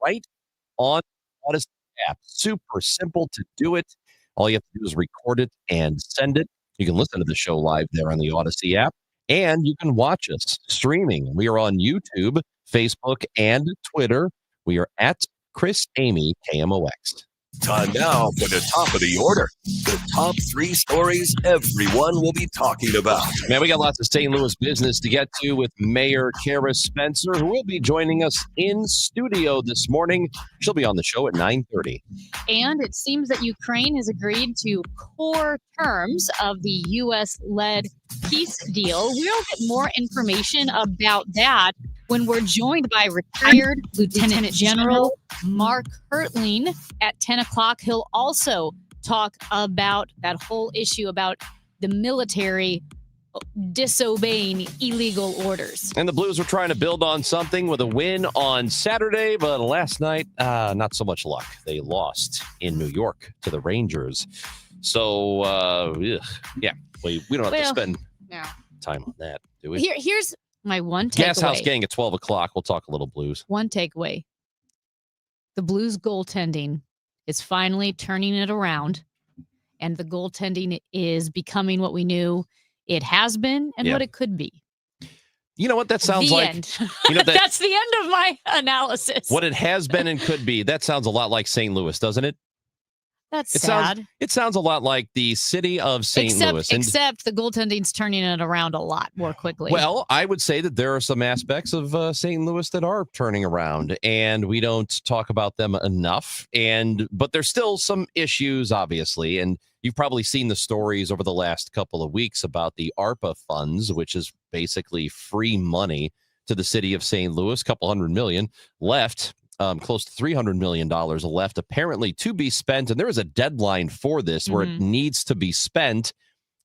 right on the Odyssey app. Super simple to do it. All you have to do is record it and send it. You can listen to the show live there on the Odyssey app, and you can watch us streaming. We are on YouTube, Facebook, and Twitter. We are at Chris Amy KMOX. Time now for the top of the order. The top 3 stories everyone will be talking about. Man, we got lots of St. Louis business to get to with Mayor Kara Spencer, who will be joining us in studio this morning. She'll be on the show at 9:30. And it seems that Ukraine has agreed to core terms of the U.S.-led peace deal. We'll get more information about that when we're joined by retired Lieutenant General Mark Hertling at 10 o'clock. He'll also talk about that whole issue about the military disobeying illegal orders. And the Blues were trying to build on something with a win on Saturday, but last night, not so much luck. They lost in New York to the Rangers. So, yeah, we don't have to spend time on that, do we? Here's my one takeaway. Gas House Gang at 12 o'clock. We'll talk a little Blues. One takeaway. The Blues goaltending is finally turning it around, and the goaltending is becoming what we knew it has been and what it could be. You know what that sounds the like? End. You know, that's the end of my analysis. What it has been and could be. That sounds a lot like St. Louis, doesn't it? That's sad. It sounds a lot like the city of St. Louis. Except the goaltending's turning it around a lot more quickly. Well, I would say that there are some aspects of St. Louis that are turning around, and we don't talk about them enough. But there's still some issues, obviously, and you've probably seen the stories over the last couple of weeks about the ARPA funds, which is basically free money to the city of St. Louis, a couple $100 million left. Close to $300 million left, apparently, to be spent. And there is a deadline for this where it needs to be spent.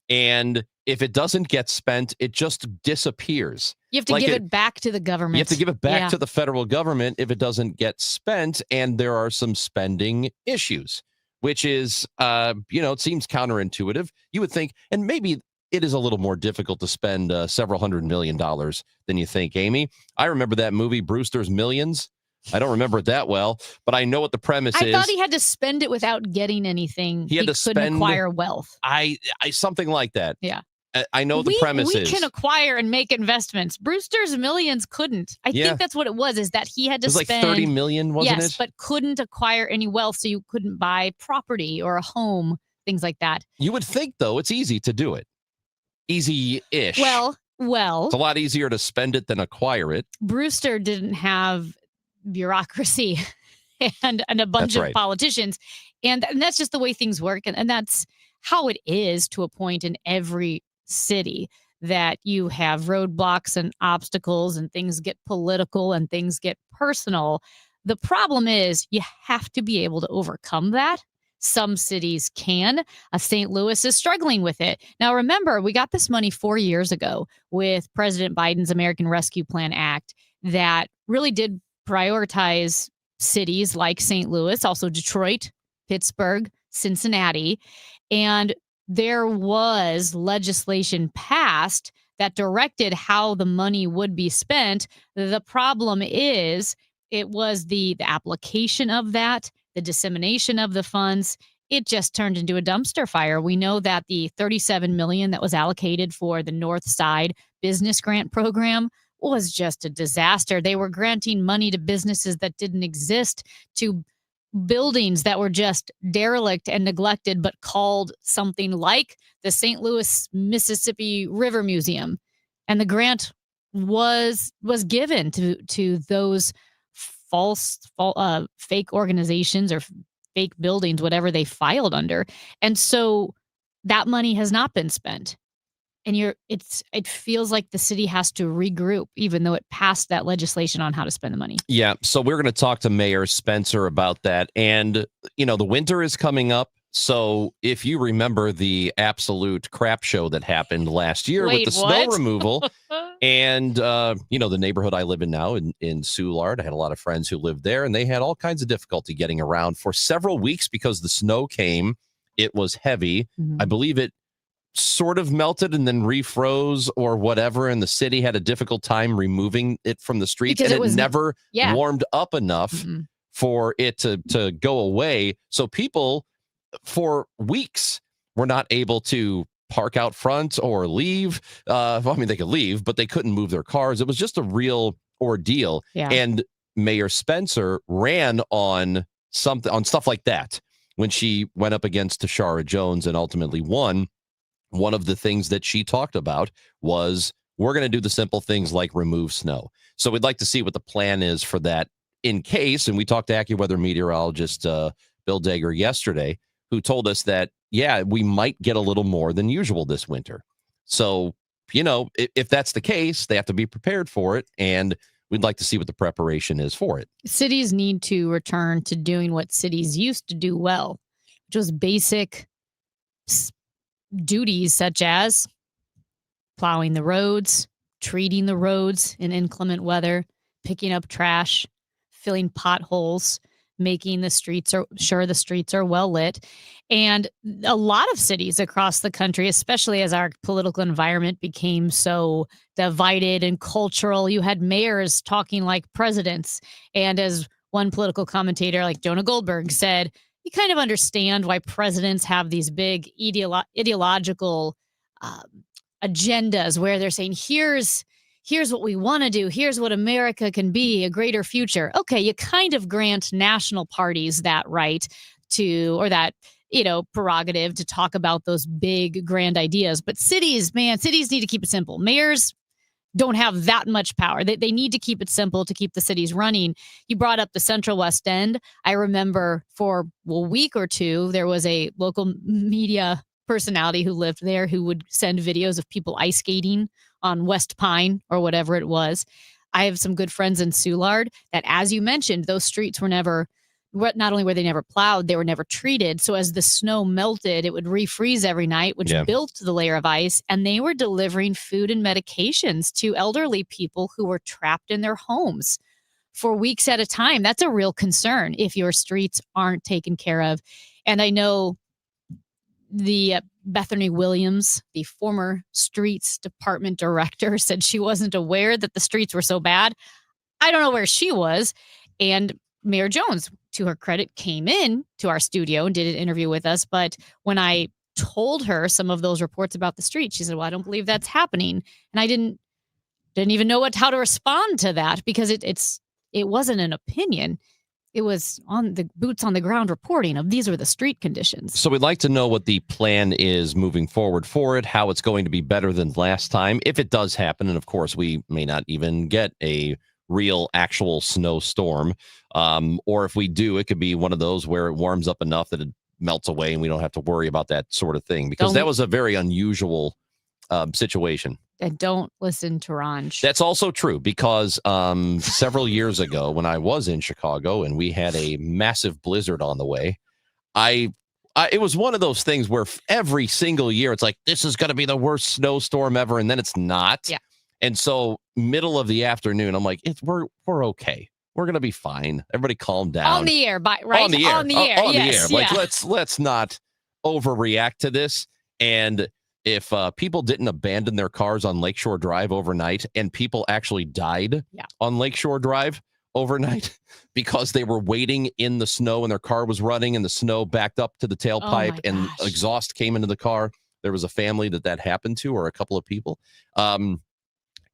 And if it doesn't get spent, it just disappears. You have to give it back to the government. You have to give it back to the federal government if it doesn't get spent. And there are some spending issues, which is, it seems counterintuitive. You would think, and maybe it is a little more difficult to spend several $100 million than you think, Amy. I remember that movie, Brewster's Millions. I don't remember it that well, but I know what the premise is. I thought he had to spend it without getting anything. He couldn't acquire wealth. I something like that. Yeah. I know the premise is. We can acquire and make investments. Brewster's Millions couldn't. I think that's what it was, is that he had to spend. Like $30 million, wasn't it? Yes, but couldn't acquire any wealth, so you couldn't buy property or a home, things like that. You would think, though, it's easy to do it. Easy-ish. Well. It's a lot easier to spend it than acquire it. Brewster didn't have bureaucracy and a bunch of politicians, and that's just the way things work, and that's how it is to a point in every city, that you have roadblocks and obstacles and things get political and things get personal. The problem is you have to be able to overcome that. Some cities can. St. Louis is struggling with it. Now, remember, we got this money 4 years ago with President Biden's American Rescue Plan Act that really did prioritize cities like St. Louis, also Detroit, Pittsburgh, Cincinnati. And there was legislation passed that directed how the money would be spent. The problem is it was the application of that, the dissemination of the funds. It just turned into a dumpster fire. We know that the $37 million that was allocated for the North Side Business Grant Program was just a disaster. They were granting money to businesses that didn't exist, to buildings that were just derelict and neglected, but called something like the St. Louis Mississippi River Museum. And the grant was given to those fake organizations or fake buildings, whatever they filed under. And so that money has not been spent. And it feels like the city has to regroup, even though it passed that legislation on how to spend the money. Yeah. So we're going to talk to Mayor Spencer about that. And, the winter is coming up. So if you remember the absolute crap show that happened last year with the snow removal and, the neighborhood I live in now in Soulard, I had a lot of friends who lived there, and they had all kinds of difficulty getting around for several weeks because the snow came. It was heavy. I believe it sort of melted and then refroze or whatever, and the city had a difficult time removing it from the streets, because it never warmed up enough for it to go away. So people for weeks were not able to park out front or leave. Well, I mean, they could leave, but they couldn't move their cars. It was just a real ordeal. Yeah. And Mayor Spencer ran on stuff like that when she went up against Tashara Jones and ultimately won. One of the things that she talked about was, we're going to do the simple things like remove snow. So we'd like to see what the plan is for that in case. And we talked to AccuWeather meteorologist Bill Dager yesterday, who told us that, yeah, we might get a little more than usual this winter. So, if that's the case, they have to be prepared for it. And we'd like to see what the preparation is for it. Cities need to return to doing what cities used to do well, which was basic duties such as plowing the roads, treating the roads in inclement weather, picking up trash, filling potholes, making the streets are well lit. And a lot of cities across the country, especially as our political environment became so divided and cultural, you had mayors talking like presidents. And as one political commentator like Jonah Goldberg said, you kind of understand why presidents have these big ideological agendas where they're saying, here's what we want to do. Here's what America can be, a greater future. Okay, you kind of grant national parties that right or that, prerogative to talk about those big, grand ideas. But cities need to keep it simple. Mayors don't have that much power. They need to keep it simple to keep the cities running. You brought up the Central West End. I remember for a week or two, there was a local media personality who lived there who would send videos of people ice skating on West Pine or whatever it was. I have some good friends in Soulard that, as you mentioned, those streets were not only were they never plowed, they were never treated. So as the snow melted, it would refreeze every night, which built the layer of ice. And they were delivering food and medications to elderly people who were trapped in their homes for weeks at a time. That's a real concern if your streets aren't taken care of. And I know the Bethany Williams, the former streets department director, said she wasn't aware that the streets were so bad. I don't know where she was. And Mayor Jones, to her credit, came in to our studio and did an interview with us. But when I told her some of those reports about the street, she said, well, I don't believe that's happening. And I didn't even know how to respond to that, because it wasn't an opinion. It was on the boots on the ground reporting of these were the street conditions. So we'd like to know what the plan is moving forward for it, how it's going to be better than last time, if it does happen. And of course, we may not even get a real actual snowstorm. Or if we do, it could be one of those where it warms up enough that it melts away and we don't have to worry about that sort of thing, because that was a very unusual situation. And don't listen to Ranj. That's also true, because several years ago when I was in Chicago and we had a massive blizzard on the way, it was one of those things where every single year it's like, this is going to be the worst snowstorm ever. And then it's not. Yeah. And so middle of the afternoon, I'm like, we're okay. We're going to be fine. Everybody calm down. On the air, right? On the air. On the air. On Yes, the air. Like, let's not overreact to this. And if people didn't abandon their cars on Lakeshore Drive overnight, and people actually died on Lakeshore Drive overnight because they were waiting in the snow and their car was running and the snow backed up to the tailpipe and exhaust came into the car. There was a family that happened to, or a couple of people.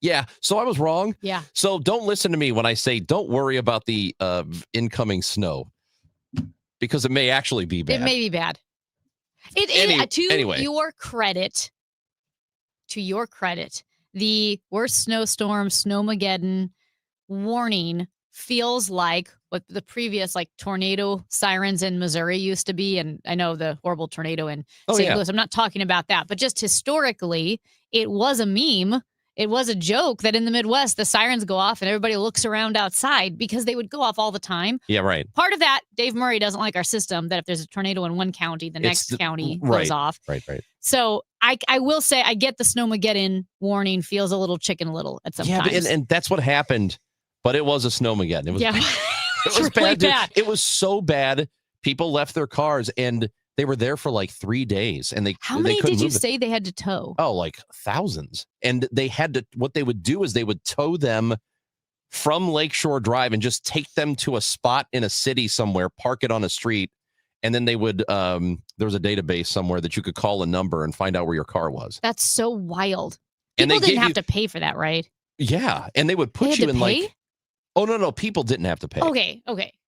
Yeah, so I was wrong. Yeah. So don't listen to me when I say don't worry about the incoming snow, because it may actually be bad. It may be bad. Anyway. To your credit, the worst snowstorm, Snowmageddon warning feels like what the previous tornado sirens in Missouri used to be. And I know the horrible tornado in St. Louis. I'm not talking about that, but just historically, it was a meme. It was a joke that in the Midwest, the sirens go off and everybody looks around outside, because they would go off all the time. Yeah, right. Part of that, Dave Murray doesn't like our system, that if there's a tornado in one county, the next county goes off. Right. So I will say, I get the Snowmageddon warning feels a little Chicken Little at some times. Yeah, and that's what happened. But it was a Snowmageddon. It was, it was really bad. It was so bad. People left their cars and they were there for like 3 days, and How many did you say they had to tow? Oh, like thousands. And they had to. What they would do is they would tow them from Lakeshore Drive and just take them to a spot in a city somewhere, park it on a street, and then they would, there was a database somewhere that you could call a number and find out where your car was. That's so wild. And People they didn't gave have you- to pay for that, right? Yeah, and they would They put had you to in pay? like, oh, no, people didn't have to pay. Okay.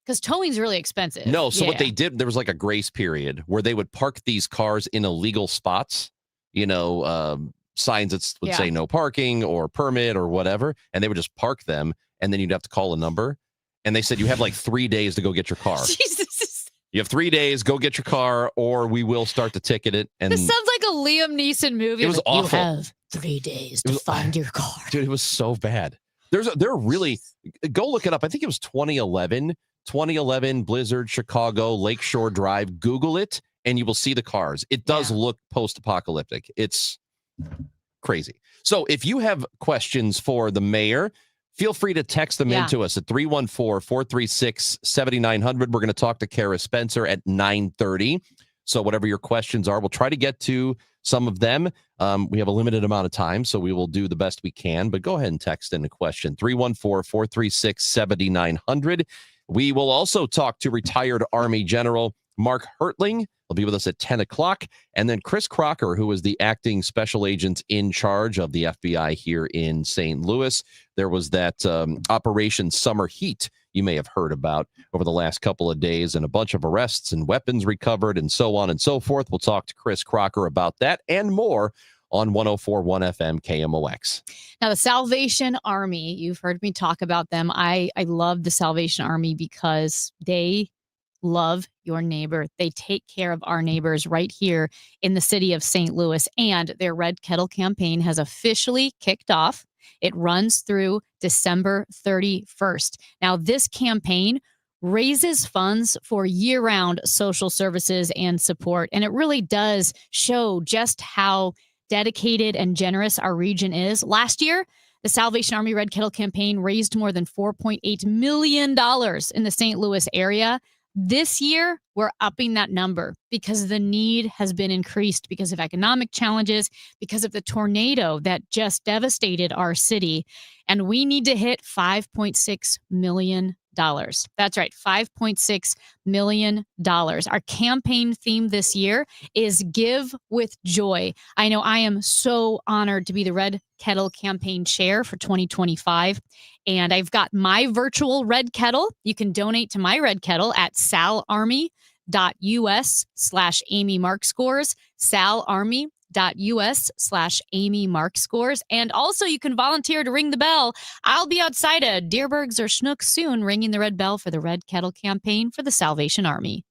Because towing's really expensive. No, so what Yeah. they did, there was like a grace period where they would park these cars in illegal spots, signs that would say no parking or permit or whatever, and they would just park them, and then you'd have to call a number. And they said you have like 3 days to go get your car. Jesus. You have 3 days, go get your car, or we will start to ticket it. And This sounds like a Liam Neeson movie. It was Like, awful. You have 3 days to find your car. dude, it was so bad. They're really, go look it up. I think it was 2011 Blizzard, Chicago, Lakeshore Drive. Google it, and you will see the cars. It does look post-apocalyptic. It's crazy. So if you have questions for the mayor, feel free to text them into us at 314-436-7900. We're going to talk to Kara Spencer at 9:30. So whatever your questions are, we'll try to get to some of them. We have a limited amount of time, so we will do the best we can. But go ahead and text in a question, 314-436-7900. We will also talk to retired Army General Mark Hertling. He'll be with us at 10 o'clock. And then Chris Crocker, who is the acting special agent in charge of the FBI here in St. Louis. There was that Operation Summer Heat you may have heard about over the last couple of days, and a bunch of arrests and weapons recovered and so on and so forth. We'll talk to Chris Crocker about that and more on 104.1 FM KMOX. Now, the Salvation Army, you've heard me talk about them. I love the Salvation Army because they love your neighbor. They take care of our neighbors right here in the city of St. Louis, and their Red Kettle campaign has officially kicked off. It runs through December 31st. Now, this campaign raises funds for year-round social services and support, and it really does show just how dedicated and generous our region is. Last year, the Salvation Army Red Kettle campaign raised more than $4.8 million in the St. Louis area. This year, we're upping that number because the need has been increased because of economic challenges, because of the tornado that just devastated our city. And we need to hit $5.6 million. That's right, $5.6 million. Our campaign theme this year is Give with Joy. I know I am so honored to be the Red Kettle campaign chair for 2025. And I've got my virtual Red Kettle. You can donate to my Red Kettle at salarmy.us/Amy Mark Scores, salarmy.us/Amy Mark Scores. And also you can volunteer to ring the bell. I'll be outside of Deerbergs or Schnucks soon ringing the red bell for the Red Kettle campaign for the Salvation Army.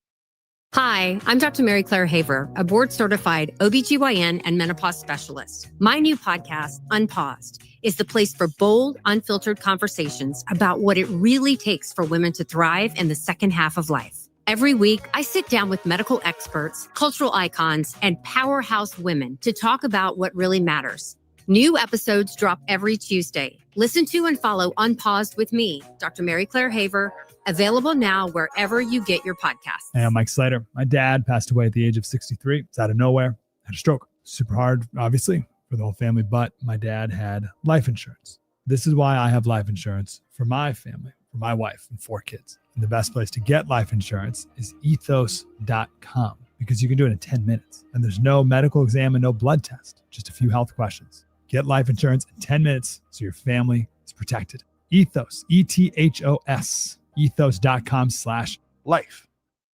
Hi, I'm Dr. Mary Claire Haver, a board-certified OBGYN and menopause specialist. My new podcast, Unpaused, is the place for bold, unfiltered conversations about what it really takes for women to thrive in the second half of life. Every week, I sit down with medical experts, cultural icons, and powerhouse women to talk about what really matters. New episodes drop every Tuesday. Listen to and follow Unpaused with me, Dr. Mary Claire Haver, available now wherever you get your podcasts. Hey, I'm Mike Slater. My dad passed away at the age of 63. It's out of nowhere. Had a stroke. Super hard, obviously, for the whole family, but my dad had life insurance. This is why I have life insurance for my family, for my wife and 4 kids. And the best place to get life insurance is ethos.com because you can do it in 10 minutes. And there's no medical exam and no blood test, just a few health questions. Get life insurance in 10 minutes so your family is protected. Ethos, ETHOS, ethos.com/life.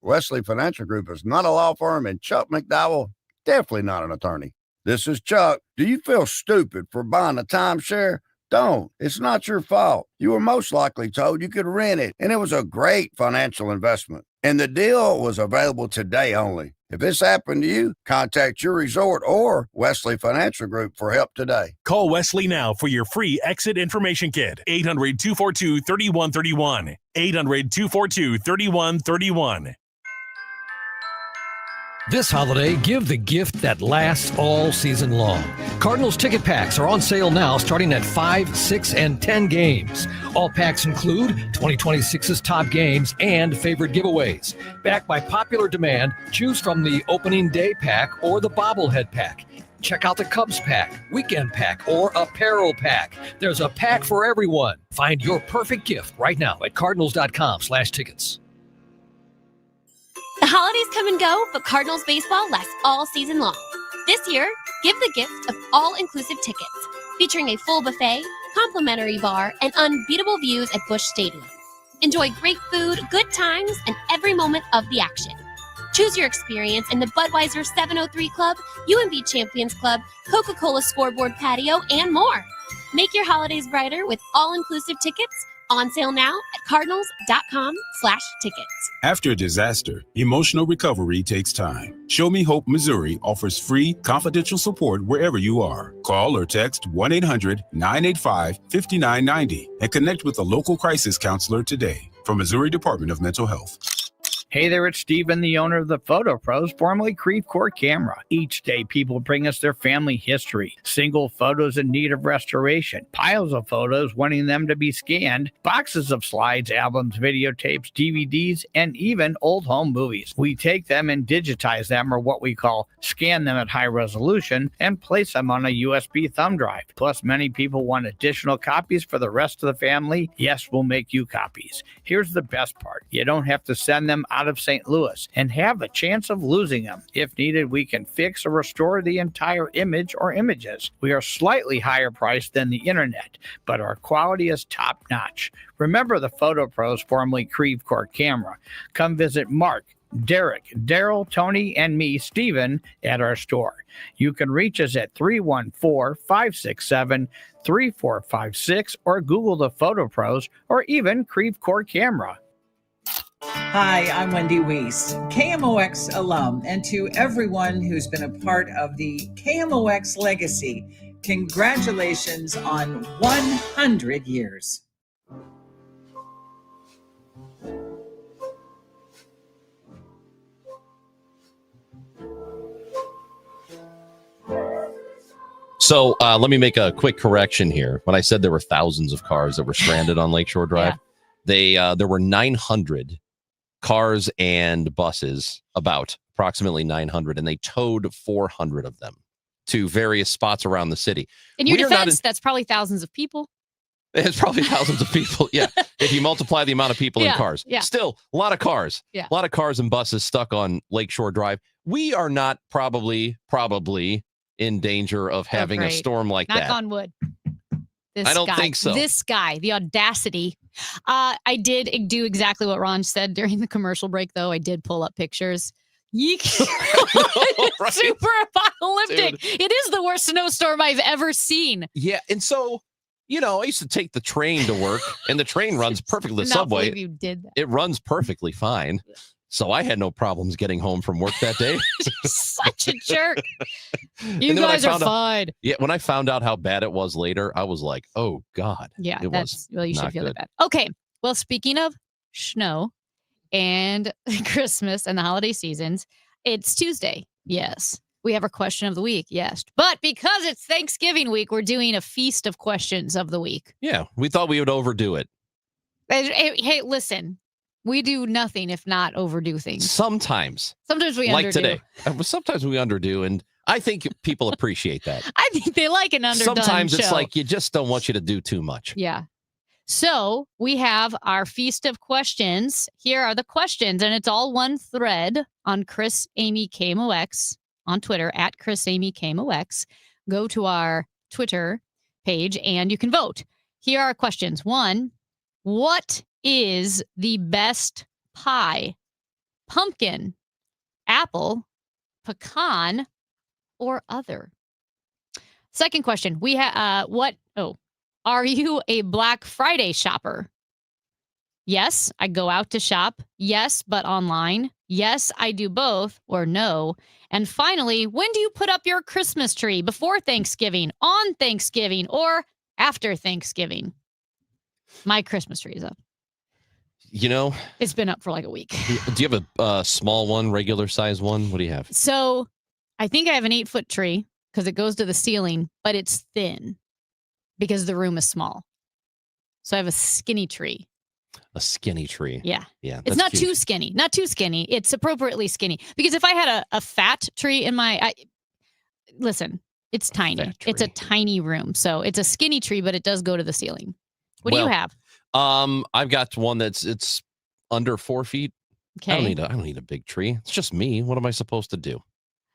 Wesley Financial Group is not a law firm, and Chuck McDowell, definitely not an attorney. This is Chuck. Do you feel stupid for buying a timeshare? Don't. It's not your fault. You were most likely told you could rent it, and it was a great financial investment. And the deal was available today only. If this happened to you, contact your resort or Wesley Financial Group for help today. Call Wesley now for your free exit information kit. 800-242-3131. 800-242-3131. This holiday, give the gift that lasts all season long. Cardinals ticket packs are on sale now, starting at 5, 6, and 10 games. All packs include 2026's top games and favorite giveaways. Backed by popular demand, choose from the opening day pack or the bobblehead pack. Check out the Cubs pack, weekend pack, or apparel pack. There's a pack for everyone. Find your perfect gift right now at cardinals.com/tickets. The holidays come and go, but Cardinals baseball lasts all season long. This year, give the gift of all-inclusive tickets, featuring a full buffet, complimentary bar, and unbeatable views at Busch Stadium. Enjoy great food, good times, and every moment of the action. Choose your experience in the Budweiser 703 Club, UMB Champions Club, Coca-Cola Scoreboard Patio, and more. Make your holidays brighter with all-inclusive tickets on sale now at cardinals.com/tickets. After a disaster, emotional recovery takes time. Show Me Hope Missouri offers free, confidential support wherever you are. Call or text 1-800-985-5990 and connect with a local crisis counselor today. From Missouri Department of Mental Health. Hey there, it's Steven, the owner of the Photo Pros, formerly Creve Coeur Camera. Each day, people bring us their family history, single photos in need of restoration, piles of photos wanting them to be scanned, boxes of slides, albums, videotapes, DVDs, and even old home movies. We take them and digitize them, or what we call scan them at high resolution, and place them on a USB thumb drive. Plus, many people want additional copies for the rest of the family. Yes, we'll make you copies. Here's the best part. You don't have to send them out of St. Louis and have a chance of losing them. If needed, we can fix or restore the entire image or images. We are slightly higher priced than the internet, but our quality is top notch. Remember the Photo Pros, formerly Creve Coeur Camera. Come visit Mark, Derek, Daryl, Tony, and me, Steven, at our store. You can reach us at 314-567-3456 or Google the Photo Pros or even Creve Coeur Camera. Hi, I'm Wendy Weiss, KMOX alum, and to everyone who's been a part of the KMOX legacy, congratulations on 100 years. So let me make a quick correction here. When I said there were thousands of cars that were stranded on Lakeshore Drive, there were 900 cars and buses, about approximately 900, and they towed 400 of them to various spots around the city. In your defense, that's probably thousands of people. It's probably thousands of people. Yeah. If you multiply the amount of people in cars. Yeah. Still, a lot of cars. Yeah. A lot of cars and buses stuck on Lakeshore Drive. We are not probably in danger of having a storm like that. Knock on wood. I don't think so. This guy, the audacity. I did do exactly what Ron said during the commercial break, though. I did pull up pictures. Yeek. Right? Super apocalyptic. Dude. It is the worst snowstorm I've ever seen. Yeah. And so, I used to take the train to work, and the train runs perfectly. The I cannot subway, believe you did that. it runs perfectly fine. So I had no problems getting home from work that day. Such a jerk. You And then when I guys are found out- fine. Yeah, when I found out how bad it was later, I was like, "Oh God!" Yeah, it was you should not feel good. that bad. Okay, well, speaking of snow and Christmas and the holiday seasons, it's Tuesday. Yes, we have our question of the week. Yes, but because it's Thanksgiving week, we're doing a feast of questions of the week. Yeah, we thought we would overdo it. Hey, listen, we do nothing if not overdo things. Sometimes we like underdo. today. Sometimes we underdo, and I think people appreciate that. I think they like an underdone Sometimes it's show. like you just don't want you to do too much. Yeah. So we have our feast of questions. Here are the questions, and it's all one thread on Chris Amy KMOX on Twitter at Chris Amy KMOX. Go to our Twitter page and you can vote. Here are our questions. 1, what is the best pie? Pumpkin, apple, pecan, or other? Second question. We have are you a Black Friday shopper? Yes, I go out to shop. Yes, but online. Yes, I do both, or no. And finally, when do you put up your Christmas tree? Before Thanksgiving, on Thanksgiving, or after Thanksgiving? My Christmas tree is up. It's been up for like a week. Do you have a small one, regular size one? What do you have? So I think I have an 8-foot tree because it goes to the ceiling, but it's thin because the room is small. So I have a skinny tree. A skinny tree. Yeah. Yeah. It's not too skinny. Not too skinny. It's appropriately skinny. Because if I had a fat tree in listen, It's tiny. Fat It's a tree. tiny room. So it's a skinny tree, but it does go to the ceiling. What do you have? I've got one it's under 4 feet. Okay. I don't need a big tree. It's just me. What am I supposed to do?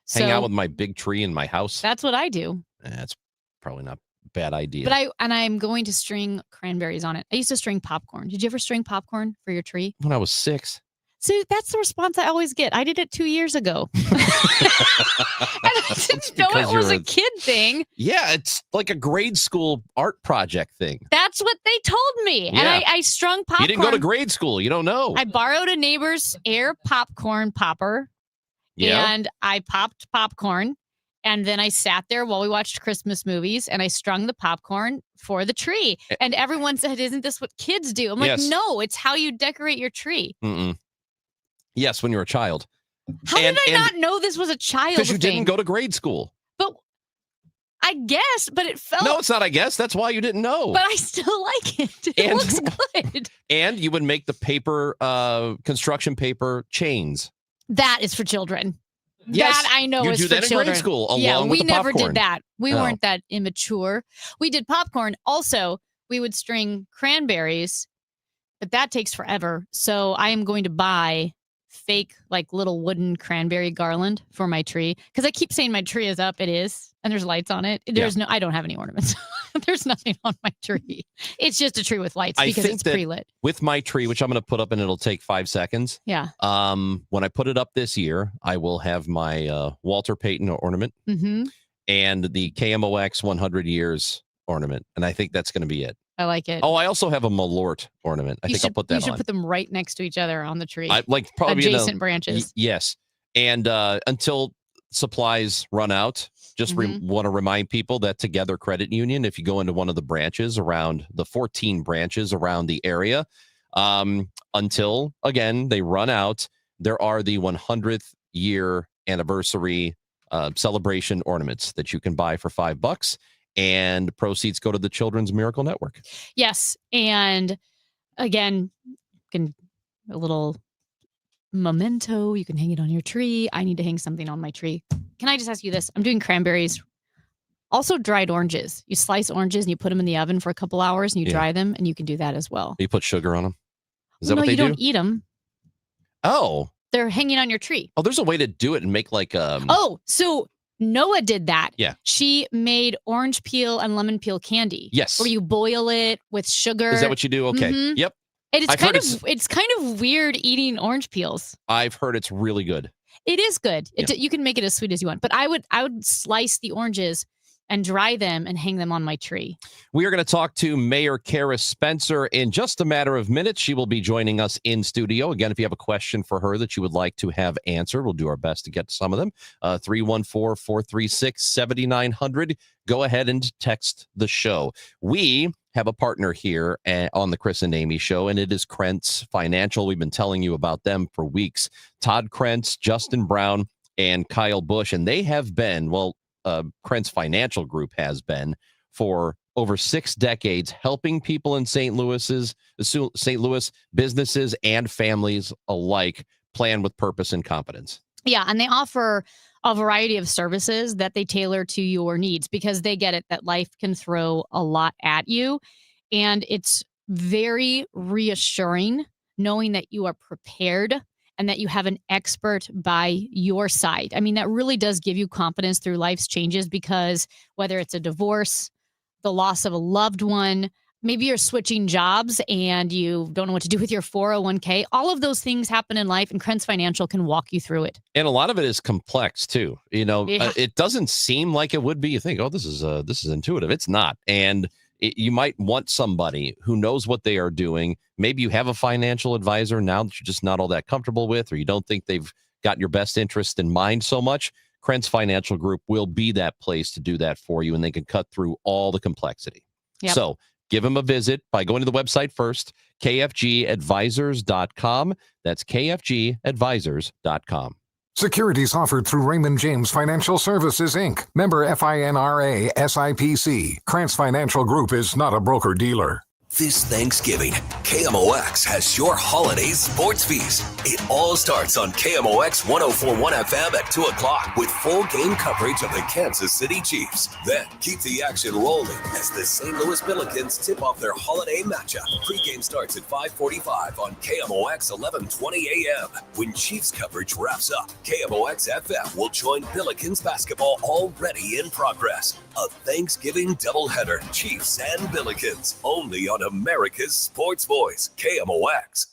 So Hang out with my big tree in my house? that's what I do. That's probably not a bad idea. But I'm going to string cranberries on it. I used to string popcorn. Did you ever string popcorn for your tree? When I was 6. So that's the response I always get. I did it 2 years ago. And I didn't know it was a kid thing. Yeah, it's like a grade school art project thing. That's what they told me. And Yeah. I strung popcorn. You didn't go to grade school. You don't know. I borrowed a neighbor's air popcorn popper. Yeah. And I popped popcorn. And then I sat there while we watched Christmas movies and I strung the popcorn for the tree. And everyone said, isn't this what kids do? I'm like, Yes. no, it's how you decorate your tree. Mm-mm. Yes, when you were a child. How did I not know this was a child Because you thing? didn't go to grade school. But I guess, but it felt. No, it's not, I guess. That's why you didn't know. But I still like it. It And- looks good. And you would make the paper, construction paper chains. That is for children. Yes, that I know you is do for that in children. grade school Yeah, along we with the never popcorn. did that. We Oh. weren't that immature. We did popcorn. Also, we would string cranberries, but that takes forever. So I am going to buy fake, like little wooden cranberry garland for my tree because I keep saying my tree is up. It is, and there's lights on it. There's I don't have any ornaments. There's nothing on my tree. It's just a tree with lights I because think it's that pre-lit. with my tree, which I'm going to put up and it'll take 5 seconds. Yeah. When I put it up this year, I will have my Walter Payton ornament Mm-hmm. and the KMOX 100 years ornament. And I think that's going to be it. I like it. Oh, I also have a Malort ornament. I think I'll put that You should on. put them right next to each other on the tree. I like probably adjacent branches. Yes. And until supplies run out, just want to remind people that Together Credit Union, if you go into one of the branches around the 14 branches around the area, until again they run out, there are the 100th year anniversary celebration ornaments that you can buy for $5, and proceeds go to the Children's Miracle Network. Yes. And again, a little memento. You can hang it on your tree. I need to hang something on my tree. Can I just ask you this? I'm doing cranberries. Also dried oranges. You slice oranges and you put them in the oven for a couple hours and you dry them, and you can do that as well. You put sugar on them? Is that no, what they you do? don't eat them. Oh. They're hanging on your tree. Oh, there's a way to do it and make like Oh, so Noah did that. Yeah. She made orange peel and lemon peel candy. Yes. Where you boil it with sugar. Is that what you do? Okay. Mhm. Yep. And it's I've heard it's kind of weird eating orange peels. I've heard it's really good. It is good. Yeah. You can make it as sweet as you want, but I would slice the oranges and dry them and hang them on my tree. We are going to talk to Mayor Kara Spencer in just a matter of minutes. She will be joining us in studio. Again, if you have a question for her that you would like to have answered, we'll do our best to get to some of them. 314-436-7900. Go ahead and text the show. We have a partner here on the Chris and Amy show, and it is Krentz Financial. We've been telling you about them for weeks. Todd Krentz, Justin Brown, and Kyle Busch, and they have been, Krentz Financial Group has been for over 6 decades, helping people in St. Louis businesses and families alike plan with purpose and confidence. Yeah, and they offer a variety of services that they tailor to your needs because they get it that life can throw a lot at you. And it's very reassuring knowing that you are prepared and that you have an expert by your side. I mean, that really does give you confidence through life's changes because whether it's a divorce, the loss of a loved one, maybe you're switching jobs and you don't know what to do with your 401k. All of those things happen in life, and Krentz Financial can walk you through it. And a lot of it is complex too. It doesn't seem like it would be. You think, oh, this is intuitive. It's not. And you might want somebody who knows what they are doing. Maybe you have a financial advisor now that you're just not all that comfortable with, or you don't think they've got your best interest in mind so much. Krentz Financial Group will be that place to do that for you, and they can cut through all the complexity. Yep. So give them a visit by going to the website first, kfgadvisors.com. That's kfgadvisors.com. Securities offered through Raymond James Financial Services, Inc., member FINRA SIPC. Krantz Financial Group is not a broker-dealer. This Thanksgiving, KMOX has your holiday sports feast. It all starts on KMOX 104.1 FM at 2 o'clock with full game coverage of the Kansas City Chiefs. Then keep the action rolling as the St. Louis Billikens tip off their holiday matchup. Pre-game starts at 5:45 on KMOX 1120 AM. When Chiefs coverage wraps up, KMOX FM will join Billikens basketball already in progress. A Thanksgiving doubleheader, Chiefs and Billikens, only on America's Sports Voice, KMOX.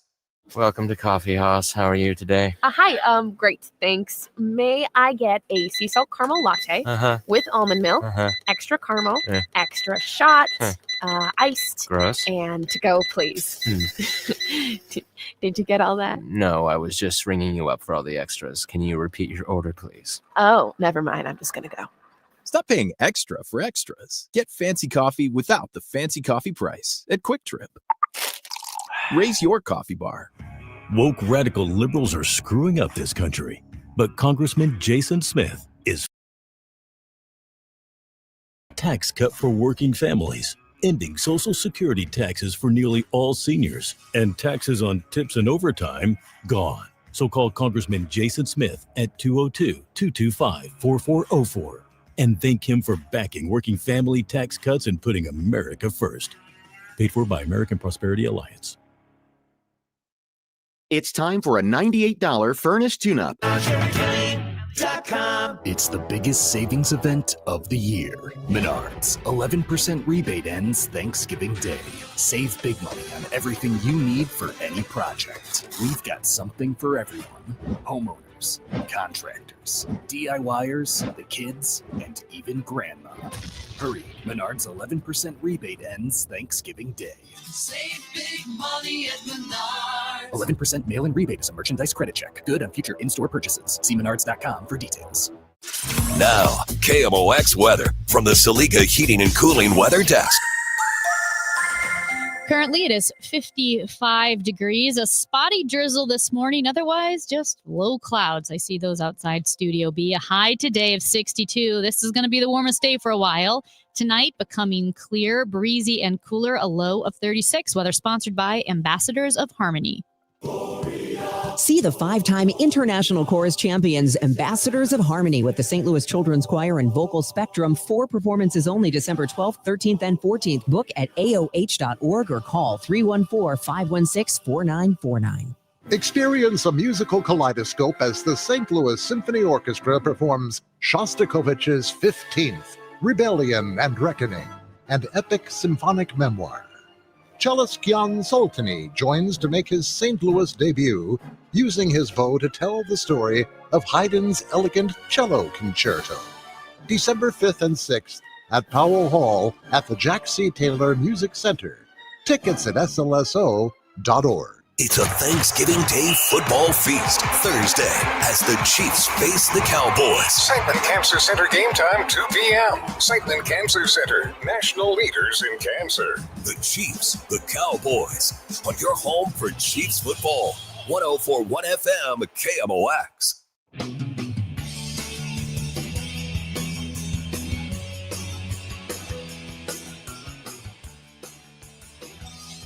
Welcome to Coffee House. How are you today? Hi, great, thanks. May I get a sea salt caramel latte with almond milk, extra caramel, extra shot, iced, Gross. and to go, please. Did you get all that? No, I was just ringing you up for all the extras. Can you repeat your order, please? Oh, never mind. I'm just going to go. Stop paying extra for extras. Get fancy coffee without the fancy coffee price at Quick Trip. Raise your coffee bar. Woke radical liberals are screwing up this country, but Congressman Jason Smith is tax cut for working families, ending Social Security taxes for nearly all seniors, and taxes on tips and overtime gone. So call Congressman Jason Smith at 202-225-4404 and thank him for backing working family tax cuts and putting America first. Paid for by American Prosperity Alliance. It's time for a $98 furnace tune-up. It's the biggest savings event of the year. Menards, 11% rebate ends Thanksgiving Day. Save big money on everything you need for any project. We've got something for everyone. Homeowners, contractors, DIYers, the kids, and even grandma. Hurry, Menards 11% rebate ends Thanksgiving Day. Save big money at Menards. 11% mail-in rebate is a merchandise credit check. Good on future in-store purchases. See menards.com for details. Now, KMOX weather from the Saliga Heating and Cooling Weather Desk. Currently, it is 55 degrees, a spotty drizzle this morning. Otherwise, just low clouds. I see those outside Studio B. A high today of 62. This is going to be the warmest day for a while. Tonight, becoming clear, breezy, and cooler, a low of 36. Weather sponsored by Ambassadors of Harmony. See the 5-time International Chorus Champions, Ambassadors of Harmony, with the St. Louis Children's Choir and Vocal Spectrum. 4 performances only, December 12th, 13th, and 14th. Book at aoh.org or call 314-516-4949. Experience a musical kaleidoscope as the St. Louis Symphony Orchestra performs Shostakovich's 15th, Rebellion and Reckoning, an epic symphonic memoir. Cellist Jan Soltany joins to make his St. Louis debut, using his bow to tell the story of Haydn's elegant cello concerto. December 5th and 6th at Powell Hall at the Jack C. Taylor Music Center. Tickets at slso.org. It's a Thanksgiving Day football feast Thursday as the Chiefs face the Cowboys. Siteman Cancer Center game time, 2 p.m. Siteman Cancer Center, national leaders in cancer. The Chiefs, the Cowboys, on your home for Chiefs football. 104.1 FM KMOX.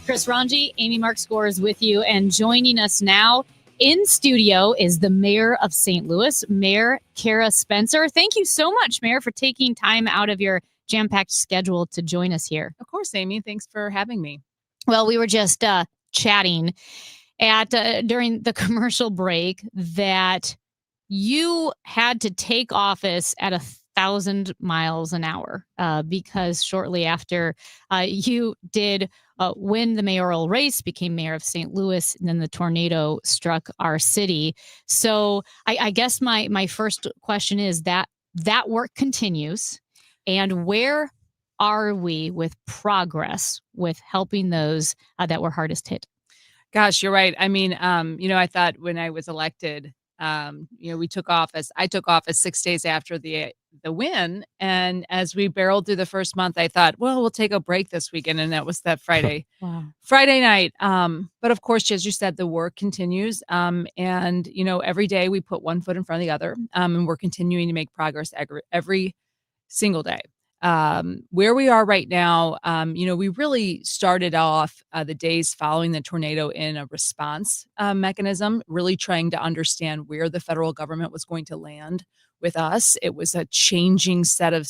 Chris Ranji, Amy Mark Scores with you, and joining us now in studio is the Mayor of St. Louis, Mayor Cara Spencer. Thank you so much, Mayor, for taking time out of your jam-packed schedule to join us here. Of course, Amy. Thanks for having me. Well, we were just chatting at during the commercial break that you had to take office at 1,000 miles an hour because shortly after you did win the mayoral race, became mayor of St. Louis, and then the tornado struck our city. So I guess my first question is that work continues, and where are we with progress with helping those that were hardest hit? Gosh, you're right. I mean, I thought when I was elected, we took office. I took office 6 days after the win. And as we barreled through the first month, I thought, well, we'll take a break this weekend. And that was that Friday, Friday night. But of course, as you said, the work continues. And, every day we put one foot in front of the other. And we're continuing to make progress every single day. Where we are right now, we really started off the days following the tornado in a response mechanism, really trying to understand where the federal government was going to land with us. It was a changing set of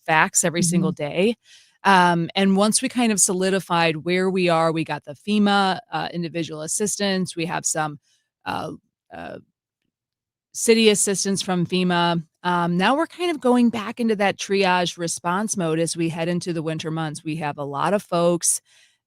facts every single day. And once we kind of solidified where we are, we got the FEMA individual assistance. We have some city assistance from FEMA. Now we're kind of going back into that triage response mode as we head into the winter months. We have a lot of folks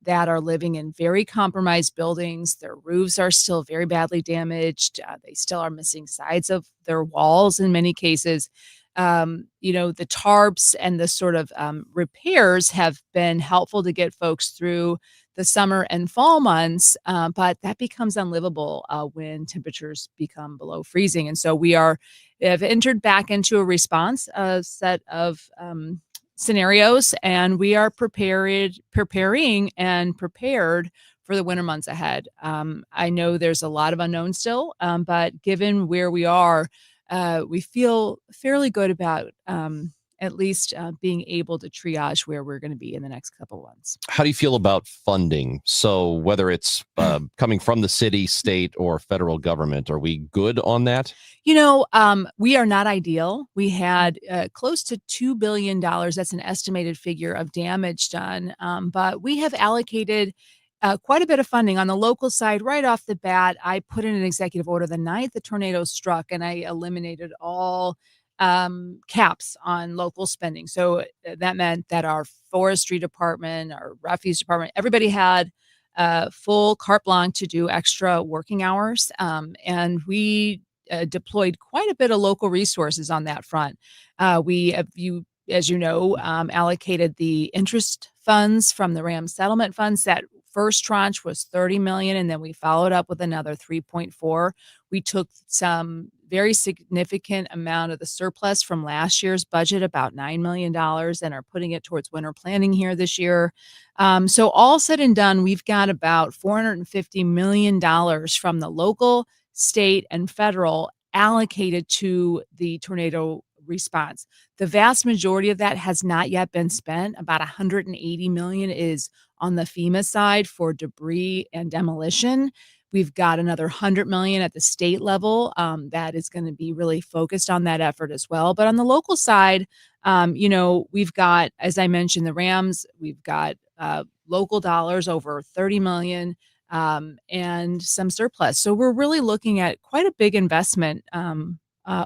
that are living in very compromised buildings. Their roofs are still very badly damaged. They still are missing sides of their walls in many cases. The tarps and the sort of repairs have been helpful to get folks through the summer and fall months, but that becomes unlivable when temperatures become below freezing. And so we have entered back into a response set of scenarios, and we are preparing and prepared for the winter months ahead. I know there's a lot of unknown still, but given where we are, we feel fairly good about at least being able to triage where we're going to be in the next couple of months. How do you feel about funding? So whether it's coming from the city, state, or federal government, are we good on that? We are not ideal. We had close to $2 billion. That's an estimated figure of damage done. But we have allocated quite a bit of funding on the local side. Right off the bat, I put in an executive order the night the tornado struck, and I eliminated all caps on local spending. So that meant that our forestry department, our refuse department, everybody had full carte blanche to do extra working hours. And we deployed quite a bit of local resources on that front. We have, as you know, allocated the interest funds from the RAM settlement funds. That first tranche was $30 million, and then we followed up with another 3.4. We took some very significant amount of the surplus from last year's budget, about $9 million, and are putting it towards winter planning here this year. So all said and done, we've got about $450 million from the local, state, and federal allocated to the tornado response. The vast majority of that has not yet been spent. About $180 million is on the FEMA side for debris and demolition. We've got another $100 million at the state level that is going to be really focused on that effort as well. But on the local side, we've got, as I mentioned, the RAMs. We've got local dollars over $30 million and some surplus. So we're really looking at quite a big investment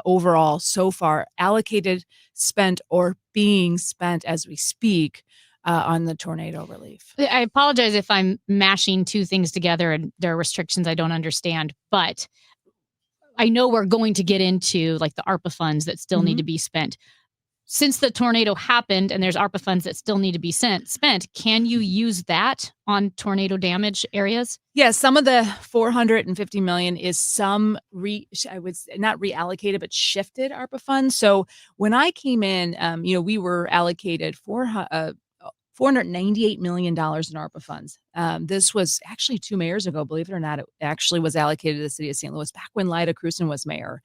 overall so far, allocated, spent, or being spent as we speak on the tornado relief. I apologize if I'm mashing two things together and there are restrictions I don't understand, but I know we're going to get into like the ARPA funds that still need to be spent. Since the tornado happened and there's ARPA funds that still need to be spent, can you use that on tornado damage areas? Yes, some of the $450 million is some I would say not reallocated, but shifted ARPA funds. So when I came in, we were allocated $498 million in ARPA funds. This was actually 2 mayors ago, believe it or not. It actually was allocated to the city of St. Louis back when Lyda Krewson was mayor.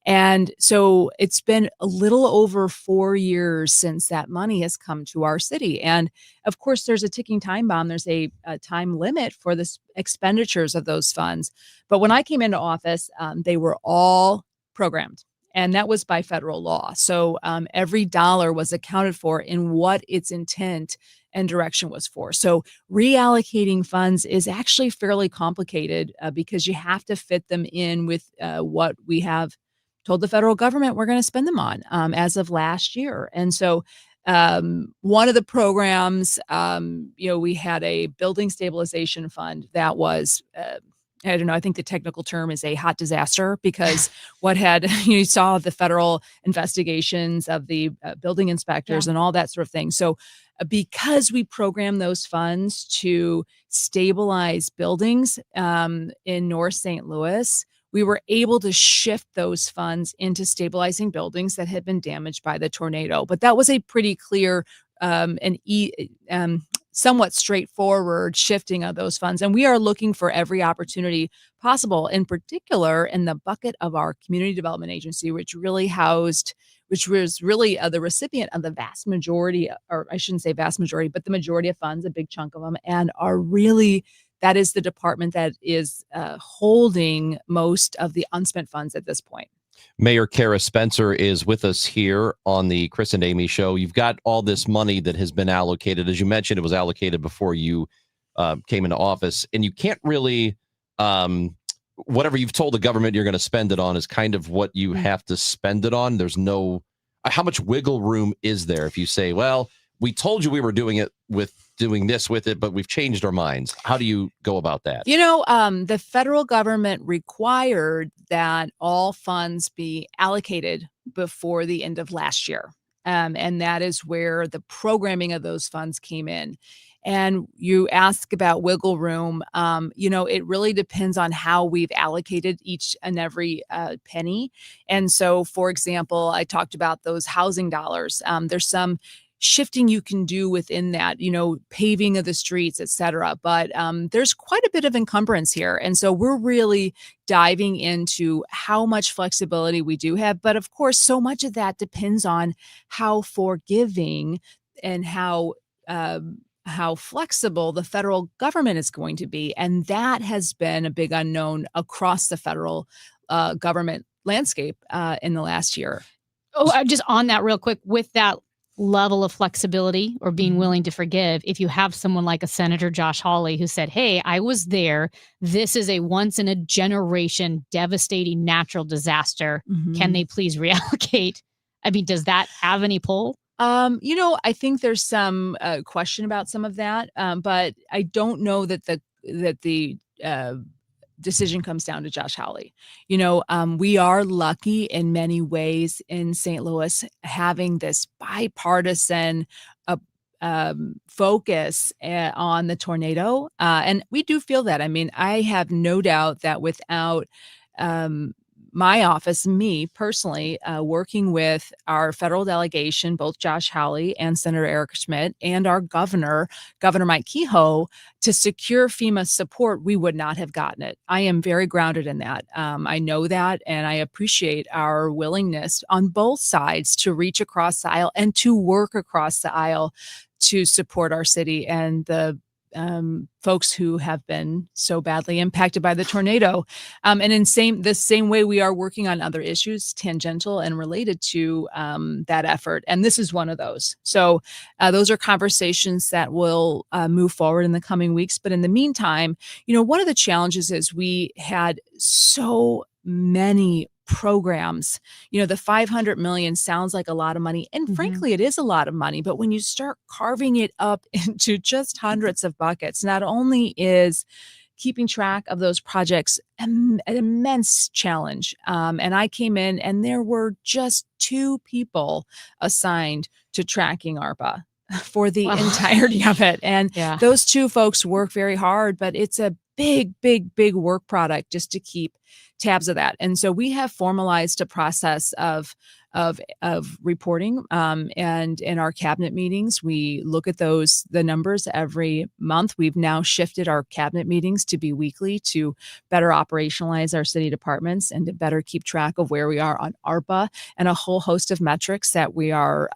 And so it's been a little over 4 years since that money has come to our city. And of course, there's a ticking time bomb. There's a time limit for the expenditures of those funds. But when I came into office, they were all programmed. And that was by federal law. So every dollar was accounted for in what its intent and direction was for. So reallocating funds is actually fairly complicated because you have to fit them in with what we have told the federal government we're going to spend them on as of last year. And so one of the programs, we had a building stabilization fund that was I don't know, I think the technical term is a hot disaster because you saw the federal investigations of the building inspectors and all that sort of thing. So because we program those funds to stabilize buildings in North St. Louis, we were able to shift those funds into stabilizing buildings that had been damaged by the tornado. But that was a pretty clear somewhat straightforward shifting of those funds. And we are looking for every opportunity possible, in particular in the bucket of our community development agency, which was really the recipient of the vast majority, or I shouldn't say vast majority, but the majority of funds, a big chunk of them, and that is the department that is holding most of the unspent funds at this point. Mayor Kara Spencer is with us here on the Chris and Amy show. You've got all this money that has been allocated. As you mentioned, it was allocated before you came into office, and you can't really, whatever you've told the government you're going to spend it on is kind of what you have to spend it on. There's how much wiggle room is there if you say, well, we told you we were doing this with it, but we've changed our minds? How do you go about that? The federal government required that all funds be allocated before the end of last year. And that is where the programming of those funds came in. And you ask about wiggle room, it really depends on how we've allocated each and every penny. And so, for example, I talked about those housing dollars. There's some shifting you can do within that, paving of the streets, et cetera. But there's quite a bit of encumbrance here. And so we're really diving into how much flexibility we do have. But of course, so much of that depends on how forgiving and how flexible the federal government is going to be. And that has been a big unknown across the federal government landscape in the last year. Oh, just on that real quick, with that level of flexibility or being willing to forgive, if you have someone like a Senator Josh Hawley who said, hey, I was there, this is a once in a generation devastating natural disaster, can they please reallocate? I mean, does that have any pull? I think there's some question about some of that, but I don't know that the decision comes down to Josh Hawley. We are lucky in many ways in St. Louis having this bipartisan focus on the tornado. And we do feel that. I mean, I have no doubt that without my office, me personally, working with our federal delegation, both Josh Hawley and Senator Eric Schmidt, and our Governor Mike Kehoe, to secure FEMA support, we would not have gotten it. I am very grounded in that. I know that, and I appreciate our willingness on both sides to reach across the aisle and to work across the aisle to support our city and the folks who have been so badly impacted by the tornado. And in the same way, we are working on other issues tangential and related to that effort. And this is one of those. So those are conversations that will move forward in the coming weeks. But in the meantime, one of the challenges is we had so many programs. The $500 million sounds like a lot of money. And frankly, it is a lot of money. But when you start carving it up into just hundreds of buckets, not only is keeping track of those projects an immense challenge. And I came in and there were just 2 people assigned to tracking ARPA for the entirety of it. And those 2 folks work very hard, but it's a big work product just to keep tabs of that. And so we have formalized a process of reporting, and in our cabinet meetings, we look at the numbers every month. We've now shifted our cabinet meetings to be weekly to better operationalize our city departments and to better keep track of where we are on ARPA and a whole host of metrics that we are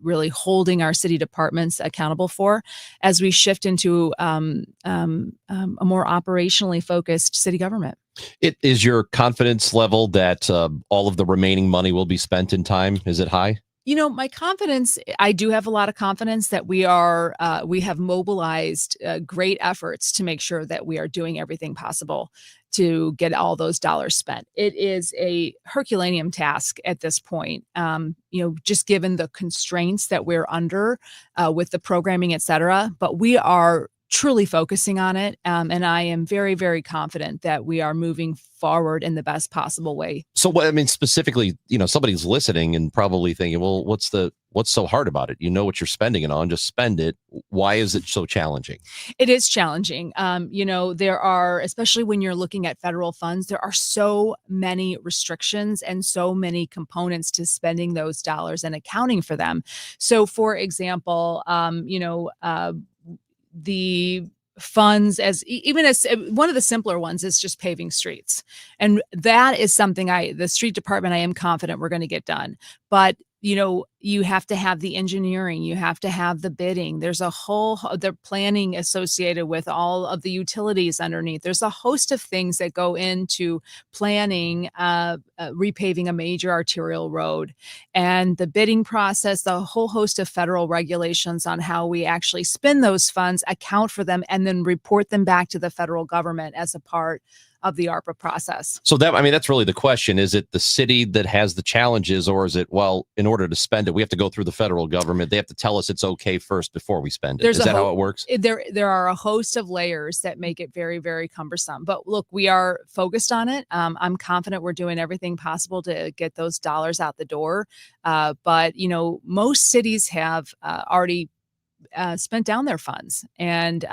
really holding our city departments accountable for as we shift into a more operationally focused city government. It is your confidence level that all of the remaining money will be spent in time? Is it high? My confidence, I do have a lot of confidence that we have mobilized great efforts to make sure that we are doing everything possible to get all those dollars spent. It is a Herculaneum task at this point, just given the constraints that we're under with the programming, et cetera, but we are truly focusing on it. And I am very, very confident that we are moving forward in the best possible way. So specifically, somebody's listening and probably thinking, well, what's so hard about it? You know what you're spending it on, just spend it. Why is it so challenging? It is challenging. There are, especially when you're looking at federal funds, there are so many restrictions and so many components to spending those dollars and accounting for them. So for example, the funds as even as one of the simpler ones is just paving streets. And that is something the street department, I am confident we're going to get done. But you have to have the engineering, you have to have the bidding. There's the planning associated with all of the utilities underneath. There's a host of things that go into planning, repaving a major arterial road, and the bidding process, the whole host of federal regulations on how we actually spend those funds, account for them, and then report them back to the federal government as a part of the ARPA process. So that's really the question. Is it the city that has the challenges, or is it, well, in order to spend it, we have to go through the federal government? They have to tell us it's okay first before we spend it. Is that how it works? There are a host of layers that make it very, very cumbersome. But look, we are focused on it. I'm confident we're doing everything possible to get those dollars out the door. But most cities have already spent down their funds. And,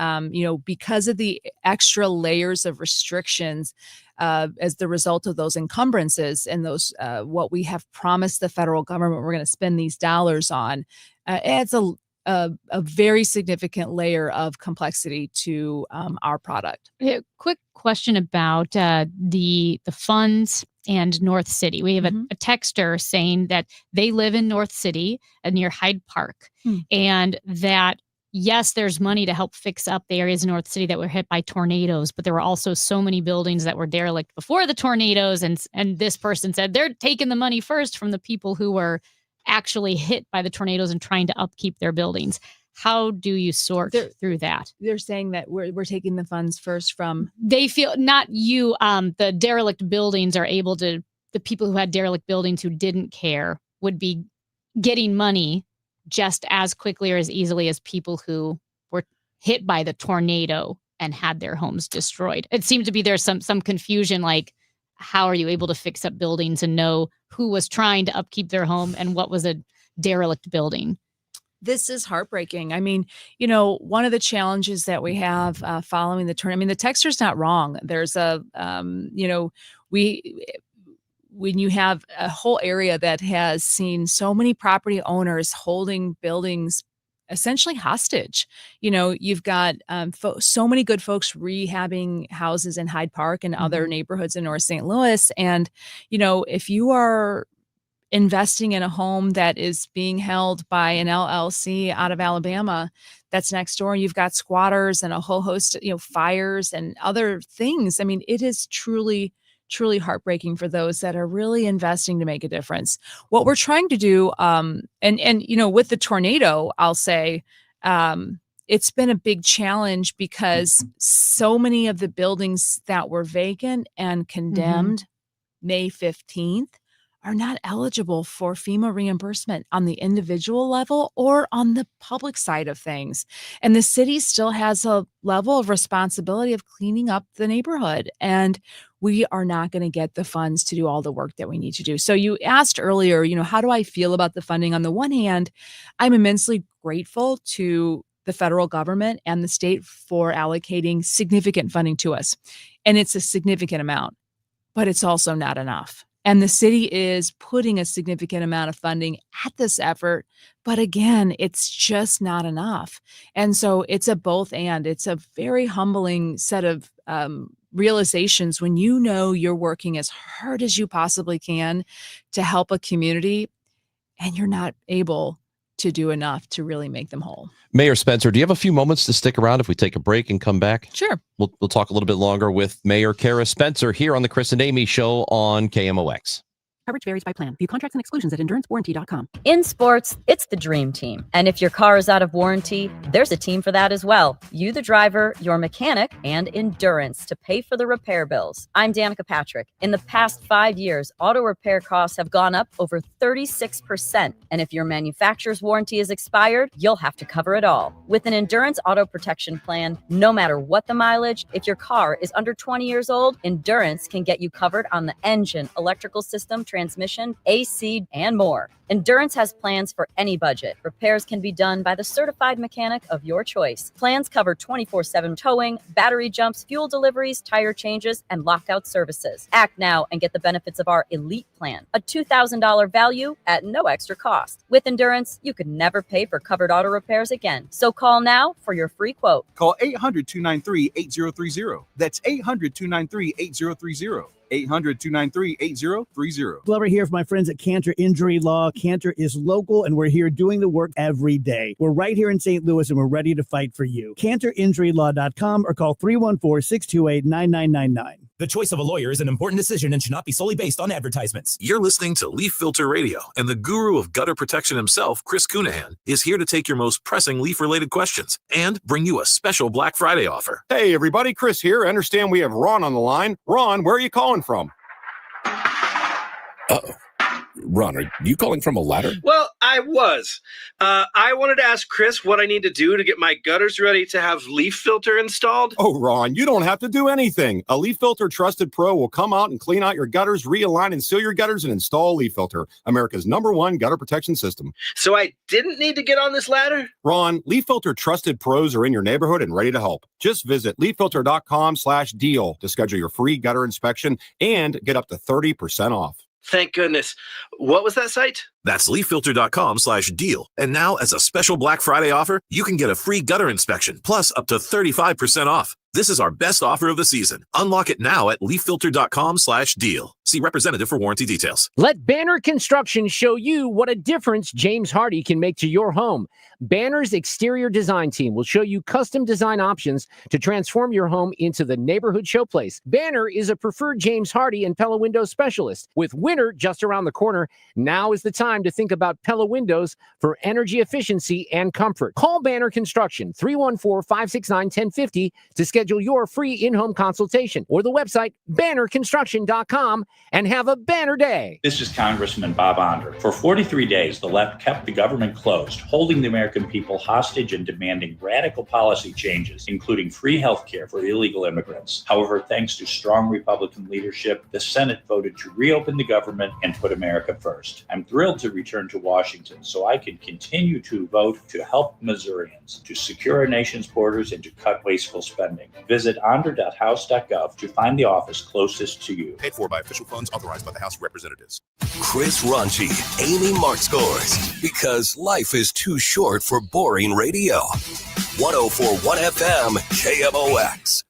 because of the extra layers of restrictions as the result of those encumbrances and those what we have promised the federal government we're going to spend these dollars on, adds a very significant layer of complexity to our product. Quick question about the funds and North City. We have a texter saying that they live in North City near Hyde Park, and that, yes, there's money to help fix up the areas in North City that were hit by tornadoes, but there were also so many buildings that were derelict before the tornadoes. And this person said they're taking the money first from the people who were actually hit by the tornadoes and trying to upkeep their buildings. How do you sort through that? They're saying that we're taking the funds first from. They feel, not you, the derelict buildings are able to, the people who had derelict buildings who didn't care would be getting money just as quickly or as easily as people who were hit by the tornado and had their homes destroyed. It seemed to be there's some confusion, like, how are you able to fix up buildings and know who was trying to upkeep their home and what was a derelict building? This is heartbreaking. I mean, one of the challenges that we have following the tornado, the texter's not wrong. There's when you have a whole area that has seen so many property owners holding buildings essentially hostage, you've got so many good folks rehabbing houses in Hyde Park and other neighborhoods in North St. Louis. And, if you are investing in a home that is being held by an LLC out of Alabama that's next door, and you've got squatters and a whole host of, fires and other things. It is truly heartbreaking for those that are really investing to make a difference. What we're trying to do, and with the tornado, I'll say, it's been a big challenge because so many of the buildings that were vacant and condemned May 15th are not eligible for FEMA reimbursement on the individual level or on the public side of things. And the city still has a level of responsibility of cleaning up the neighborhood. And we are not going to get the funds to do all the work that we need to do. So you asked earlier, how do I feel about the funding? On the one hand, I'm immensely grateful to the federal government and the state for allocating significant funding to us. And it's a significant amount, but it's also not enough. And the city is putting a significant amount of funding at this effort. But again, it's just not enough. And so it's a both and. It's a very humbling set of realizations when you're working as hard as you possibly can to help a community and you're not able to do enough to really make them whole. Mayor Spencer, do you have a few moments to stick around if we take a break and come back? Sure. We'll talk a little bit longer with Mayor Kara Spencer here on the Chris and Amy Show on KMOX. Coverage varies by plan. View contracts and exclusions at endurancewarranty.com. In sports, it's the dream team. And if your car is out of warranty, there's a team for that as well. You, the driver, your mechanic, and Endurance to pay for the repair bills. I'm Danica Patrick. In the past 5 years, auto repair costs have gone up over 36%. And if your manufacturer's warranty is expired, you'll have to cover it all. With an Endurance auto protection plan, no matter what the mileage, if your car is under 20 years old, Endurance can get you covered on the engine, electrical system, transmission, AC, and more. Endurance has plans for any budget. Repairs can be done by the certified mechanic of your choice. Plans cover 24/7 towing, battery jumps, fuel deliveries, tire changes, and lockout services. Act now and get the benefits of our Elite Plan, a $2,000 value at no extra cost. With Endurance, you could never pay for covered auto repairs again. So call now for your free quote. Call 800-293-8030. That's 800-293-8030. 800-293-8030. Glover here for my friends at Cantor Injury Law. Cantor is local, and we're here doing the work every day. We're right here in St. Louis, and we're ready to fight for you. CantorInjuryLaw.com or call 314-628-9999. The choice of a lawyer is an important decision and should not be solely based on advertisements. You're listening to Leaf Filter Radio, and the guru of gutter protection himself, Chris Cunahan, is here to take your most pressing leaf-related questions and bring you a special Black Friday offer. Hey, everybody, Chris here. I understand we have Ron on the line. Ron, where are you calling from? Uh-oh. Ron, are you calling from a ladder? Well, I was. I wanted to ask Chris what I need to do to get my gutters ready to have Leaf Filter installed. Oh, Ron, you don't have to do anything. A Leaf Filter Trusted Pro will come out and clean out your gutters, realign and seal your gutters, and install Leaf Filter, America's #1 gutter protection system. So I didn't need to get on this ladder? Ron, Leaf Filter Trusted Pros are in your neighborhood and ready to help. Just visit leaffilter.com/deal to schedule your free gutter inspection and get up to 30% off. Thank goodness. What was that site? That's leaffilter.com/deal. And now, as a special Black Friday offer, you can get a free gutter inspection, plus up to 35% off. This is our best offer of the season. Unlock it now at leaffilter.com/deal. See representative for warranty details. Let Banner Construction show you what a difference James Hardy can make to your home. Banner's exterior design team will show you custom design options to transform your home into the neighborhood showplace. Banner is a preferred James Hardy and Pella Windows specialist. With winter just around the corner, now is the time to think about Pella Windows for energy efficiency and comfort. Call Banner Construction 314-569-1050 to schedule your free in-home consultation, or the website bannerconstruction.com, and have a banner day. This is Congressman Bob Onder. For 43 days, the left kept the government closed, holding the American people hostage and demanding radical policy changes, including free health care for illegal immigrants. However, thanks to strong Republican leadership, the Senate voted to reopen the government and put America first. I'm thrilled to return to Washington so I can continue to vote to help Missourians, to secure our nation's borders, and to cut wasteful spending. Visit onder.house.gov to find the office closest to you. Paid for by official funds authorized by the House of Representatives. Chris Ranchi, Amy Markscores, because life is too short for boring radio. 104.1 FM, KMOX.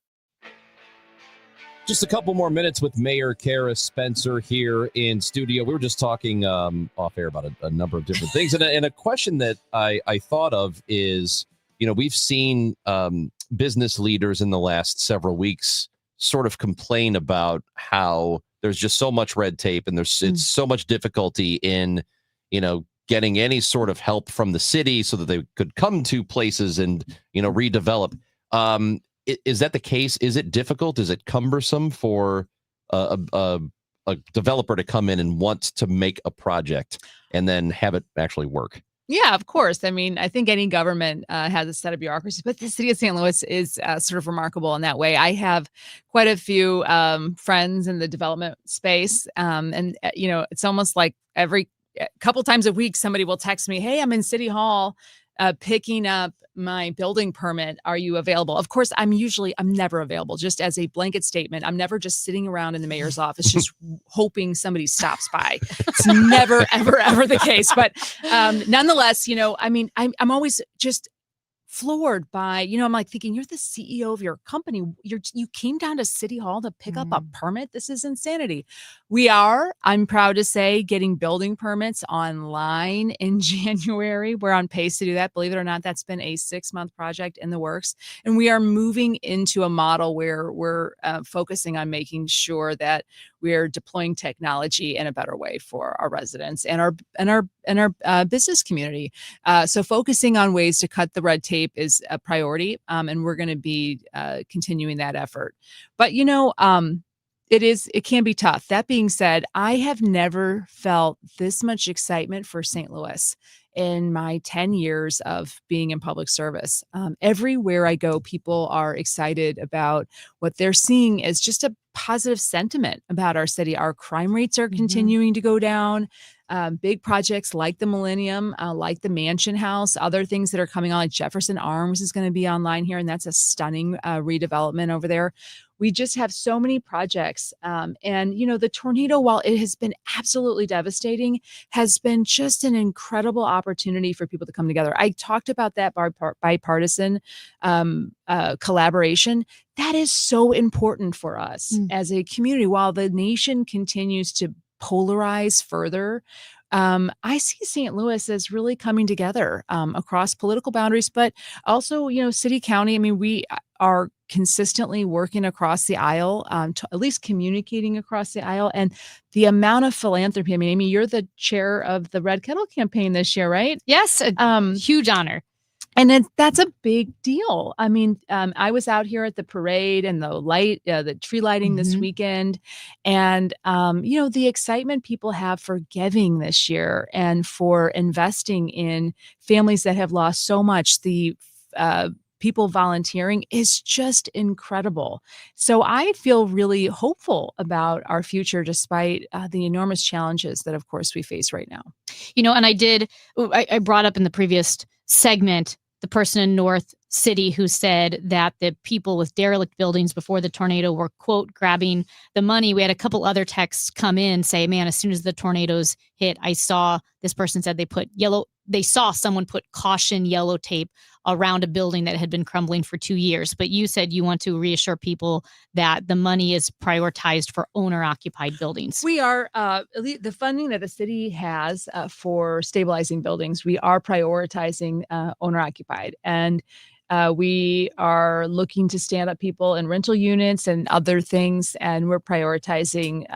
Just a couple more minutes with Mayor Kara Spencer here in studio. We were just talking off air about a number of different things. And a question that I thought of is, you know, we've seen business leaders in the last several weeks sort of complain about how there's just so much red tape and it's so much difficulty in, you know, getting any sort of help from the city so that they could come to places and, you know, redevelop. Is that the case? Is it difficult? Is it cumbersome for a developer to come in and want to make a project and then have it actually work? Yeah, of course. I mean, I think any government has a set of bureaucracies, but the city of St. Louis is sort of remarkable in that way. I have quite a few friends in the development space. And, you know, it's almost like every couple times a week, somebody will text me, hey, I'm in City Hall picking up my building permit. Are you available? Of course, I'm never available. Just as a blanket statement, I'm never just sitting around in the mayor's office, just hoping somebody stops by. It's never, ever, ever the case. But nonetheless, you know, I mean, I'm always just floored by, you know, I'm like thinking, you're the CEO of your company. You came down to City Hall to pick up a permit. This is insanity. We are, I'm proud to say, getting building permits online in January. We're on pace to do that. Believe it or not, that's been a 6-month project in the works. And we are moving into a model where we're focusing on making sure that we're deploying technology in a better way for our residents and our business community. So focusing on ways to cut the red tape is a priority, and we're going to be continuing that effort. But you know, it can be tough. That being said, I have never felt this much excitement for St. Louis in my 10 years of being in public service. Everywhere I go, people are excited about what they're seeing as just a positive sentiment about our city. Our crime rates are continuing to go down. Big projects like the Millennium, like the Mansion House, other things that are coming on, like Jefferson Arms is going to be online here, and that's a stunning redevelopment over there. We just have so many projects. And, the tornado, while it has been absolutely devastating, has been just an incredible opportunity for people to come together. I talked about that bipartisan collaboration. That is so important for us as a community. While the nation continues to polarize further, I see St. Louis as really coming together across political boundaries, but also, city, county. I mean, we are consistently working across the aisle, to at least communicating across the aisle, and the amount of philanthropy. I mean, Amy, you're the chair of the Red Kettle campaign this year, right? Yes, a huge honor. And that's a big deal. I mean, I was out here at the parade and the tree lighting this weekend, and the excitement people have for giving this year and for investing in families that have lost so much. The people volunteering is just incredible. So I feel really hopeful about our future, despite the enormous challenges that, of course, we face right now. And I brought up in the previous segment the person in North City who said that the people with derelict buildings before the tornado were, quote, grabbing the money. We had a couple other texts come in say, man, as soon as the tornadoes hit, I saw this person said they saw someone put caution yellow tape around a building that had been crumbling for 2 years. But you said you want to reassure people that the money is prioritized for owner-occupied buildings. We are, the funding that the city has for stabilizing buildings, we are prioritizing owner-occupied. And we are looking to stand up people in rental units and other things. And we're prioritizing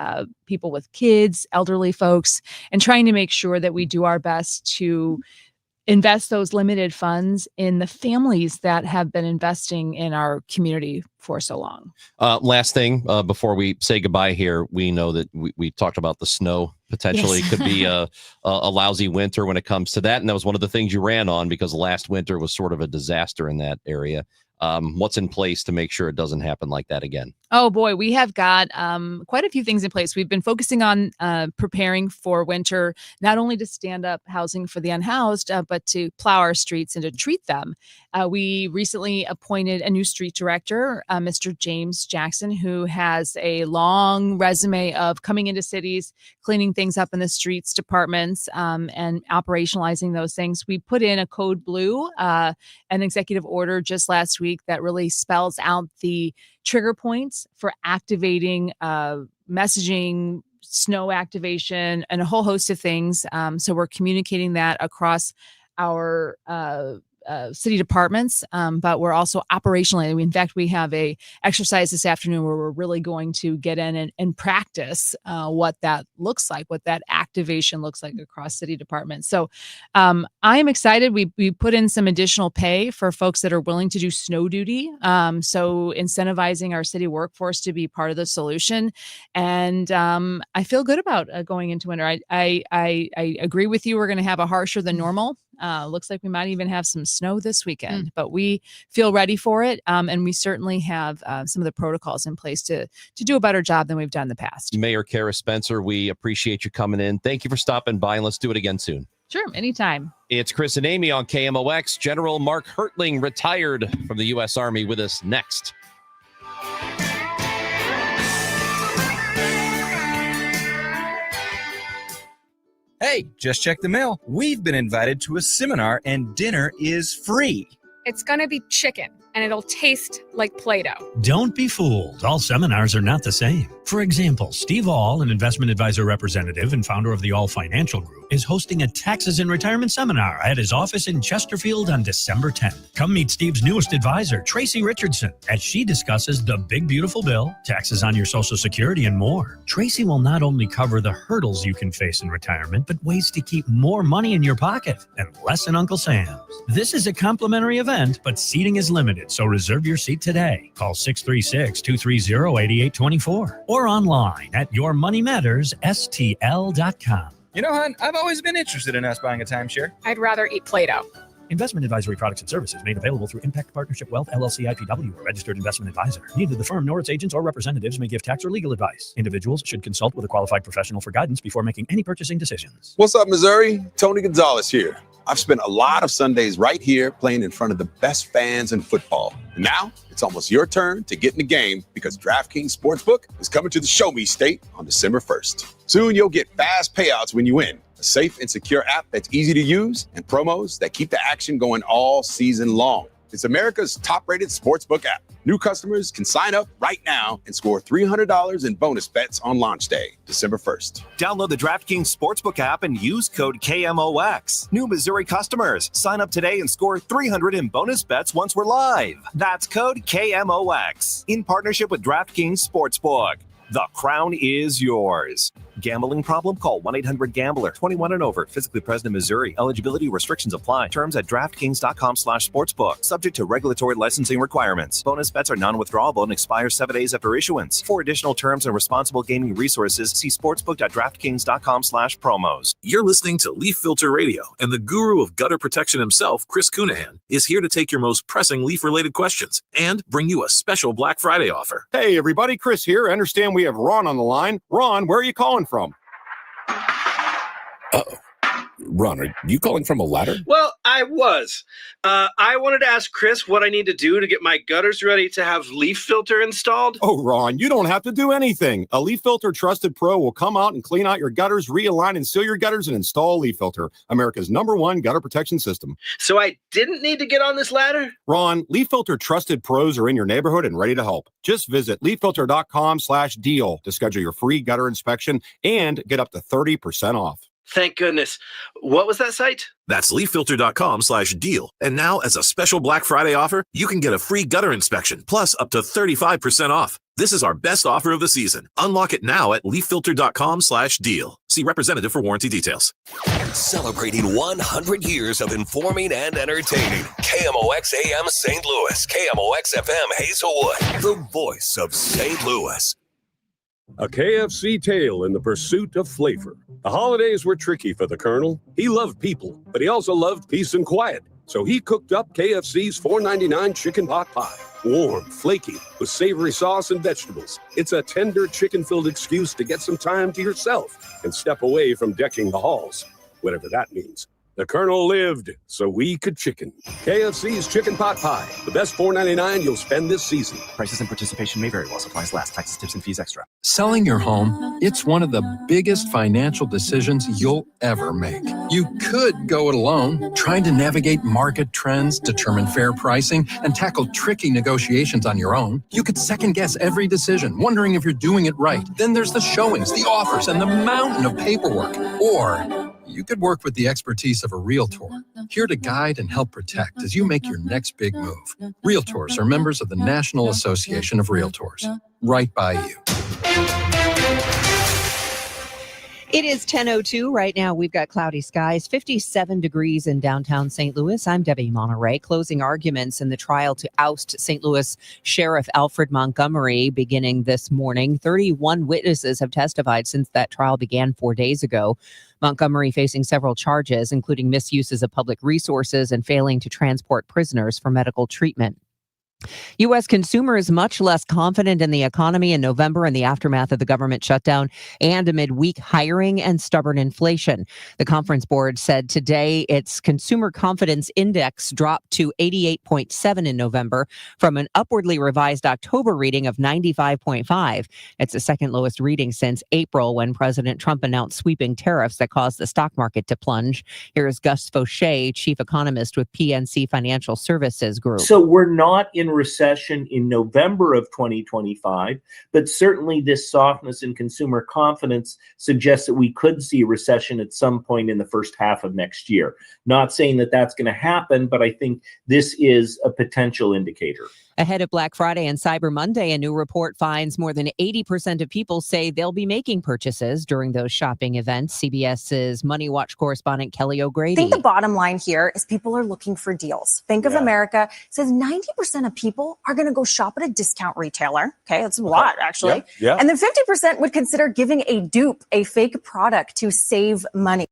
people with kids, elderly folks, and trying to make sure that we do our best to invest those limited funds in the families that have been investing in our community for so long. Last thing, before we say goodbye here, we know that we talked about the snow potentially could be a lousy winter when it comes to that. And that was one of the things you ran on because last winter was sort of a disaster in that area. What's in place to make sure it doesn't happen like that again? Oh, boy, we have got quite a few things in place. We've been focusing on preparing for winter, not only to stand up housing for the unhoused, but to plow our streets and to treat them. We recently appointed a new street director, Mr. James Jackson, who has a long resume of coming into cities, cleaning things up in the streets departments, and operationalizing those things. We put in a code blue, an executive order just last week that really spells out the trigger points for activating messaging, snow activation, and a whole host of things. So we're communicating that across our city departments, but we're also operationally. In fact, we have a exercise this afternoon where we're really going to get in and practice what that looks like, what that activation looks like across city departments. So I am excited. We put in some additional pay for folks that are willing to do snow duty. So incentivizing our city workforce to be part of the solution. And I feel good about going into winter. I agree with you. We're going to have a harsher than normal. Looks like we might even have some snow this weekend, but we feel ready for it. And we certainly have some of the protocols in place to do a better job than we've done in the past. Mayor Kara Spencer, we appreciate you coming in. Thank you for stopping by, and let's do it again soon. Sure, anytime. It's Chris and Amy on KMOX. General Mark Hertling, retired from the U.S. Army, with us next. Hey, just check the mail. We've been invited to a seminar and dinner is free. It's going to be chicken, and it'll taste like Play-Doh. Don't be fooled. All seminars are not the same. For example, Steve All, an investment advisor representative and founder of the All Financial Group, is hosting a taxes and retirement seminar at his office in Chesterfield on December 10th. Come meet Steve's newest advisor, Tracy Richardson, as she discusses the big beautiful bill, taxes on your Social Security, and more. Tracy will not only cover the hurdles you can face in retirement, but ways to keep more money in your pocket and less in Uncle Sam's. This is a complimentary event, but seating is limited, so reserve your seat today. Call 636-230-8824 or online at yourmoneymattersstl.com. You know, hon, I've always been interested in us buying a timeshare. I'd rather eat Play-Doh. Investment advisory products and services made available through Impact Partnership Wealth, LLC IPW, a registered investment advisor. Neither the firm nor its agents or representatives may give tax or legal advice. Individuals should consult with a qualified professional for guidance before making any purchasing decisions. What's up, Missouri? Tony Gonzalez here. I've spent a lot of Sundays right here playing in front of the best fans in football. And now it's almost your turn to get in the game because DraftKings Sportsbook is coming to the Show Me State on December 1st. Soon you'll get fast payouts when you win, a safe and secure app that's easy to use, and promos that keep the action going all season long. It's America's top-rated sportsbook app. New customers can sign up right now and score $300 in bonus bets on launch day, December 1st. Download the DraftKings Sportsbook app and use code KMOX. New Missouri customers, sign up today and score $300 in bonus bets once we're live. That's code KMOX. In partnership with DraftKings Sportsbook. The crown is yours. Gambling problem? Call 1-800-GAMBLER. 21 and over. Physically present in Missouri. Eligibility restrictions apply. Terms at DraftKings.com/sportsbook. Subject to regulatory licensing requirements. Bonus bets are non-withdrawable and expire 7 days after issuance. For additional terms and responsible gaming resources, see sportsbook.draftkings.com/promos. You're listening to Leaf Filter Radio, and the guru of gutter protection himself, Chris Cunahan, is here to take your most pressing leaf-related questions and bring you a special Black Friday offer. Hey, everybody, Chris here. I understand we have Ron on the line. Ron, where are you calling from? Uh-oh. Ron, are you calling from a ladder? Well, I was. I wanted to ask Chris what I need to do to get my gutters ready to have Leaf Filter installed. Oh, Ron, you don't have to do anything. A Leaf Filter Trusted Pro will come out and clean out your gutters, realign and seal your gutters, and install Leaf Filter, America's #1 gutter protection system. So I didn't need to get on this ladder? Ron, Leaf Filter Trusted Pros are in your neighborhood and ready to help. Just visit leaffilter.com/deal to schedule your free gutter inspection and get up to 30% off. Thank goodness. What was that site? That's leaffilter.com/deal. And now, as a special Black Friday offer, you can get a free gutter inspection, plus up to 35% off. This is our best offer of the season. Unlock it now at leaffilter.com/deal. See representative for warranty details. Celebrating 100 years of informing and entertaining. KMOX AM St. Louis, KMOX FM Hazelwood, the voice of St. Louis. A KFC tale in the pursuit of flavor. The holidays were tricky for the Colonel. He loved people, but he also loved peace and quiet. So he cooked up KFC's $4.99 chicken pot pie. Warm, flaky, with savory sauce and vegetables. It's a tender chicken-filled excuse to get some time to yourself and step away from decking the halls, whatever that means. The Colonel lived so we could chicken. KFC's chicken pot pie, the best $4.99 you'll spend this season. Prices and participation may vary while supplies last. Taxes, tips, and fees extra. Selling your home, it's one of the biggest financial decisions you'll ever make. You could go it alone, trying to navigate market trends, determine fair pricing, and tackle tricky negotiations on your own. You could second guess every decision, wondering if you're doing it right. Then there's the showings, the offers, and the mountain of paperwork. Or you could work with the expertise of a Realtor, here to guide and help protect as you make your next big move. Realtors are members of the National Association of Realtors. Right by you. It is 10:02 right now. We've got cloudy skies, 57 degrees in downtown St. Louis. I'm Debbie Monterey. Closing arguments in the trial to oust St. Louis Sheriff Alfred Montgomery beginning this morning. 31 witnesses have testified since that trial began 4 days ago. Montgomery facing several charges, including misuses of public resources and failing to transport prisoners for medical treatment. U.S. consumers much less confident in the economy in November in the aftermath of the government shutdown and amid weak hiring and stubborn inflation. The Conference Board said today its consumer confidence index dropped to 88.7 in November from an upwardly revised October reading of 95.5. It's the second lowest reading since April, when President Trump announced sweeping tariffs that caused the stock market to plunge. Here's Gus Fauché, chief economist with PNC Financial Services Group. So we're not in recession in November of 2025, but certainly this softness in consumer confidence suggests that we could see recession at some point in the first half of next year. Not saying that that's going to happen, but I think this is a potential indicator. Ahead of Black Friday and Cyber Monday, a new report finds more than 80% of people say they'll be making purchases during those shopping events. CBS's Money Watch correspondent Kelly O'Grady. I think the bottom line here is people are looking for deals. Bank of America says 90% of people are going to go shop at a discount retailer. Okay, that's a lot, actually. Yeah. And then 50% would consider giving a dupe, a fake product, to save money.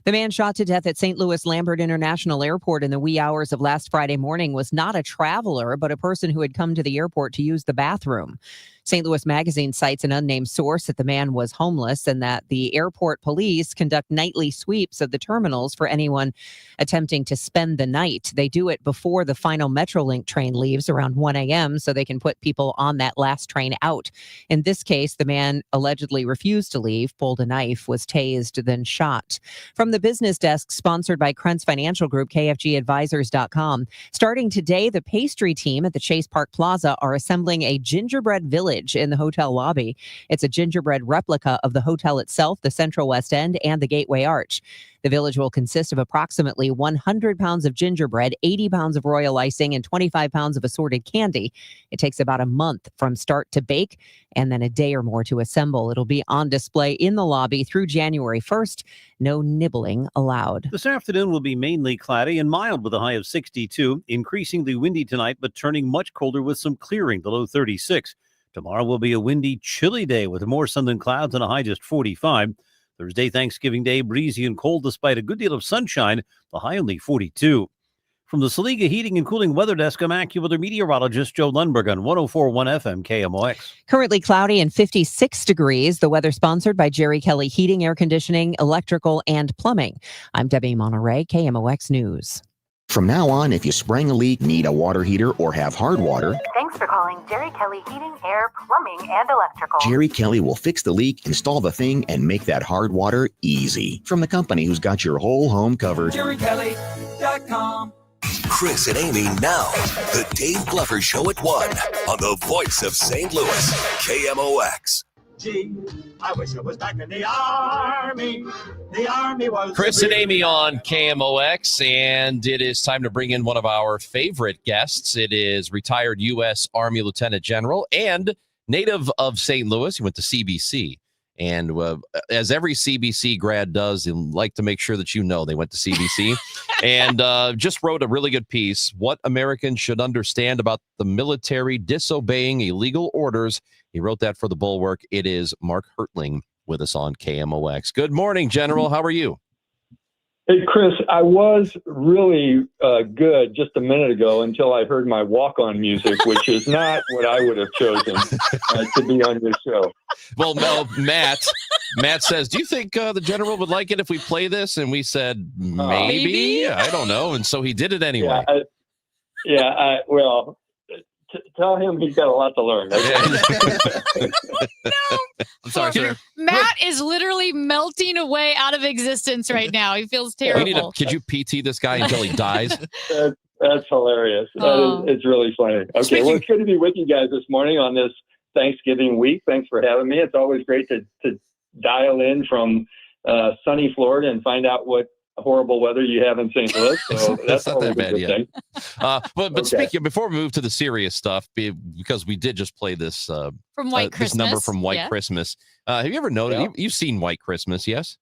The man shot to death at St. Louis Lambert International Airport in the wee hours of last Friday morning was not a traveler, but a person who had come to the airport to use the bathroom. St. Louis Magazine cites an unnamed source that the man was homeless and that the airport police conduct nightly sweeps of the terminals for anyone attempting to spend the night. They do it before the final Metrolink train leaves around 1 a.m. so they can put people on that last train out. In this case, the man allegedly refused to leave, pulled a knife, was tased, then shot. From the business desk sponsored by Krentz Financial Group, KFGadvisors.com. Starting today, the pastry team at the Chase Park Plaza are assembling a gingerbread village in the hotel lobby. It's a gingerbread replica of the hotel itself, the Central West End, and the Gateway Arch. The village will consist of approximately 100 pounds of gingerbread, 80 pounds of royal icing, and 25 pounds of assorted candy. It takes about a month from start to bake and then a day or more to assemble. It'll be on display in the lobby through January 1st. No nibbling allowed. This afternoon will be mainly cloudy and mild with a high of 62, increasingly windy tonight, but turning much colder with some clearing, the low 36. Tomorrow will be a windy, chilly day with more sun than clouds and a high just 45. Thursday, Thanksgiving Day, breezy and cold despite a good deal of sunshine, the high only 42. From the Saliga Heating and Cooling Weather Desk, I'm AccuWeather meteorologist Joe Lundberg on 104.1 FM KMOX. Currently cloudy and 56 degrees. The weather sponsored by Jerry Kelly Heating, Air Conditioning, Electrical, and Plumbing. I'm Debbie Monterey, KMOX News. From now on, if you spring a leak, need a water heater, or have hard water, thanks for calling Jerry Kelly Heating, Air, Plumbing, and Electrical. Jerry Kelly will fix the leak, install the thing, and make that hard water easy. From the company who's got your whole home covered. JerryKelly.com. Chris and Amy now. The Dave Glover Show at 1 on the voice of St. Louis, KMOX. Gee, I wish I was back in the Army. The Army was... Chris and Amy on KMOX, and it is time to bring in one of our favorite guests. It is retired U.S. Army Lieutenant General and native of St. Louis. He went to CBC. And as every CBC grad does, they like to make sure that you know they went to CBC. And just wrote a really good piece, What Americans Should Understand About the Military Disobeying Illegal Orders. He wrote that for the Bulwark. It is Mark Hertling with us on KMOX. Good morning, General. How are you? Hey, Chris, I was really good just a minute ago until I heard my walk-on music, which is not what I would have chosen to be on your show. Well, no, Matt says, do you think the General would like it if we play this? And we said, maybe. I don't know. And so he did it anyway. Well, tell him he's got a lot to learn. No. I'm sorry, sir. Matt is literally melting away out of existence right now. He feels terrible. Could you PT this guy until he dies? That's hilarious. It's really funny. Okay, well, it's good to be with you guys this morning on this Thanksgiving week. Thanks for having me. It's always great to dial in from sunny Florida and find out what horrible weather you have in St. Louis. So that's not that bad yet. But Okay. speaking, before we move to the serious stuff, because we did just play this from White Christmas. this number from White Yeah. Christmas. Have you ever noticed? You've seen White Christmas, yes?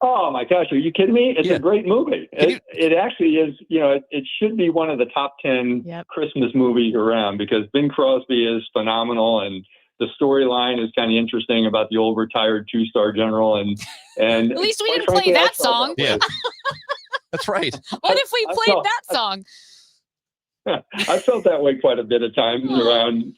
Oh my gosh, are you kidding me? It's a great movie. It actually is, it should be one of the top 10 Christmas movies around because Bing Crosby is phenomenal and the storyline is kind of interesting about the old retired 2-star general and At least we didn't play that song. Yeah. That's right. What if we I played felt- that song? I felt that way quite a bit of times around,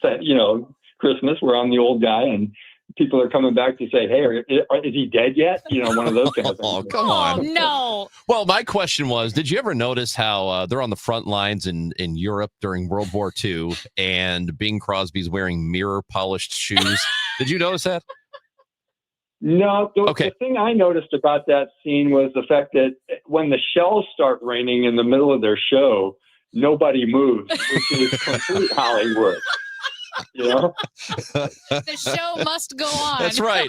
Christmas where I'm the old guy and people are coming back to say, hey, is he dead yet? One of those kind of things. Oh, come on. Oh, no. Well, my question was, did you ever notice how they're on the front lines in Europe during World War II and Bing Crosby's wearing mirror-polished shoes? Did you notice that? No, the thing I noticed about that scene was the fact that when the shells start raining in the middle of their show, nobody moves, which is complete Hollywood. The show must go on. That's right.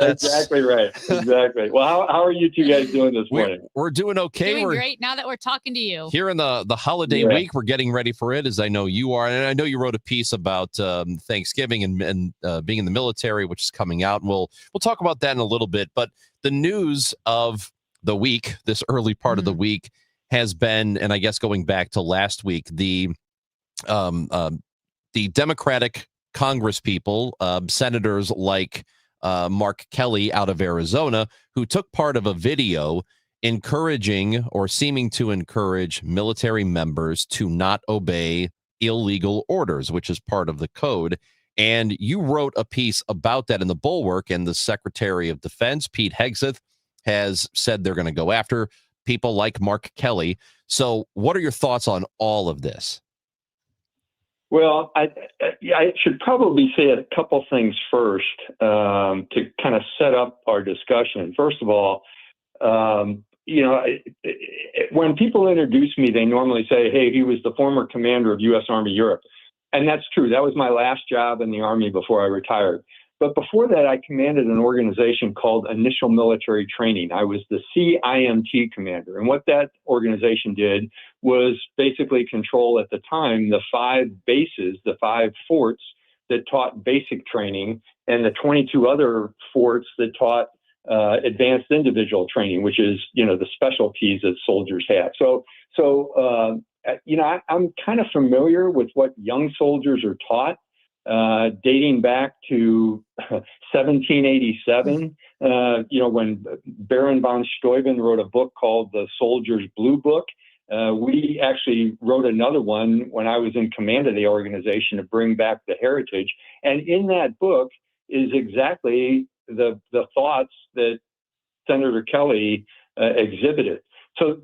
Exactly right. Exactly. Well, how are you two guys doing this morning? We're doing okay. Doing We're great now that we're talking to you. here in the holiday week. We're getting ready for it, as I know you are. And I know you wrote a piece about Thanksgiving and being in the military, which is coming out. And we'll talk about that in a little bit. But the news of the week, this early part of the week, has been, and I guess going back to last week, the Democratic Congress people, senators like Mark Kelly out of Arizona, who took part of a video encouraging or seeming to encourage military members to not obey illegal orders, which is part of the code. And you wrote a piece about that in the Bulwark, and the Secretary of Defense, Pete Hegseth, has said they're going to go after people like Mark Kelly. So what are your thoughts on all of this? Well, I should probably say a couple things first to kind of set up our discussion. First of all, when people introduce me, they normally say, hey, he was the former commander of U.S. Army Europe. And that's true. That was my last job in the Army before I retired. But before that, I commanded an organization called Initial Military Training. I was the CIMT commander. And what that organization did was basically control at the time the 5 bases, the 5 forts that taught basic training, and the 22 other forts that taught advanced individual training, which is, the specialties that soldiers have. I'm kind of familiar with what young soldiers are taught, dating back to 1787, when Baron von Steuben wrote a book called The Soldier's Blue Book. We actually wrote another one when I was in command of the organization to bring back the heritage. And in that book is exactly the thoughts that Senator Kelly exhibited. So,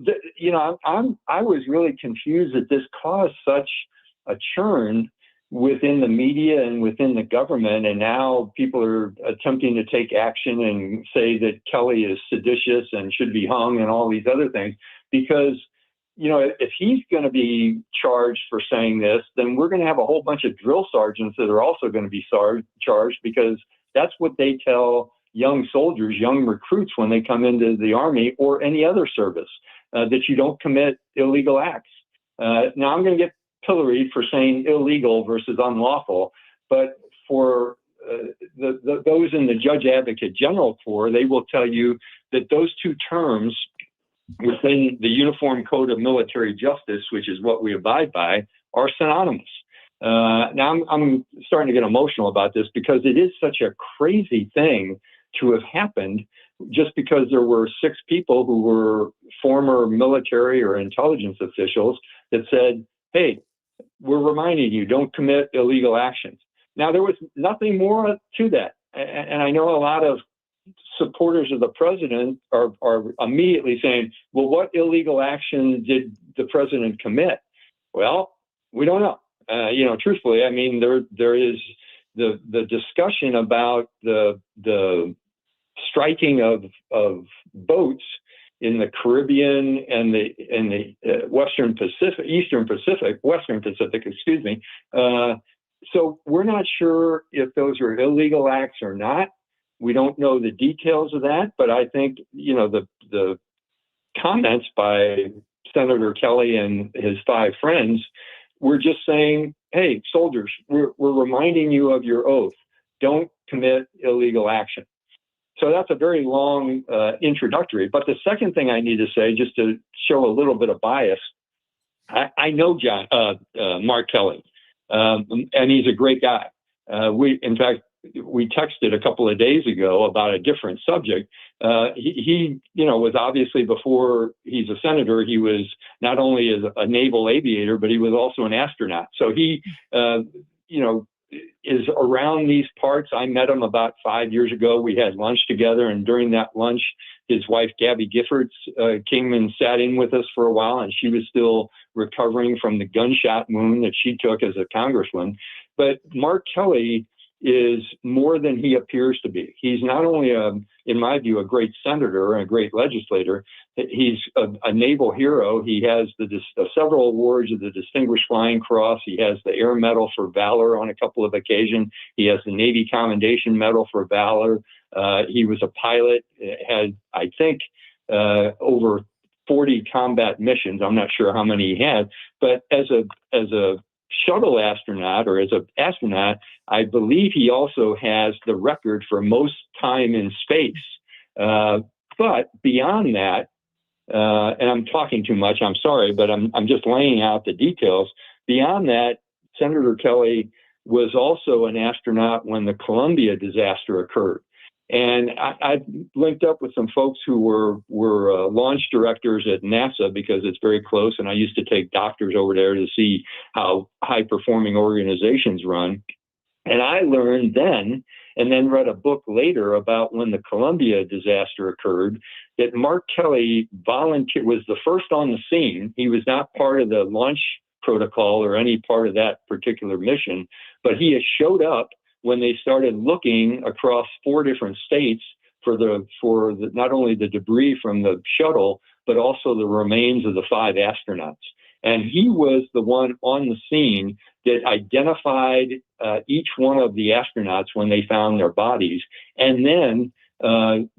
I was really confused that this caused such a churn within the media and within the government. And now people are attempting to take action and say that Kelly is seditious and should be hung and all these other things. Because, if he's going to be charged for saying this, then we're going to have a whole bunch of drill sergeants that are also going to be charged, because that's what they tell young soldiers, young recruits when they come into the Army or any other service, that you don't commit illegal acts. Now, I'm going to get pilloried for saying illegal versus unlawful, but for those in the Judge Advocate General Corps, they will tell you that those two terms within the Uniform Code of Military Justice, which is what we abide by, are synonymous. Now, I'm starting to get emotional about this because it is such a crazy thing to have happened just because there were 6 people who were former military or intelligence officials that said, hey, we're reminding you, don't commit illegal actions. Now, there was nothing more to that. And I know a lot of supporters of the president are immediately saying, well, what illegal action did the president commit? Well, we don't know. Truthfully, I mean, there is the discussion about the striking of boats in the Caribbean and the Western Pacific, excuse me. So we're not sure if those are illegal acts or not. We don't know the details of that, but I think, the comments by Senator Kelly and his 5 friends were just saying, hey, soldiers, we're reminding you of your oath. Don't commit illegal action. So that's a very long introductory. But the second thing I need to say, just to show a little bit of bias, I know Mark Kelly, and he's a great guy. We texted a couple of days ago about a different subject. He was obviously, before he's a senator, he was not only a naval aviator, but he was also an astronaut. So he, is around these parts. I met him about 5 years ago. We had lunch together, and during that lunch, his wife, Gabby Giffords, came and sat in with us for a while, and she was still recovering from the gunshot wound that she took as a congressman. But Mark Kelly is more than he appears to be. He's not only, in my view, a great senator and a great legislator, he's a naval hero. He has several awards of the Distinguished Flying Cross. He has the Air Medal for Valor on a couple of occasions. He has the Navy Commendation Medal for Valor. He was a pilot, had, I think, over 40 combat missions. I'm not sure how many he had, but as a shuttle astronaut, or as an astronaut, I believe he also has the record for most time in space. But beyond that, and I'm talking too much, I'm sorry, but I'm just laying out the details. Beyond that, Senator Kelly was also an astronaut when the Columbia disaster occurred. And I've linked up with some folks who were launch directors at NASA because it's very close. And I used to take doctors over there to see how high-performing organizations run. And I learned then, and then read a book later about when the Columbia disaster occurred, that Mark Kelly was the first on the scene. He was not part of the launch protocol or any part of that particular mission, but he has showed up when they started looking across 4 different states for not only the debris from the shuttle, but also the remains of the 5 astronauts. And he was the one on the scene that identified each one of the astronauts when they found their bodies, and then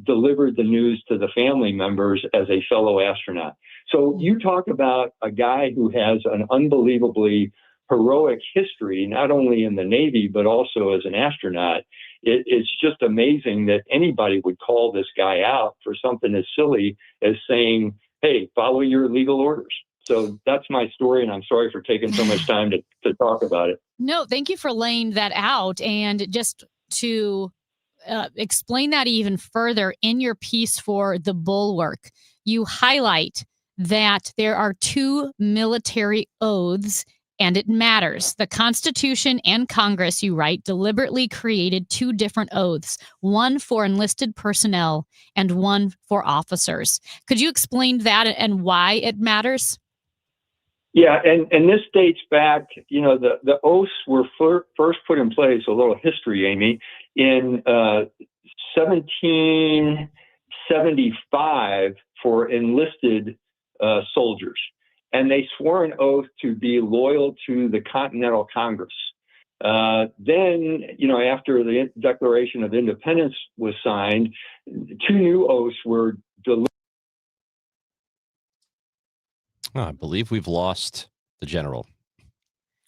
delivered the news to the family members as a fellow astronaut. So you talk about a guy who has an unbelievably heroic history, not only in the Navy, but also as an astronaut. It's just amazing that anybody would call this guy out for something as silly as saying, hey, follow your legal orders. So that's my story, and I'm sorry for taking so much time to talk about it. No, thank you for laying that out. And just to explain that even further, in your piece for The Bulwark, you highlight that there are 2 military oaths, and it matters. The Constitution and Congress, you write, deliberately created 2 different oaths, one for enlisted personnel and one for officers. Could you explain that and why it matters? Yeah, and this dates back, the oaths were first put in place, a little history, Amy, in 1775 for enlisted soldiers. And they swore an oath to be loyal to the Continental Congress. Then, after the Declaration of Independence was signed, 2 new oaths were delivered. I believe we've lost the general.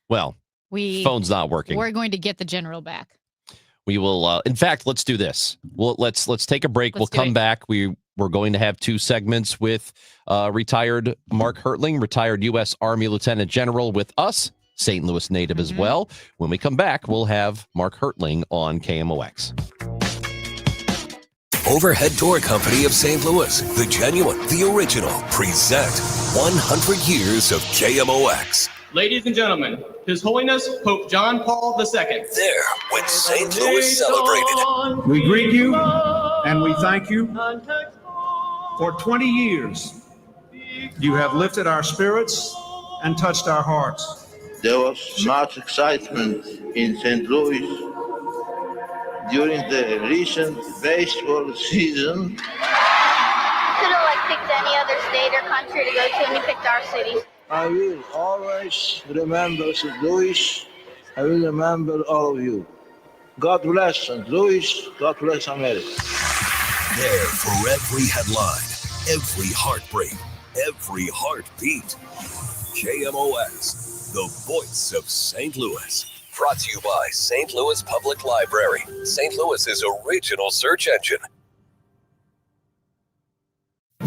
Well, phone's not working. We're going to get the general back. We will. In fact, let's do this. Let's take a break. We'll come back. We're going to have 2 segments with retired Mark Hertling, retired U.S. Army Lieutenant General, with us, St. Louis native as well. When we come back, we'll have Mark Hertling on KMOX. Overhead Door Company of St. Louis, the genuine, the original, present 100 years of KMOX. Ladies and gentlemen, His Holiness Pope John Paul II. There, when St. Louis celebrated. We greet you and we thank you. For 20 years, you have lifted our spirits and touched our hearts. There was much excitement in St. Louis during the recent baseball season. Could have picked any other state or country to go to, and we picked our city. I will always remember St. Louis. I will remember all of you. God bless St. Louis. God bless America. There for every headline, every heartbreak, every heartbeat. KMOX, the voice of St. Louis. Brought to you by St. Louis Public Library, St. Louis's original search engine.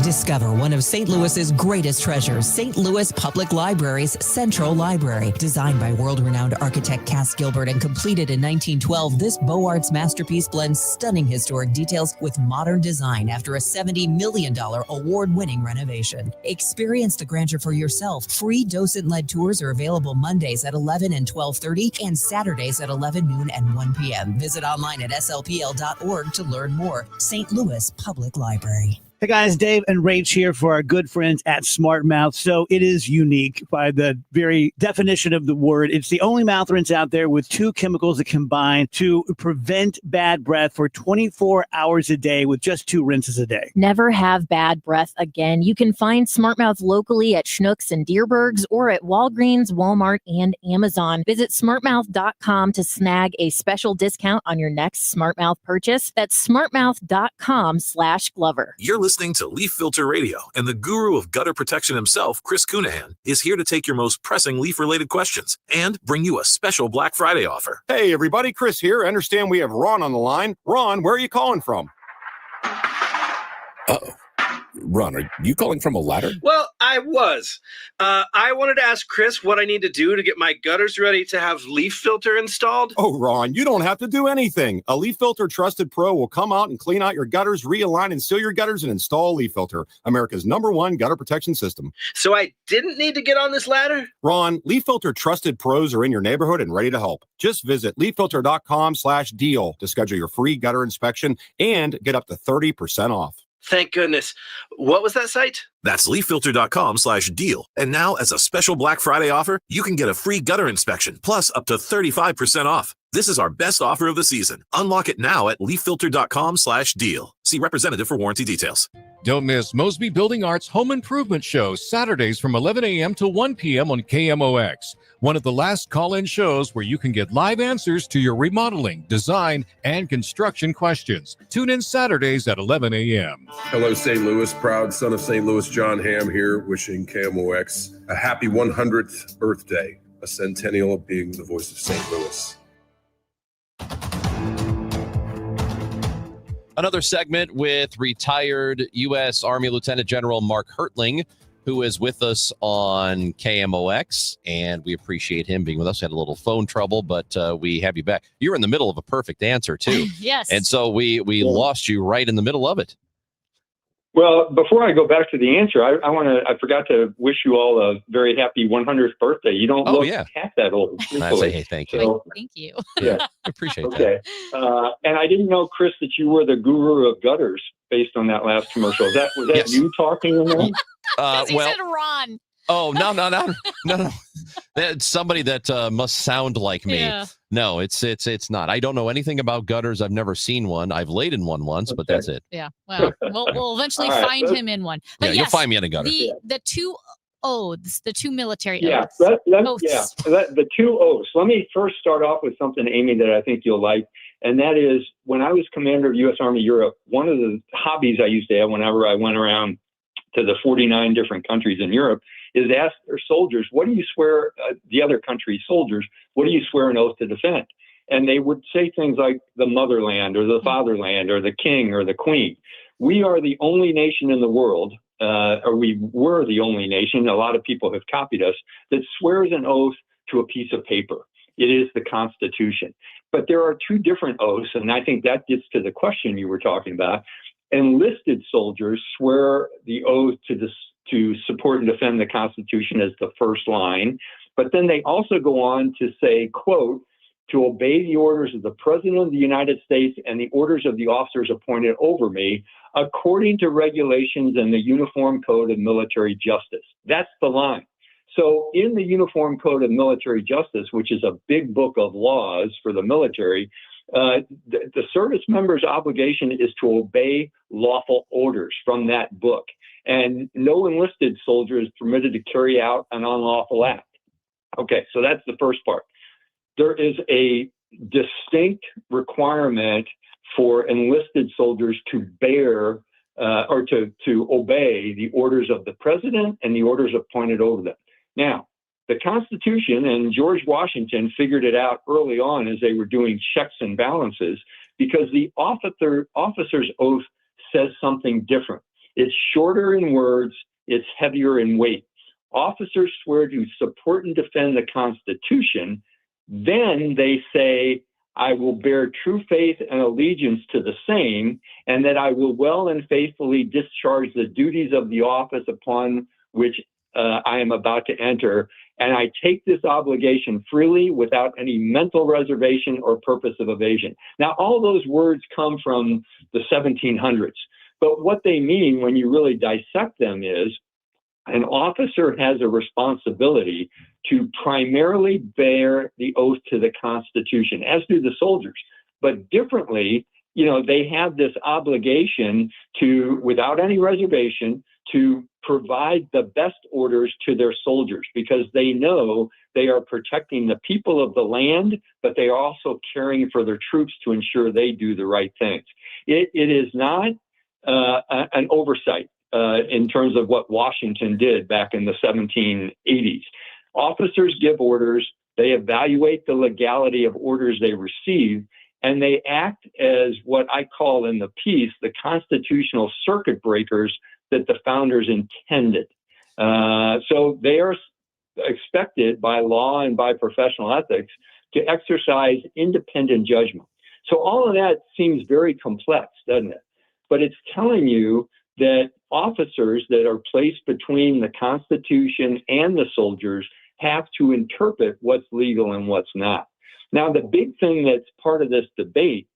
Discover one of St. Louis's greatest treasures, St. Louis Public Library's Central Library. Designed by world-renowned architect Cass Gilbert and completed in 1912, this Beaux Arts masterpiece blends stunning historic details with modern design after a $70 million award-winning renovation. Experience the grandeur for yourself. Free docent-led tours are available Mondays at 11 and 12:30 and Saturdays at 11 noon and 1 p.m. Visit online at slpl.org to learn more. St. Louis Public Library. Hey guys, Dave and Rach here for our good friends at Smart Mouth. So it is unique by the very definition of the word. It's the only mouth rinse out there with 2 chemicals that combine to prevent bad breath for 24 hours a day with just 2 rinses a day. Never have bad breath again. You can find Smart Mouth locally at Schnucks and Deerbergs or at Walgreens, Walmart, and Amazon. Visit smartmouth.com to snag a special discount on your next Smart Mouth purchase. That's smartmouth.com/Glover. You're listening to Leaf Filter Radio, and the guru of gutter protection himself, Chris Cunahan, is here to take your most pressing leaf-related questions and bring you a special Black Friday offer. Hey, everybody, Chris here. I understand we have Ron on the line. Ron, where are you calling from? Uh-oh. Ron, are you calling from a ladder? Well, I was. I wanted to ask Chris what I need to do to get my gutters ready to have leaf filter installed. Oh, Ron, you don't have to do anything. A Leaf Filter Trusted Pro will come out and clean out your gutters, realign and seal your gutters, and install a Leaf Filter, America's #1 gutter protection system. So I didn't need to get on this ladder? Ron, Leaf Filter Trusted Pros are in your neighborhood and ready to help. Just visit leaffilter.com/deal to schedule your free gutter inspection and get up to 30% off. Thank goodness. What was that site? That's leaffilter.com/deal. And now, as a special Black Friday offer, you can get a free gutter inspection, plus up to 35% off. This is our best offer of the season. Unlock it now at leaffilter.com/deal. See representative for warranty details. Don't miss Mosby Building Arts Home Improvement Shows Saturdays from 11 a.m. to 1 p.m. on KMOX. One of the last call-in shows where you can get live answers to your remodeling, design, and construction questions. Tune in Saturdays at 11 a.m. Hello, St. Louis. Proud son of St. Louis, John Hamm here, wishing KMOX a happy 100th birthday, a centennial of being the voice of St. Louis. Another segment with retired U.S. Army Lieutenant General Mark Hertling, who is with us on KMOX, and we appreciate him being with us. Had a little phone trouble, but we have you back. You're in the middle of a perfect answer, too. Yes. And so we lost you right in the middle of it. Well, before I go back to the answer, I forgot to wish you all a very happy 100th birthday. You don't look half that old. I say, hey, thank you. So, thank you. Yeah, appreciate that. And I didn't know, Chris, that you were the guru of gutters based on that last commercial. Was that Yes. you talking in there? He said Ron. Oh, no. That's somebody that must sound like me. Yeah. No, it's not. I don't know anything about gutters. I've never seen one. I've laid in one once, but that's it. Yeah. Well, we'll eventually All right. find him in one. But Yeah, you'll find me in a gutter. The two oaths, the two military Yeah, oaths. the two oaths. Let me first start off with something, Amy, that I think you'll like. And that is, when I was commander of U.S. Army Europe, one of the hobbies I used to have whenever I went around to the 49 different countries in Europe is ask their soldiers, what do you swear, the other country's soldiers, what do you swear an oath to defend? And they would say things like the motherland or the fatherland or the king or the queen. We are the only nation in the world, or we were the only nation, a lot of people have copied us, that swears an oath to a piece of paper. It is the Constitution. But there are two different oaths, and I think that gets to the question you were talking about. Enlisted soldiers swear the oath to support and defend the Constitution as the first line, but then they also go on to say, quote, to obey the orders of the President of the United States and the orders of the officers appointed over me, according to regulations and the Uniform Code of Military Justice. That's the line. So in the Uniform Code of Military Justice, which is a big book of laws for the military, the service member's obligation is to obey lawful orders from that book. And no enlisted soldier is permitted to carry out an unlawful act. Okay, so that's the first part. There is a distinct requirement for enlisted soldiers to bear or to obey the orders of the president and the orders appointed over them. Now, the Constitution, and George Washington figured it out early on as they were doing checks and balances, because the officer's oath says something different. It's shorter in words, it's heavier in weight. Officers swear to support and defend the Constitution. Then they say, I will bear true faith and allegiance to the same, and that I will well and faithfully discharge the duties of the office upon which I am about to enter. And I take this obligation freely without any mental reservation or purpose of evasion. Now, all those words come from the 1700s. But what they mean when you really dissect them is an officer has a responsibility to primarily bear the oath to the Constitution, as do the soldiers. But differently, they have this obligation to, without any reservation, to provide the best orders to their soldiers, because they know they are protecting the people of the land, but they are also caring for their troops to ensure they do the right things. It is not an oversight in terms of what Washington did back in the 1780s. Officers give orders, they evaluate the legality of orders they receive, and they act as what I call in the piece the constitutional circuit breakers that the founders intended. So they are expected by law and by professional ethics to exercise independent judgment. So all of that seems very complex, doesn't it? But it's telling you that officers that are placed between the Constitution and the soldiers have to interpret what's legal and what's not. Now, the big thing that's part of this debate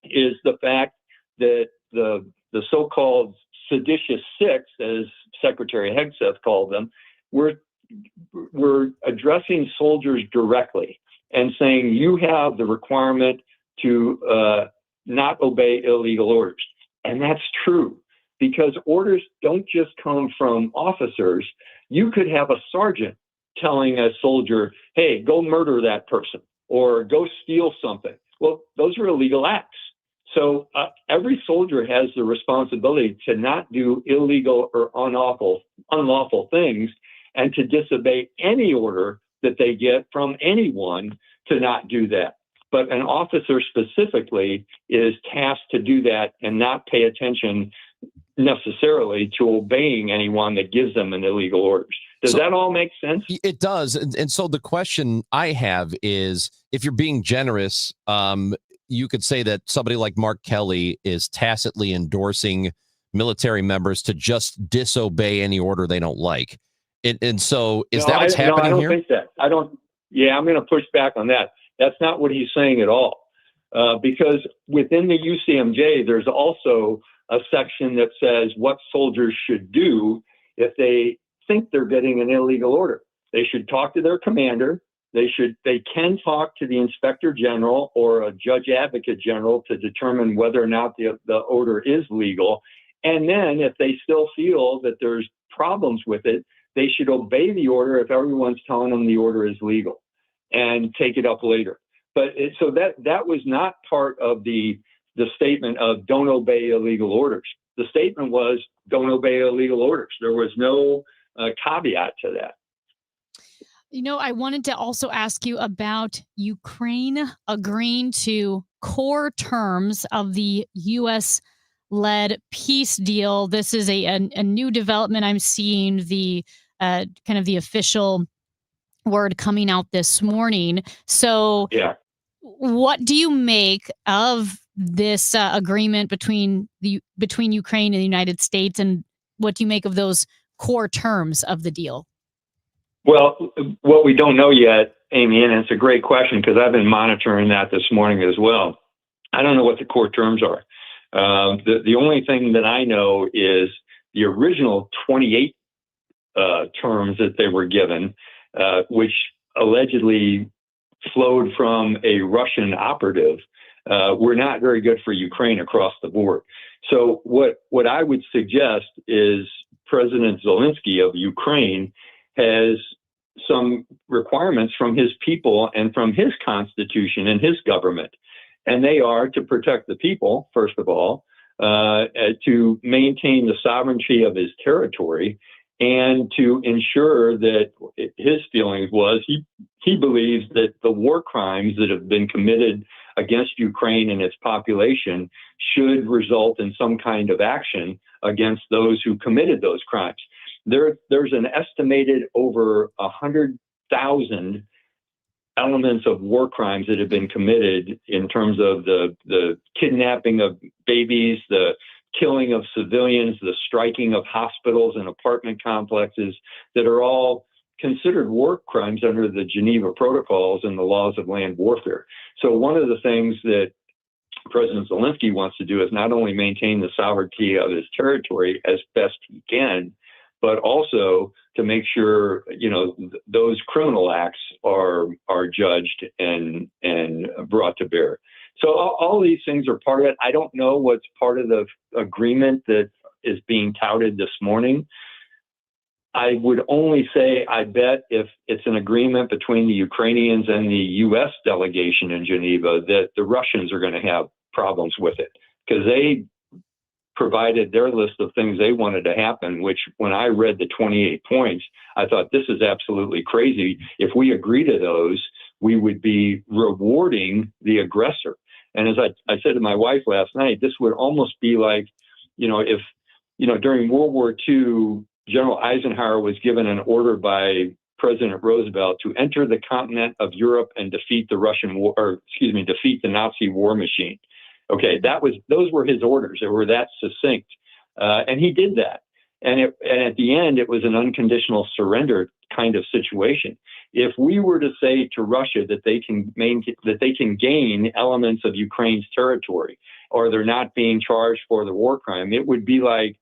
is the fact that the so-called seditious six, as Secretary Hegseth called them, we're addressing soldiers directly and saying you have the requirement to not obey illegal orders. And that's true, because orders don't just come from officers. You could have a sergeant telling a soldier, hey, go murder that person or go steal something. Well, those are illegal acts. So every soldier has the responsibility to not do illegal or unlawful things, and to disobey any order that they get from anyone to not do that. But an officer specifically is tasked to do that and not pay attention necessarily to obeying anyone that gives them an illegal order. Does that all make sense? It does. And so the question I have is, if you're being generous, you could say that somebody like Mark Kelly is tacitly endorsing military members to just disobey any order they don't like. And so is that what's happening here? I don't think that. I'm going to push back on that. That's not what he's saying at all. Because within the UCMJ, there's also a section that says what soldiers should do if they think they're getting an illegal order. They should talk to their commander. They can talk to the inspector general or a judge advocate general to determine whether or not the order is legal. And then if they still feel that there's problems with it, they should obey the order if everyone's telling them the order is legal, and take it up later. But so that was not part of the statement of don't obey illegal orders. The statement was don't obey illegal orders. There was no caveat to that. I wanted to also ask you about Ukraine agreeing to core terms of the U.S.-led peace deal. This is a new development. I'm seeing the kind of the official word coming out this morning. So what do you make of this agreement between Ukraine and the United States, and what do you make of those core terms of the deal? Well, what we don't know yet, Amy, and it's a great question because I've been monitoring that this morning as well. I don't know what the core terms are. The only thing that I know is the original 28 terms that they were given, which allegedly flowed from a Russian operative, were not very good for Ukraine across the board. So what I would suggest is President Zelensky of Ukraine has some requirements from his people and from his constitution and his government. And they are to protect the people, first of all, to maintain the sovereignty of his territory, and to ensure that his feelings was he believes that the war crimes that have been committed against Ukraine and its population should result in some kind of action against those who committed those crimes. There's an estimated over 100,000 elements of war crimes that have been committed in terms of the kidnapping of babies, the killing of civilians, the striking of hospitals and apartment complexes, that are all considered war crimes under the Geneva Protocols and the laws of land warfare. So one of the things that President Zelensky wants to do is not only maintain the sovereignty of his territory as best he can, but also to make sure, those criminal acts are judged and brought to bear. So all these things are part of it. I don't know what's part of the agreement that is being touted this morning. I would only say, I bet if it's an agreement between the Ukrainians and the U.S. delegation in Geneva, that the Russians are going to have problems with it, because they provided their list of things they wanted to happen, which when I read the 28 points, I thought this is absolutely crazy. If we agree to those, we would be rewarding the aggressor. And as I said to my wife last night, this would almost be like, if during World War II, General Eisenhower was given an order by President Roosevelt to enter the continent of Europe and defeat the defeat the Nazi war machine. Okay, those were his orders. They were that succinct, and he did that. And at the end, it was an unconditional surrender kind of situation. If we were to say to Russia that they can gain elements of Ukraine's territory, or they're not being charged for the war crime, it would be like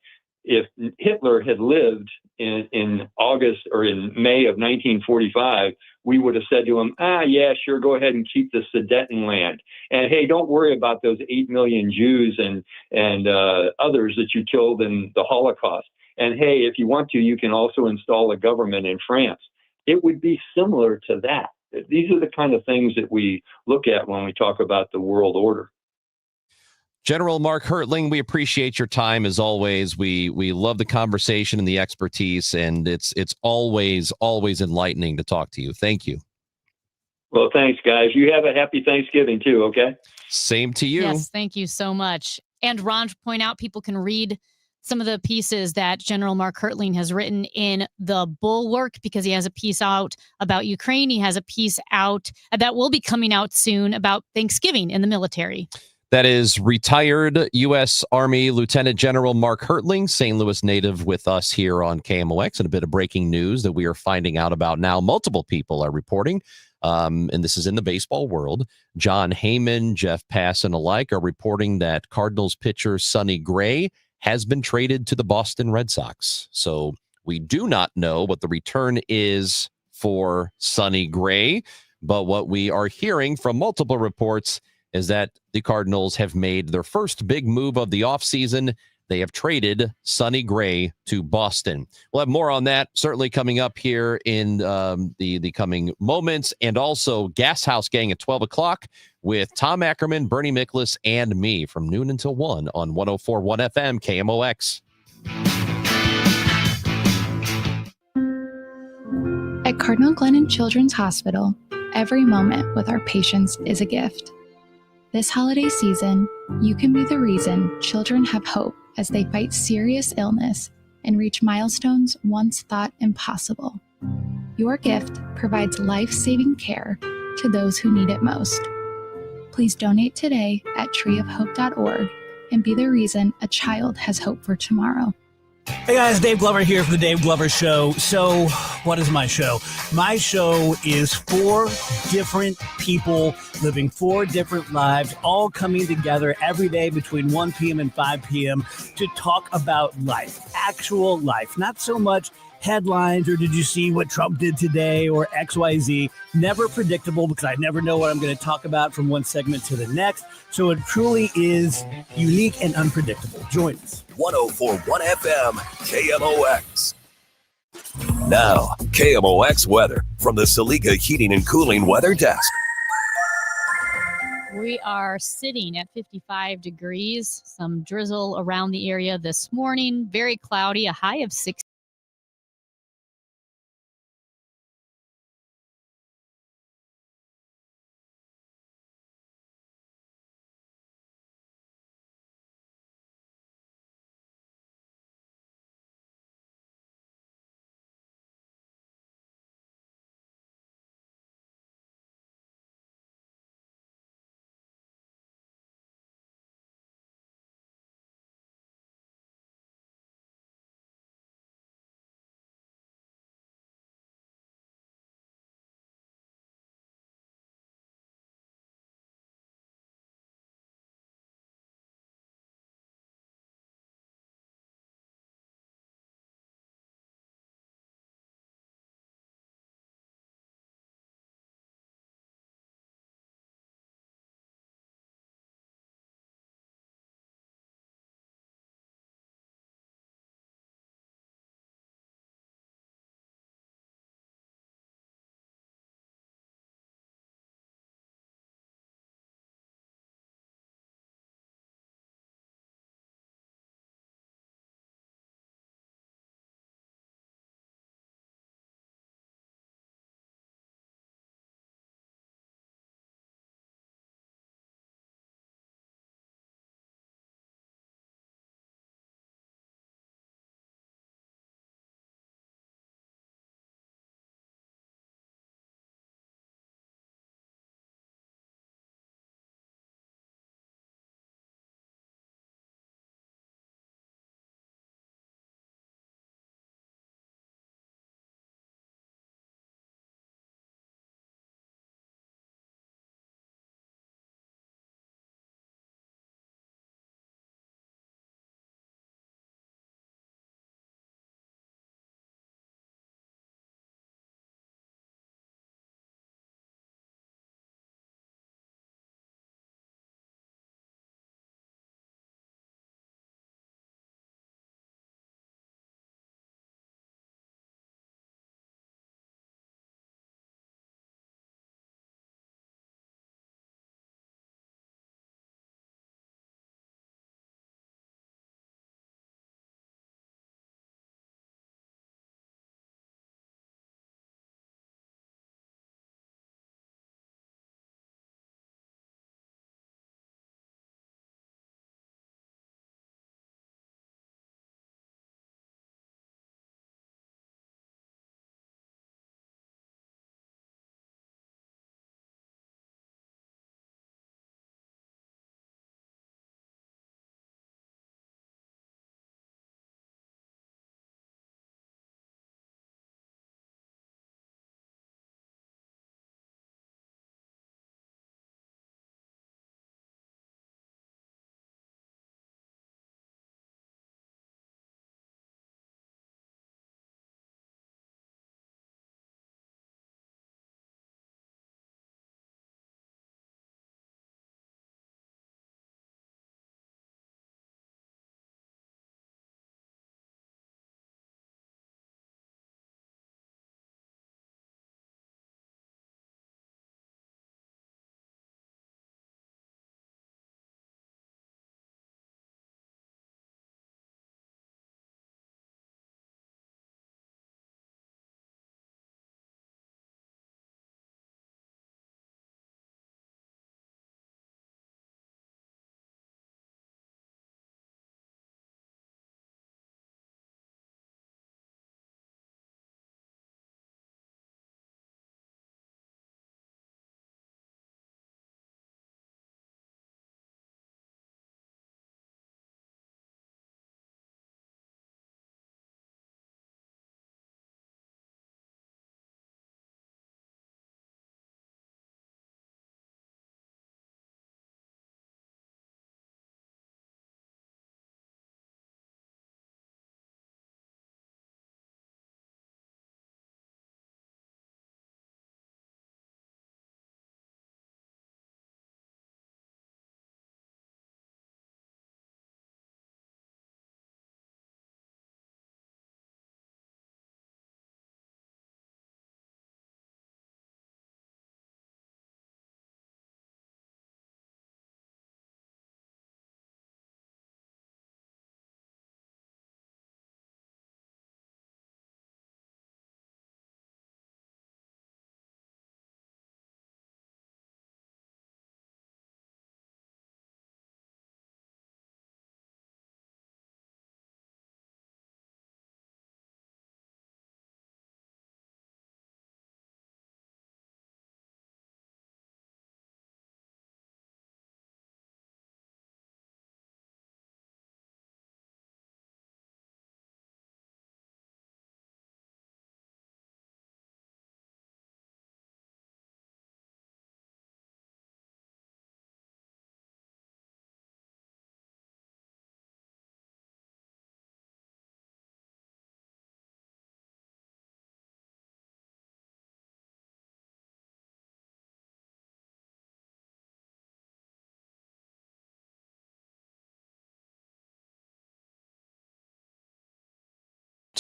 if Hitler had lived in August or in May of 1945, we would have said to him, yeah, sure, go ahead and keep the Sudetenland. And hey, don't worry about those 8 million Jews and others that you killed in the Holocaust. And hey, if you want to, you can also install a government in France. It would be similar to that. These are the kind of things that we look at when we talk about the world order. General Mark Hertling, we appreciate your time as always. We love the conversation and the expertise, and it's always enlightening to talk to you. Thank you. Well, thanks, guys. You have a happy Thanksgiving too, okay? Same to you. Yes, thank you so much. And Ron, to point out, people can read some of the pieces that General Mark Hertling has written in the Bulwark, because he has a piece out about Ukraine. He has a piece out that will be coming out soon about Thanksgiving in the military. That is retired U.S. Army Lieutenant General Mark Hertling, St. Louis native, with us here on KMOX. And a bit of breaking news that we are finding out about now. Multiple people are reporting, and this is in the baseball world. Jon Heyman, Jeff Passan alike are reporting that Cardinals pitcher Sonny Gray has been traded to the Boston Red Sox. So we do not know what the return is for Sonny Gray, but what we are hearing from multiple reports is that the Cardinals have made their first big move of the offseason. They have traded Sonny Gray to Boston. We'll have more on that certainly coming up here in the coming moments. And also Gas House Gang at 12 o'clock with Tom Ackerman, Bernie Miklasz, and me from noon until 1 on 104.1 FM KMOX. At Cardinal Glennon Children's Hospital, every moment with our patients is a gift. This holiday season, you can be the reason children have hope as they fight serious illness and reach milestones once thought impossible. Your gift provides life-saving care to those who need it most. Please donate today at treeofhope.org and be the reason a child has hope for tomorrow. Hey guys, Dave Glover here for the Dave Glover Show. So, what is my show? My show is 4 different people living 4 different lives, all coming together every day between 1 p.m. and 5 p.m. to talk about life, actual life, not so much headlines or did you see what Trump did today or XYZ. Never predictable because I never know what I'm going to talk about from one segment to the next. So it truly is unique and unpredictable. Join us. 104.1 FM KMOX. Now, KMOX weather from the Saliga Heating and Cooling Weather Desk. We are sitting at 55 degrees, some drizzle around the area this morning, very cloudy, a high of 60.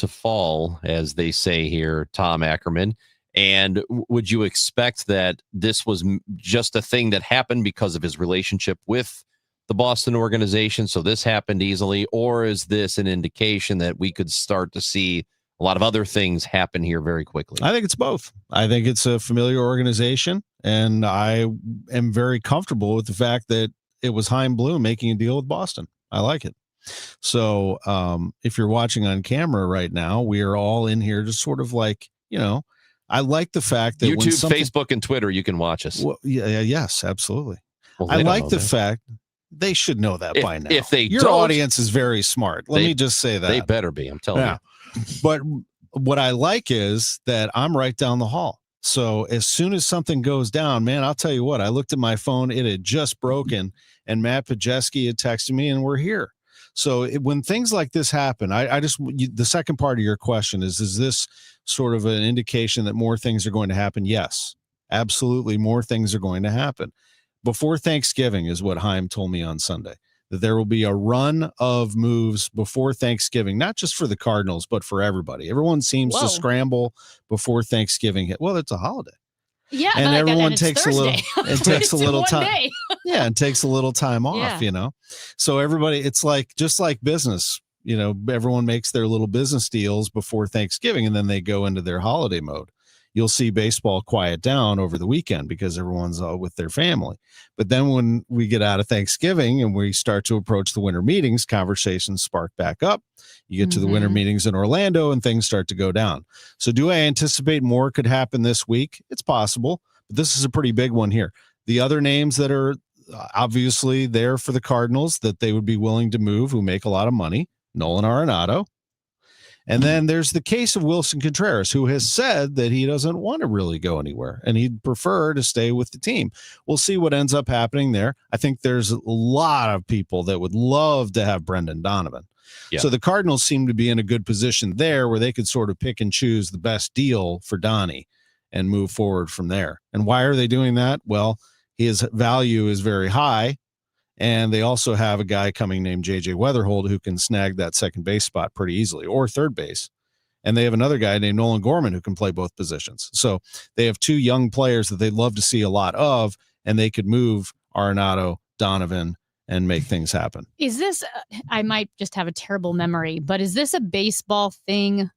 to fall, as they say here, Tom Ackerman. And would you expect that this was just a thing that happened because of his relationship with the Boston organization? So this happened easily, or is this an indication that we could start to see a lot of other things happen here very quickly? I think it's both. I think it's a familiar organization, and I am very comfortable with the fact that it was Chaim Bloom making a deal with Boston. I like it. So if you're watching on camera right now, we are all in here just sort of like, I like the fact that YouTube, Facebook, and Twitter, you can watch us. Well, yes, absolutely. Well, I like the fact they should know that by now. If they Your audience is very smart. Let me just say that. They better be, I'm telling you. But what I like is that I'm right down the hall. So as soon as something goes down, man, I'll tell you what, I looked at my phone, it had just broken, and Matt Pajeski had texted me, and we're here. So when things like this happen, the second part of your question is this sort of an indication that more things are going to happen? Yes, absolutely. More things are going to happen. Before Thanksgiving is what Chaim told me on Sunday, that there will be a run of moves before Thanksgiving, not just for the Cardinals, but for everybody. Everyone seems to scramble before Thanksgiving. Well, it's a holiday. Yeah, and everyone takes a little. It takes a little time. Yeah, and takes a little time off. So everybody, it's like just like business. Everyone makes their little business deals before Thanksgiving, and then they go into their holiday mode. You'll see baseball quiet down over the weekend because everyone's with their family. But then when we get out of Thanksgiving and we start to approach the winter meetings, conversations spark back up. You get to the winter meetings in Orlando and things start to go down. So do I anticipate more could happen this week? It's possible, but this is a pretty big one here. The other names that are obviously there for the Cardinals that they would be willing to move, who make a lot of money, Nolan Arenado. And then there's the case of Wilson Contreras, who has said that he doesn't want to really go anywhere and he'd prefer to stay with the team. We'll see what ends up happening there. I think there's a lot of people that would love to have Brendan Donovan. Yeah. So the Cardinals seem to be in a good position there where they could sort of pick and choose the best deal for Donnie and move forward from there. And why are they doing that? Well, his value is very high. And they also have a guy coming named J.J. Weatherhold who can snag that second base spot pretty easily, or third base. And they have another guy named Nolan Gorman who can play both positions. So they have two young players that they'd love to see a lot of, and they could move Arenado, Donovan, and make things happen. Is this, I might just have a terrible memory, but is this a baseball thing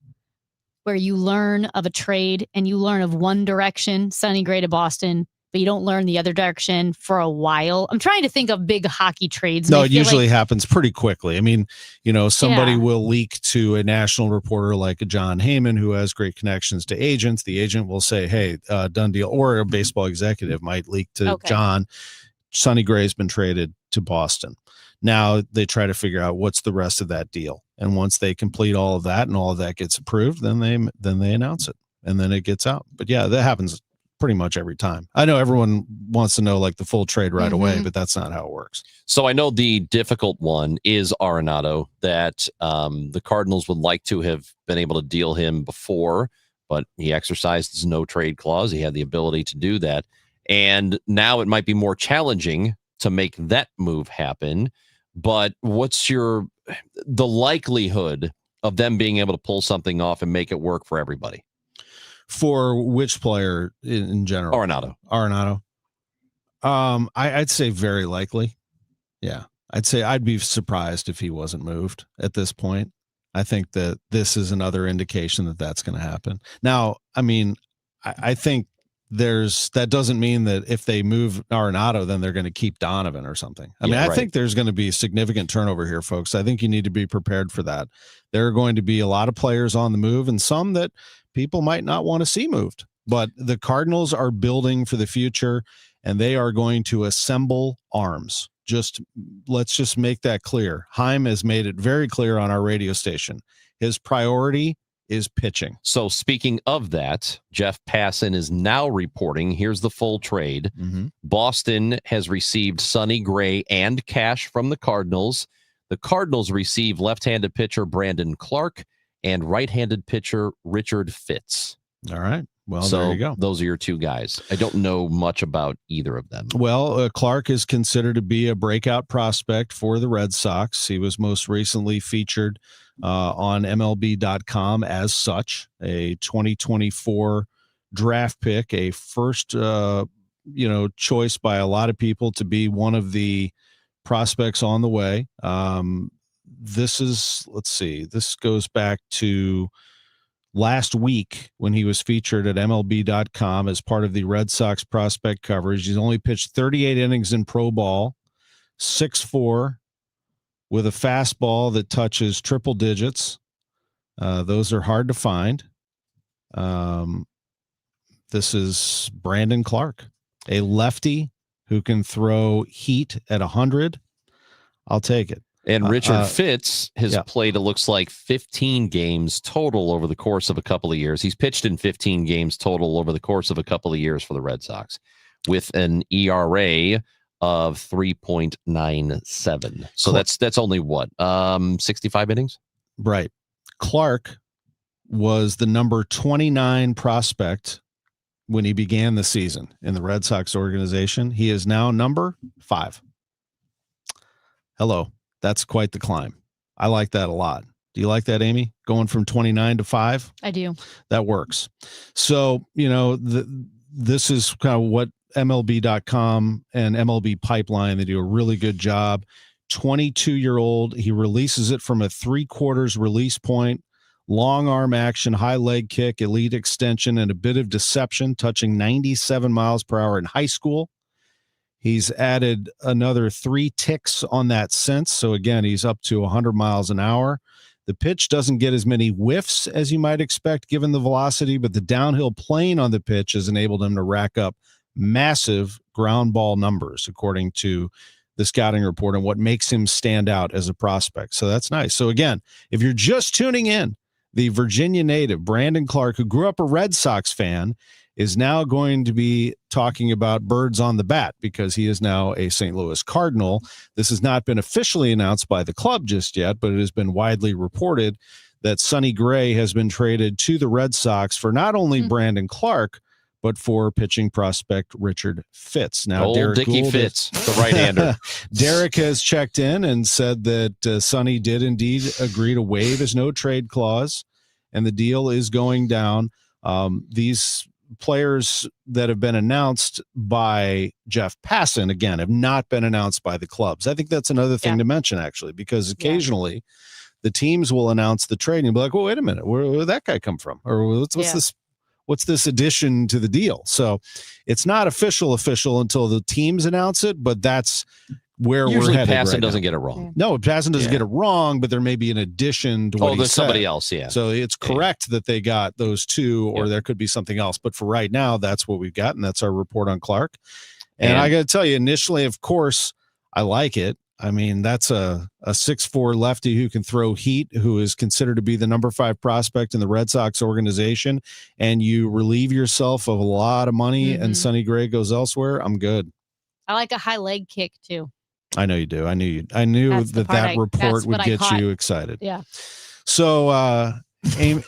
where you learn of a trade and you learn of one direction, Sonny Gray to Boston, but you don't learn the other direction for a while? I'm trying to think of big hockey trades. No, it usually happens pretty quickly. I mean, somebody will leak to a national reporter like a John Heyman who has great connections to agents. The agent will say, hey, done deal. Or a baseball executive might leak to John, Sonny Gray's been traded to Boston. Now they try to figure out what's the rest of that deal. And once they complete all of that and all of that gets approved, then they announce it and then it gets out. But yeah, that happens pretty much every time. I know everyone wants to know like the full trade right away, but that's not how it works. So I know the difficult one is Arenado, that the Cardinals would like to have been able to deal him before, but he exercised his no trade clause. He had the ability to do that. And now it might be more challenging to make that move happen. But what's the likelihood of them being able to pull something off and make it work for everybody? For which player in general? Arenado. I'd say very likely. Yeah. I'd say I'd be surprised if he wasn't moved at this point. I think that this is another indication that that's going to happen. Now, I mean, I think that doesn't mean that if they move Arenado, then they're going to keep Donovan or something. I think there's going to be significant turnover here, folks. I think you need to be prepared for that. There are going to be a lot of players on the move and some that people might not want to see moved, but the Cardinals are building for the future and they are going to assemble arms. Let's just make that clear. Chaim has made it very clear on our radio station. His priority is pitching. So speaking of that, Jeff Passan is now reporting, here's the full trade. Boston has received Sonny Gray and cash from the Cardinals. The Cardinals receive left-handed pitcher Brandon Clark and right-handed pitcher Richard Fitz. All right. Well, so there you go. Those are your two guys. I don't know much about either of them. Well, Clark is considered to be a breakout prospect for the Red Sox. He was most recently featured on MLB.com as such, a 2024 draft pick, a first, choice by a lot of people to be one of the prospects on the way. This goes back to last week when he was featured at MLB.com as part of the Red Sox prospect coverage. He's only pitched 38 innings in pro ball, 6'4", with a fastball that touches triple digits. Those are hard to find. This is Brandon Clark, a lefty who can throw heat at 100. I'll take it. And Richard Fitz has played, it looks like, 15 games total over the course of a couple of years. He's pitched in 15 games total over the course of a couple of years for the Red Sox with an ERA of 3.97. So that's only what, 65 innings? Right. Clark was the number 29 prospect when he began the season in the Red Sox organization. He is now number 5. Hello. That's quite the climb. I like that a lot. Do you like that, Amy? Going from 29 to 5? I do. That works. So, this is kind of what MLB.com and MLB Pipeline, they do a really good job. 22-year-old. He releases it from a 3/4 release point, long arm action, high leg kick, elite extension, and a bit of deception, touching 97 miles per hour in high school. He's added another 3 ticks on that since. So again, he's up to 100 miles an hour. The pitch doesn't get as many whiffs as you might expect given the velocity, but the downhill plane on the pitch has enabled him to rack up massive ground ball numbers, according to the scouting report, and what makes him stand out as a prospect. So that's nice. So again, if you're just tuning in, the Virginia native Brandon Clark, who grew up a Red Sox fan, is now going to be talking about birds on the bat because he is now a St. Louis Cardinal. This has not been officially announced by the club just yet, but it has been widely reported that Sonny Gray has been traded to the Red Sox for not only Brandon Clark, but for pitching prospect Richard Fitz. Now, old Dickie Fitz, the right-hander. Derek has checked in and said that Sonny did indeed agree to waive his no-trade clause, and the deal is going down. These players that have been announced by Jeff Passan, again, have not been announced by the clubs. I think that's another thing to mention, actually, because occasionally the teams will announce the trade and you'll be like, well, wait a minute, where did that guy come from? Or what's this addition to the deal? So it's not official until the teams announce it, but that's where usually we're headed. Passan right doesn't now. get it wrong. No, Passan doesn't get it wrong, but there may be an addition to what he there's said. somebody else, yeah. So it's correct that they got those two, or there could be something else. But for right now, that's what we've got, and that's our report on Clark. And I got to tell you, initially, of course, I like it. I mean, that's a 6'4" lefty who can throw heat, who is considered to be the number 5 prospect in the Red Sox organization, and you relieve yourself of a lot of money and Sonny Gray goes elsewhere. I'm good. I like a high leg kick too. I know you do. I knew that report would get you excited. Yeah. So, Amy,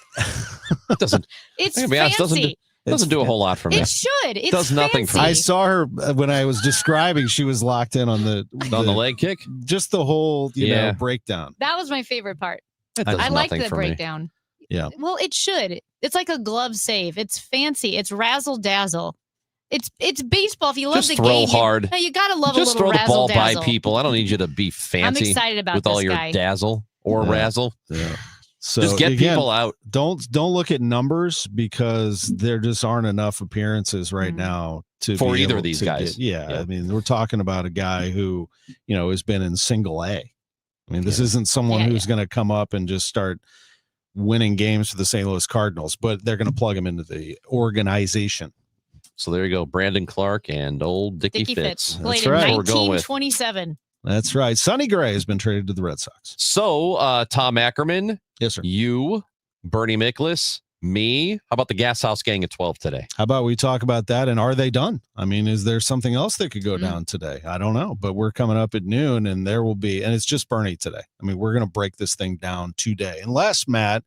it's fancy. Doesn't do a whole lot for me. It should. It does nothing for me. I saw her when I was describing. She was locked in on the leg kick. Just the whole breakdown. That was my favorite part. I like the breakdown. Yeah. Well, it should. It's like a glove save. It's fancy. It's razzle dazzle. It's baseball. If you love the game, hard. You gotta love Just a little throw the ball razzle-dazzle. by people. I don't need you to be fancy. I'm excited about with all this your guy. dazzle or razzle. Yeah. So just get people out. Don't look at numbers because there just aren't enough appearances right now for either of these guys. I mean, we're talking about a guy who has been in single A. I mean, this isn't someone who's going to come up and just start winning games for the St. Louis Cardinals, but they're going to plug him into the organization. So there you go, Brandon Clark and old Dickie Fitz. Played in 1927. That's right. Sonny Gray has been traded to the Red Sox. So, Tom Ackerman. Yes, sir. You, Bernie Miklasz, me. How about the Gas House Gang at 12 today? How about we talk about that? And are they done? I mean, is there something else that could go down today? I don't know, but we're coming up at noon and there will be, and it's just Bernie today. I mean, we're going to break this thing down today. Unless, Matt,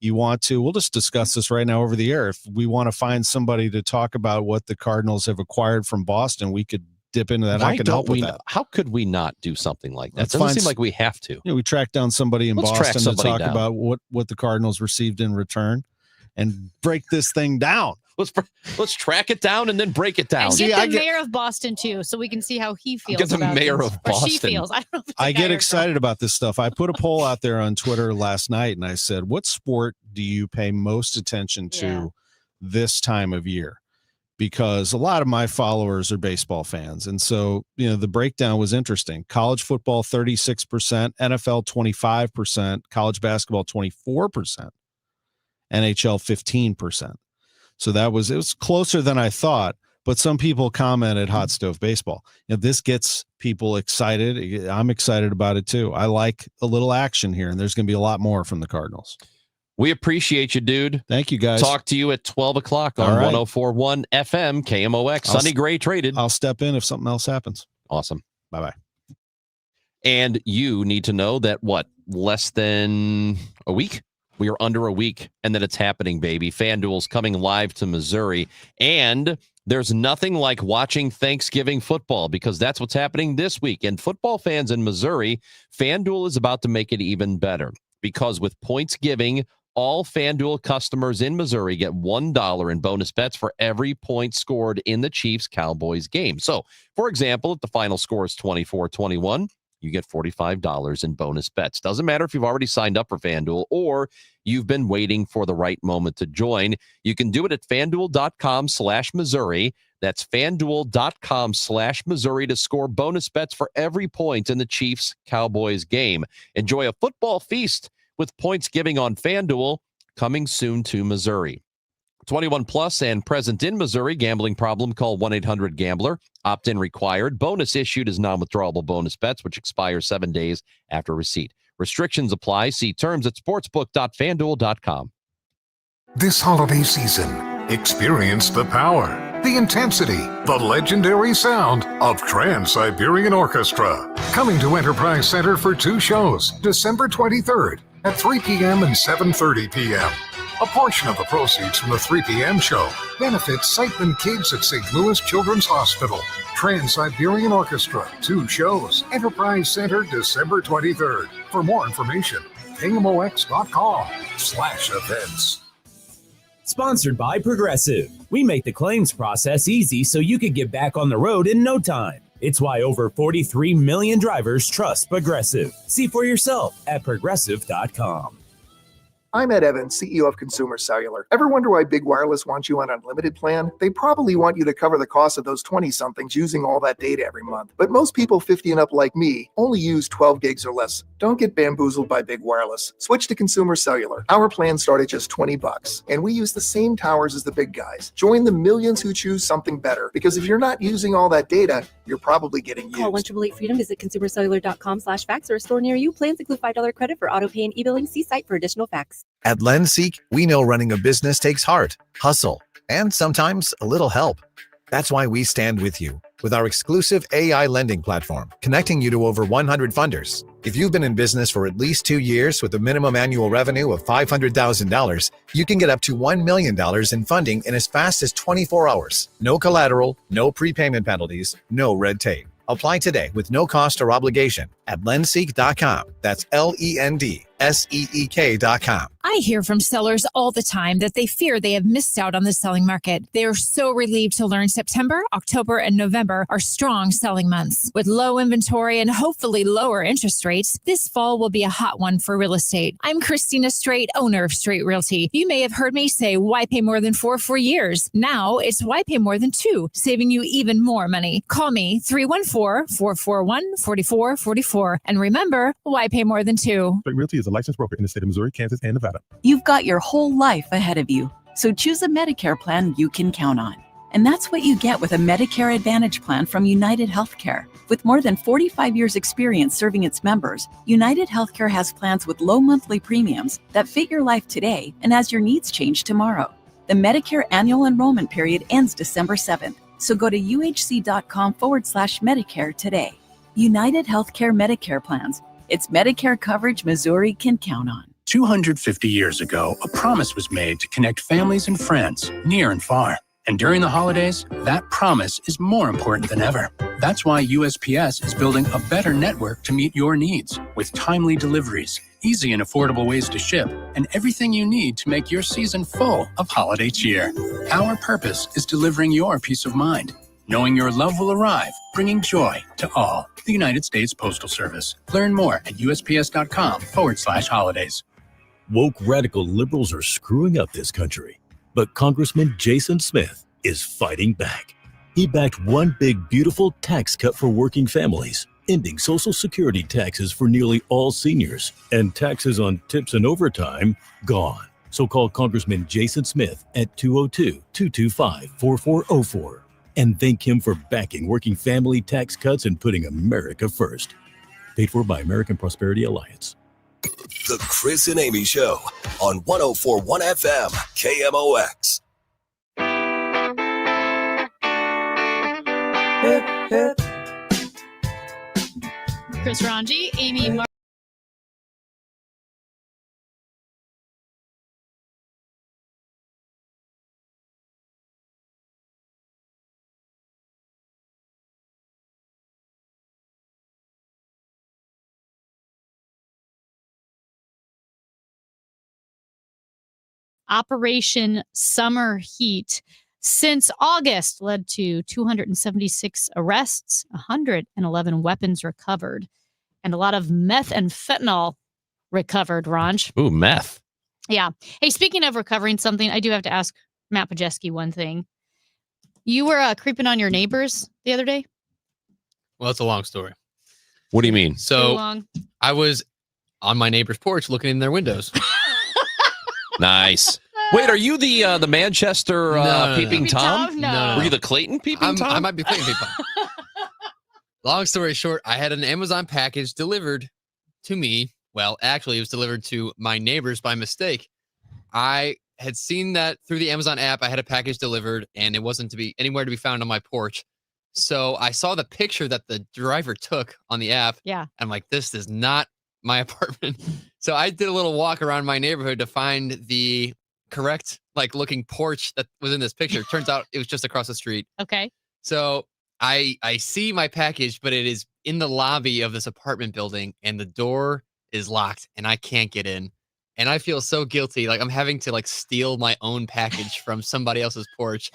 you want to, we'll just discuss this right now over the air. If we want to find somebody to talk about what the Cardinals have acquired from Boston, we could dip into that. I can help with that. How could we not do something like that? It doesn't seem like we have to. We track down somebody in Boston to talk about what the Cardinals received in return and break this thing down. Let's track it down and then break it down. And get the mayor of Boston too, so we can see how he feels. Get the mayor of Boston. Or she feels. I don't know. I get excited about this stuff. I put a poll out there on Twitter last night, and I said, "What sport do you pay most attention to this time of year?" Because a lot of my followers are baseball fans, and so the breakdown was interesting. College football 36%, NFL 25%, college basketball 24%, NHL 15%. So it was closer than I thought, but some people commented hot stove baseball. This gets people excited. I'm excited about it too. I like a little action here, and there's going to be a lot more from the Cardinals. We appreciate you, dude. Thank you, guys. Talk to you at 12 o'clock on 104.1 FM, KMOX. Sonny Gray traded. I'll step in if something else happens. Awesome. Bye-bye. And you need to know that, less than a week? We are under a week, and that it's happening, baby. FanDuel's coming live to Missouri, and there's nothing like watching Thanksgiving football, because that's what's happening this week. And football fans in Missouri, FanDuel is about to make it even better, because with points giving, all FanDuel customers in Missouri get $1 in bonus bets for every point scored in the Chiefs-Cowboys game. So, for example, if the final score is 24-21, you get $45 in bonus bets. Doesn't matter if you've already signed up for FanDuel or you've been waiting for the right moment to join. You can do it at FanDuel.com/Missouri. That's FanDuel.com/Missouri to score bonus bets for every point in the Chiefs-Cowboys game. Enjoy a football feast with points giving on FanDuel, coming soon to Missouri. 21 plus and present in Missouri. Gambling problem? Call 1-800-GAMBLER. Opt-in required. Bonus issued as non-withdrawable bonus bets, which expire 7 days after receipt. Restrictions apply. See terms at sportsbook.fanduel.com. This holiday season, experience the power, the intensity, the legendary sound of Trans-Siberian Orchestra. Coming to Enterprise Center for 2 shows, December 23rd at 3 p.m. and 7:30 p.m. A portion of the proceeds from the 3 p.m. show benefits Siteman Kids at St. Louis Children's Hospital. Trans-Siberian Orchestra, 2 shows, Enterprise Center, December 23rd. For more information, KMOX.com/events. Sponsored by Progressive. We make the claims process easy so you can get back on the road in no time. It's why over 43 million drivers trust Progressive. See for yourself at Progressive.com. I'm Ed Evans, CEO of Consumer Cellular. Ever wonder why Big Wireless wants you on an unlimited plan? They probably want you to cover the cost of those 20-somethings using all that data every month. But most people 50 and up like me only use 12 gigs or less. Don't get bamboozled by Big Wireless. Switch to Consumer Cellular. Our plans start at just $20, and we use the same towers as the big guys. Join the millions who choose something better, because if you're not using all that data, you're probably getting used. Call 1-888-FREEDOM. Visit consumercellular.com/facts or a store near you. Plans include $5 credit for auto pay and e-billing. See site for additional facts. At LendSeek, we know running a business takes heart, hustle, and sometimes a little help. That's why we stand with you with our exclusive AI lending platform, connecting you to over 100 funders. If you've been in business for at least 2 years with a minimum annual revenue of $500,000, you can get up to $1 million in funding in as fast as 24 hours. No collateral, no prepayment penalties, no red tape. Apply today with no cost or obligation at lendseek.com. That's LENDSEEK.com. I hear from sellers all the time that they fear they have missed out on the selling market. They are so relieved to learn September, October, and November are strong selling months. With low inventory and hopefully lower interest rates, this fall will be a hot one for real estate. I'm Christina Straight, owner of Straight Realty. You may have heard me say, why pay more than 4 for years? Now it's why pay more than 2, saving you even more money. Call me 314-441-4444. And remember, why pay more than 2? Straight Realty is a licensed broker in the state of Missouri, Kansas, and Nevada. You've got your whole life ahead of you, so choose a Medicare plan you can count on. And that's what you get with a Medicare Advantage plan from United Healthcare. With more than 45 years experience serving its members, United Healthcare has plans with low monthly premiums that fit your life today and as your needs change tomorrow. The Medicare annual enrollment period ends December 7th, so go to uhc.com/Medicare today. United Healthcare Medicare plans. It's Medicare coverage Missouri can count on. 250 years ago, a promise was made to connect families and friends near and far. And during the holidays, that promise is more important than ever. That's why USPS is building a better network to meet your needs with timely deliveries, easy and affordable ways to ship, and everything you need to make your season full of holiday cheer. Our purpose is delivering your peace of mind, knowing your love will arrive, bringing joy to all. The United States Postal Service. Learn more at USPS.com/holidays. Woke radical liberals are screwing up this country, but Congressman Jason Smith is fighting back. He backed one big, beautiful tax cut for working families, ending Social Security taxes for nearly all seniors, and taxes on tips and overtime gone. So call Congressman Jason Smith at 202-225-4404 and thank him for backing working family tax cuts and putting America first. Paid for by American Prosperity Alliance. The Chris and Amy Show on 104.1 FM KMOX. Chris Ranji, Amy Mar- Operation Summer Heat since August led to 276 arrests, 111 weapons recovered, and a lot of meth and fentanyl recovered, Ranj. Ooh, meth. Yeah. Hey, speaking of recovering something, I do have to ask Matt Pajeski one thing. You were creeping on your neighbors the other day? Well, it's a long story. What do you mean? So I was on my neighbor's porch looking in their windows. Nice. Wait, are you the Manchester Peeping Tom? No. Were you the Clayton Peeping Tom? I might be Clayton Peeping Tom. Long story short, I had an Amazon package delivered to me. Well, actually, it was delivered to my neighbors by mistake. I had seen that through the Amazon app. I had a package delivered, and it wasn't to be anywhere to be found on my porch. So I saw the picture that the driver took on the app. Yeah. I'm like, this is not my apartment. So I did a little walk around my neighborhood to find the correct looking porch that was in this picture. Turns out it was just across the street. Okay. So I see my package, but it is in the lobby of this apartment building, and the door is locked, and I can't get in. And I feel so guilty. Like I'm having to steal my own package from somebody else's porch,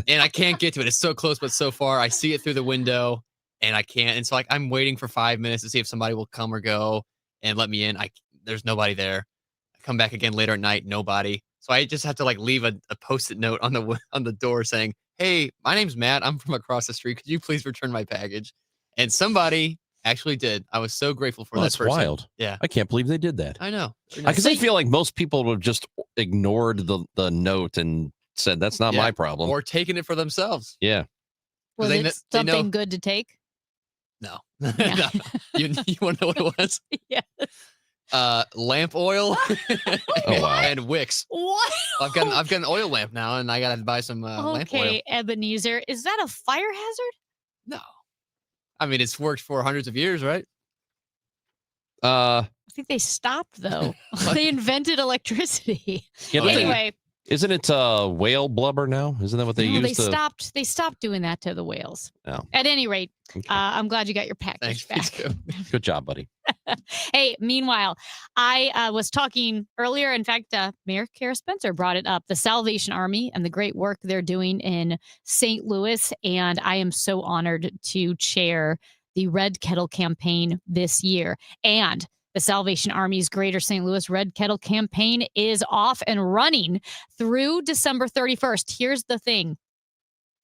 and I can't get to it. It's so close, but so far. I see it through the window, and I can't. And so I'm waiting for 5 minutes to see if somebody will come or go and let me in. There's nobody there. I come back again later at night, nobody. So I just have to leave a Post-it note on the door saying, "Hey, my name's Matt. I'm from across the street. Could you please return my package?" And somebody actually did. I was so grateful for that That's person. wild. Yeah. I can't believe they did that. I know. Because I feel like most people would have just ignored the note and said, that's not my problem. Or taken it for themselves. Yeah. Was it something good to take? No. No. You want to know what it was? Yeah. Lamp oil and wicks. What? I've got an oil lamp now, and I gotta buy some lamp oil. Okay, Ebenezer, is that a fire hazard? No, I mean it's worked for hundreds of years, right? I think they stopped though. They invented electricity. Yeah, anyway, isn't it whale blubber now? Isn't that what they use? They stopped doing that to the whales. Oh. At any rate, I'm glad you got your package back. Good job, buddy. Hey, meanwhile, I was talking earlier. In fact, Mayor Kara Spencer brought it up, the Salvation Army and the great work they're doing in St. Louis. And I am so honored to chair the Red Kettle campaign this year. And the Salvation Army's Greater St. Louis Red Kettle campaign is off and running through December 31st. Here's the thing.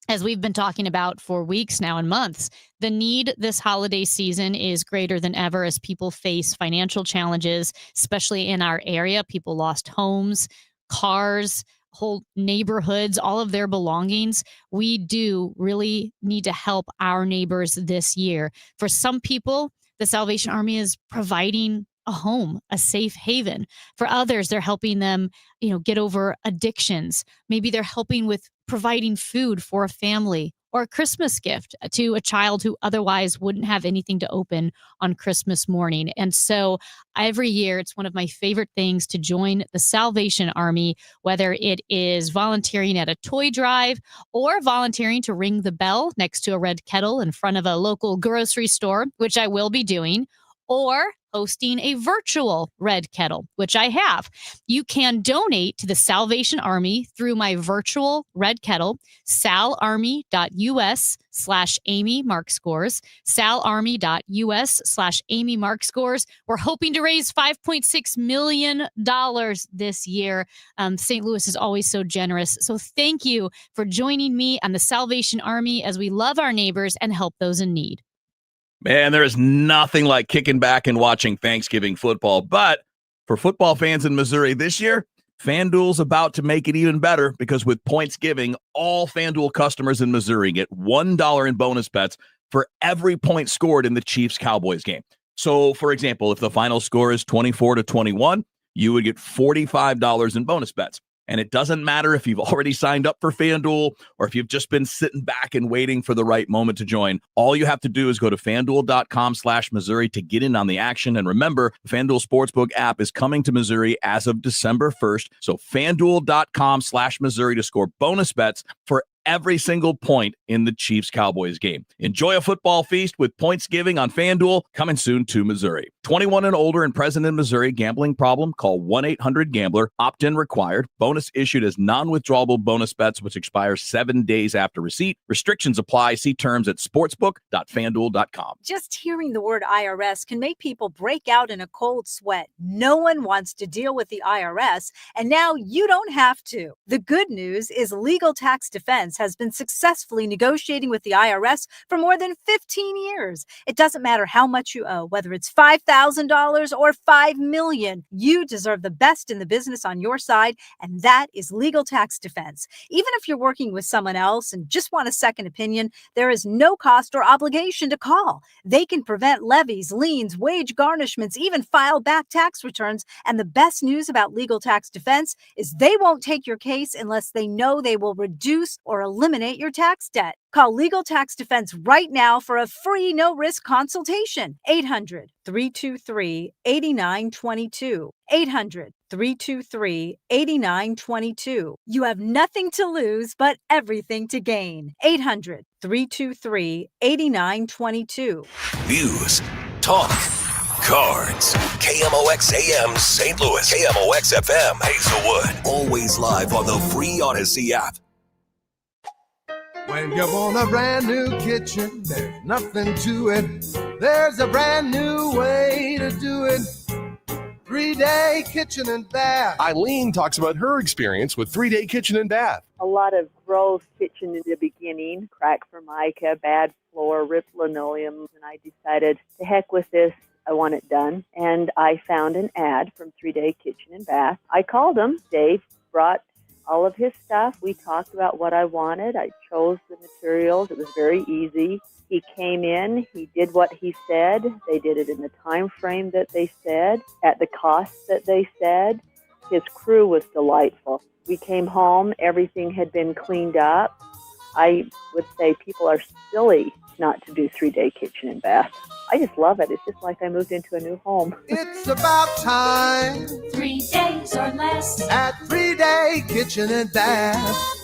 As we've been talking about for weeks now and months, the need this holiday season is greater than ever as people face financial challenges, especially in our area. People lost homes, cars, whole neighborhoods, all of their belongings. We do really need to help our neighbors this year. For some people, the Salvation Army is providing a home, a safe haven. For others, they're helping them, get over addictions. Maybe they're helping with providing food for a family or a Christmas gift to a child who otherwise wouldn't have anything to open on Christmas morning. And so every year, it's one of my favorite things to join the Salvation Army, whether it is volunteering at a toy drive or volunteering to ring the bell next to a red kettle in front of a local grocery store, which I will be doing, or hosting a virtual red kettle, which I have. You can donate to the Salvation Army through my virtual red kettle, salarmy.us/Amy Mark Scores, salarmy.us/Amy Mark Scores. We're hoping to raise $5.6 million this year. St. Louis is always so generous. So thank you for joining me on the Salvation Army as we love our neighbors and help those in need. Man, there is nothing like kicking back and watching Thanksgiving football. But for football fans in Missouri this year, FanDuel's about to make it even better because with Points Giving, all FanDuel customers in Missouri get $1 in bonus bets for every point scored in the Chiefs-Cowboys game. So, for example, if the final score is 24-21, you would get $45 in bonus bets. And it doesn't matter if you've already signed up for FanDuel or if you've just been sitting back and waiting for the right moment to join. All you have to do is go to FanDuel.com/Missouri to get in on the action. And remember, the FanDuel Sportsbook app is coming to Missouri as of December 1st. So FanDuel.com/Missouri to score bonus bets for every single point in the Chiefs-Cowboys game. Enjoy a football feast with Points Giving on FanDuel, coming soon to Missouri. 21 and older and present in Missouri. Gambling problem? Call 1-800-GAMBLER. Opt-in required. Bonus issued as non-withdrawable bonus bets, which expire 7 days after receipt. Restrictions apply. See terms at sportsbook.fanduel.com. Just hearing the word IRS can make people break out in a cold sweat. No one wants to deal with the IRS, and now you don't have to. The good news is Legal Tax Defense has been successfully negotiating with the IRS for more than 15 years. It doesn't matter how much you owe, whether it's $5,000 or $5 million. You deserve the best in the business on your side, and that is Legal Tax Defense. Even if you're working with someone else and just want a second opinion, there is no cost or obligation to call. They can prevent levies, liens, wage garnishments, even file back tax returns. And the best news about Legal Tax Defense is they won't take your case unless they know they will reduce or eliminate your tax debt. Call Legal Tax Defense right now for a free no-risk consultation. 800-323-8922. 800-323-8922. You have nothing to lose but everything to gain. 800-323-8922. News, talk, cards. KMOX AM St. Louis. KMOX FM Hazelwood. Always live on the free Odyssey app. When you want a brand new kitchen, there's nothing to it. There's a brand new way to do it. 3-Day Kitchen and Bath. Eileen talks about her experience with 3-Day Kitchen and Bath. A lot of gross kitchen in the beginning, crack formica, bad floor, ripped linoleum, and I decided to heck with this. I want it done. And I found an ad from 3-Day Kitchen and Bath. I called them. Dave brought all of his stuff. We talked about what I wanted. I chose the materials. It was very easy. He came in. He did what he said. They did it in the time frame that they said, at the cost that they said. His crew was delightful. We came home. Everything had been cleaned up. I would say people are silly not to do 3-Day Kitchen and Bath. I just love it. It's just like I moved into a new home. It's about time. 3 days or less at 3-Day Kitchen and Bath.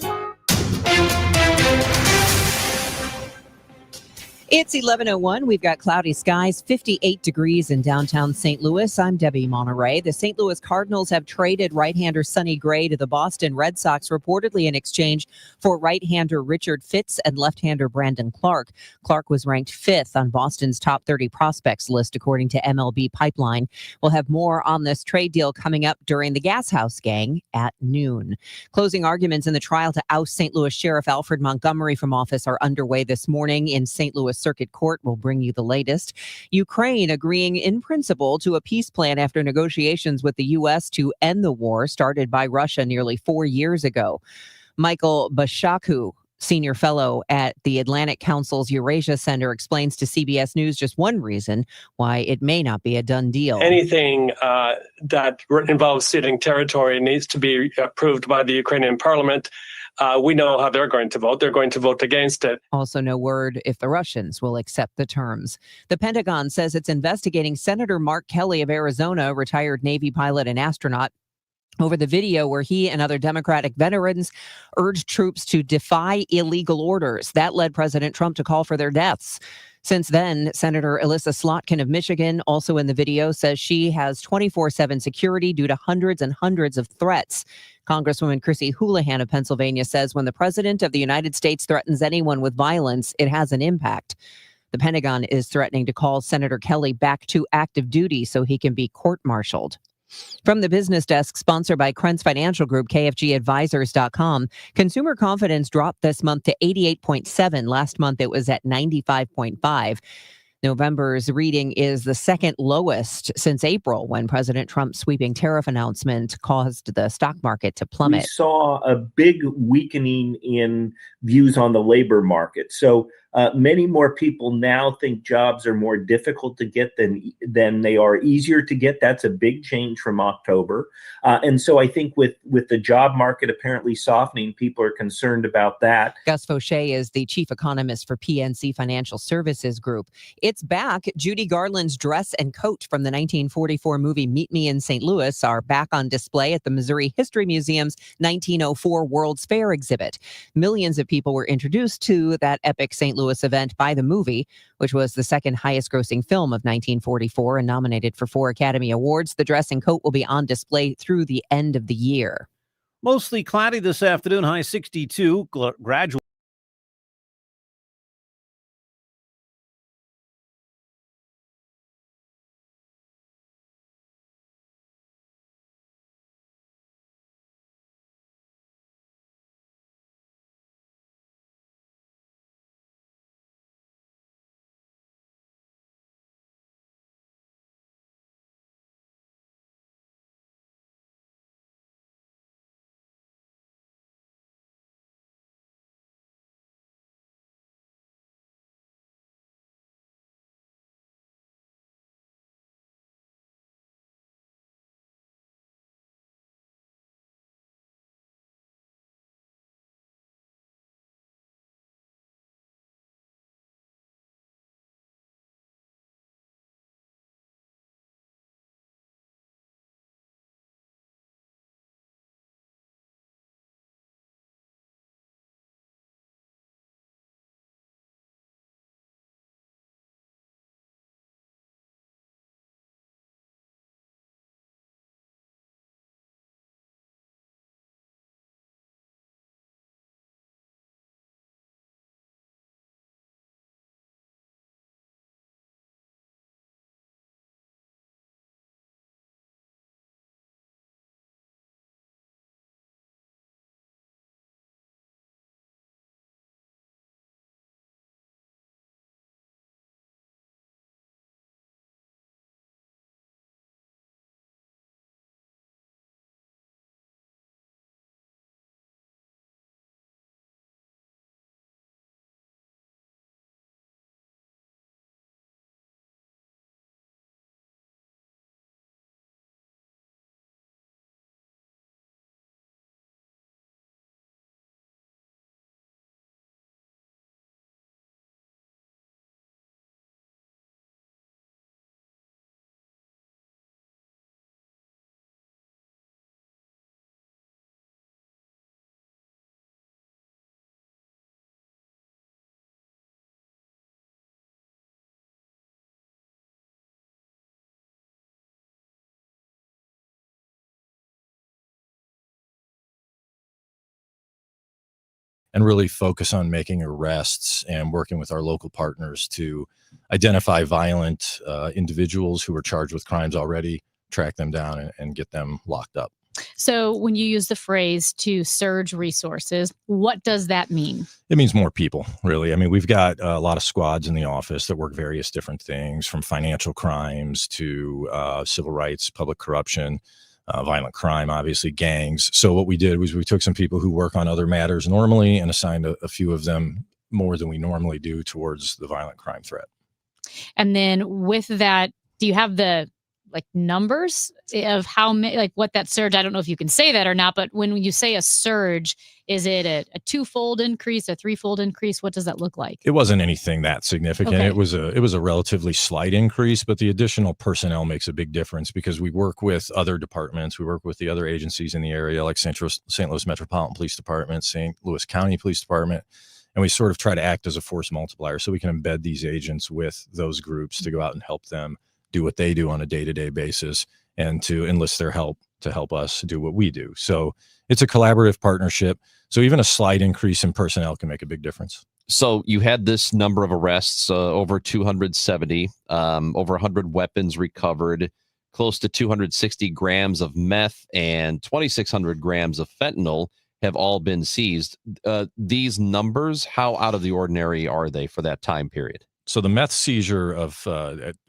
It's 11:01. We've got cloudy skies, 58 degrees in downtown St. Louis. I'm Debbie Monterey. The St. Louis Cardinals have traded right-hander Sonny Gray to the Boston Red Sox, reportedly in exchange for right-hander Richard Fitts and left-hander Brandon Clark. Clark was ranked 5th on Boston's top 30 prospects list, according to MLB Pipeline. We'll have more on this trade deal coming up during the Gas House Gang at noon. Closing arguments in the trial to oust St. Louis Sheriff Alfred Montgomery from office are underway this morning in St. Louis Circuit Court. Will bring you the latest. Ukraine agreeing in principle to a peace plan after negotiations with the U.S. to end the war started by Russia nearly 4 years ago. Michael Bashaku, senior fellow at the Atlantic Council's Eurasia Center, explains to CBS News just one reason why it may not be a done deal. Anything that involves ceding territory needs to be approved by the Ukrainian parliament. we know how they're going to vote. They're going to vote against it. Also, no word if the Russians will accept the terms. The Pentagon says it's investigating Senator Mark Kelly of Arizona, retired Navy pilot and astronaut, over the video where he and other Democratic veterans urged troops to defy illegal orders. That led President Trump to call for their deaths. Since then, Senator Alyssa Slotkin of Michigan, also in the video, says she has 24/7 security due to hundreds and hundreds of threats. Congresswoman Chrissy Houlihan of Pennsylvania says when the president of the United States threatens anyone with violence, it has an impact. The Pentagon is threatening to call Senator Kelly back to active duty so he can be court-martialed. From the business desk, sponsored by Krentz Financial Group, KFGadvisors.com, consumer confidence dropped this month to 88.7. Last month, it was at 95.5. November's reading is the second lowest since April, when President Trump's sweeping tariff announcement caused the stock market to plummet. We saw a big weakening in views on the labor market. So many more people now think jobs are more difficult to get than they are easier to get. That's a big change from October. And so I think with the job market apparently softening, people are concerned about that. Gus Fauché is the chief economist for PNC Financial Services Group. It's back. Judy Garland's dress and coat from the 1944 movie Meet Me in St. Louis are back on display at the Missouri History Museum's 1904 World's Fair exhibit. Millions of people were introduced to that epic St. Louis event by the movie, which was the second highest grossing film of 1944 and nominated for 4 Academy Awards. The dress and coat will be on display through the end of the year. Mostly cloudy this afternoon, high 62, gradual. And really focus on making arrests and working with our local partners to identify violent individuals who are charged with crimes already, track them down and get them locked up. So when you use the phrase to surge resources, what does that mean? It means more people, really. I mean, we've got a lot of squads in the office that work various different things, from financial crimes to civil rights, public corruption, violent crime, obviously gangs. So what we did was we took some people who work on other matters normally and assigned a few of them more than we normally do towards the violent crime threat. And then with that, do you have the like numbers of how many, like what that surge, I don't know if you can say that or not, but when you say a surge, is it a twofold increase, a threefold increase? What does that look like? It wasn't anything that significant. Okay. It was a relatively slight increase, but the additional personnel makes a big difference because we work with other departments. We work with the other agencies in the area, like St. Louis Metropolitan Police Department, St. Louis County Police Department. And we sort of try to act as a force multiplier so we can embed these agents with those groups to go out and help them do what they do on a day-to-day basis and to enlist their help to help us do what we do. So it's a collaborative partnership. So even a slight increase in personnel can make a big difference. So you had this number of arrests, over 270, over 100 weapons recovered, close to 260 grams of meth and 2,600 grams of fentanyl have all been seized. These numbers, how out of the ordinary are they for that time period? So the meth seizure of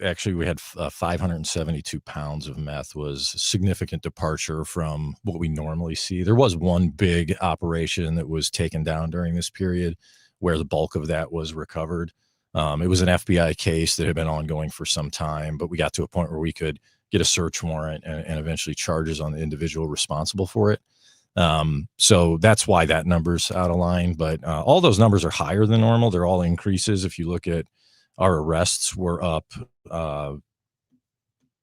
actually we had 572 pounds of meth was a significant departure from what we normally see. There was one big operation that was taken down during this period where the bulk of that was recovered. It was an FBI case that had been ongoing for some time, but we got to a point where we could get a search warrant and eventually charges on the individual responsible for it. So that's why that number's out of line, but all those numbers are higher than normal. They're all increases. If you look at our arrests, were up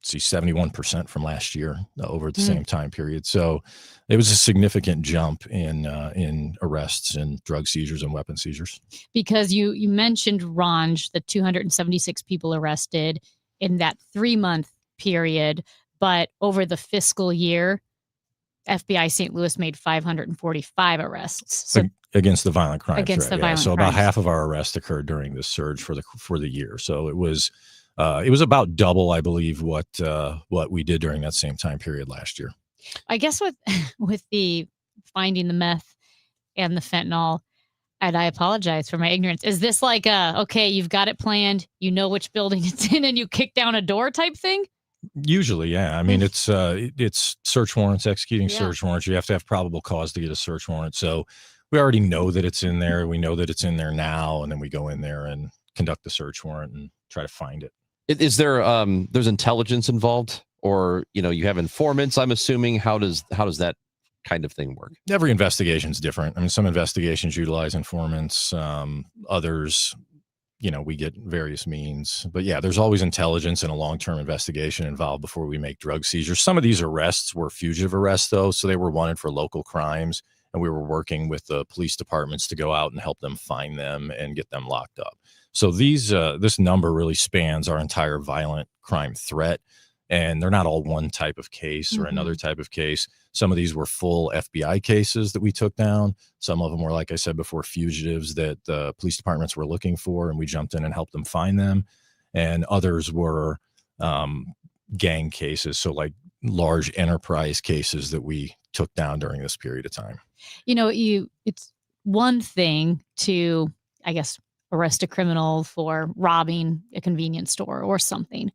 71% from last year over the same time period. So it was a significant jump in arrests and drug seizures and weapon seizures. Because you mentioned, Ranj, the 276 people arrested in that 3-month period, but over the fiscal year, FBI St. Louis made 545 arrests. So against the violent crime against threat, the violent so about crimes. half of our arrests occurred during this surge for the year. So it was about double, I believe, what we did during that same time period last year. I guess with the finding the meth and the fentanyl, and I apologize for my ignorance, is this like okay, you've got it planned, you know which building it's in, and you kick down a door type thing? Usually, yeah. I mean, it's search warrants, executing search warrants. You have to have probable cause to get a search warrant. So we already know that it's in there. We know that it's in there now, and then we go in there and conduct the search warrant and try to find it. Is there there's intelligence involved, or you have informants? I'm assuming. How does that kind of thing work? Every investigation is different. I mean, some investigations utilize informants. Others, we get various means. But yeah, there's always intelligence and a long-term investigation involved before we make drug seizures. Some of these arrests were fugitive arrests, though, so they were wanted for local crimes, and we were working with the police departments to go out and help them find them and get them locked up. So this number really spans our entire violent crime threat, and they're not all one type of case or another type of case. Some of these were full FBI cases that we took down. Some of them were, like I said before, fugitives that the police departments were looking for, and we jumped in and helped them find them. And others were gang cases, so like large enterprise cases that we took down during this period of time. It's one thing to, I guess, arrest a criminal for robbing a convenience store or something.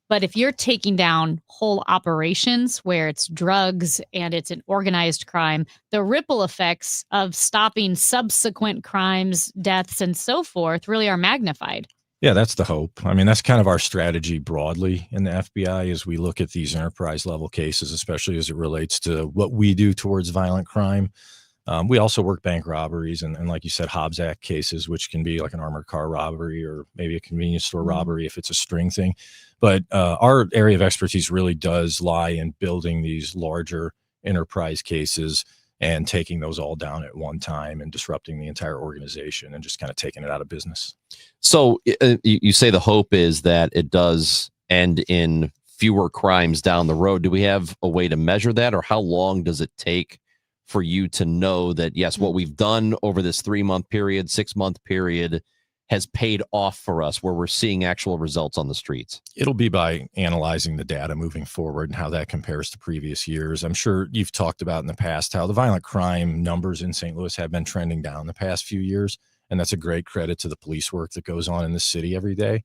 But if you're taking down whole operations where it's drugs and it's an organized crime, the ripple effects of stopping subsequent crimes, deaths, and so forth really are magnified. Yeah, that's the hope. I mean, that's kind of our strategy broadly in the FBI as we look at these enterprise level cases, especially as it relates to what we do towards violent crime. We also work bank robberies and like you said, Hobbs Act cases, which can be like an armored car robbery or maybe a convenience store robbery if it's a string thing. But our area of expertise really does lie in building these larger enterprise cases and taking those all down at one time and disrupting the entire organization and just kind of taking it out of business. So you say the hope is that it does end in fewer crimes down the road. Do we have a way to measure that, or how long does it take for you to know that, yes, what we've done over this 3-month period, 6-month period has paid off for us, where we're seeing actual results on the streets? It'll be by analyzing the data moving forward and how that compares to previous years. I'm sure you've talked about in the past how the violent crime numbers in St. Louis have been trending down the past few years. And that's a great credit to the police work that goes on in the city every day.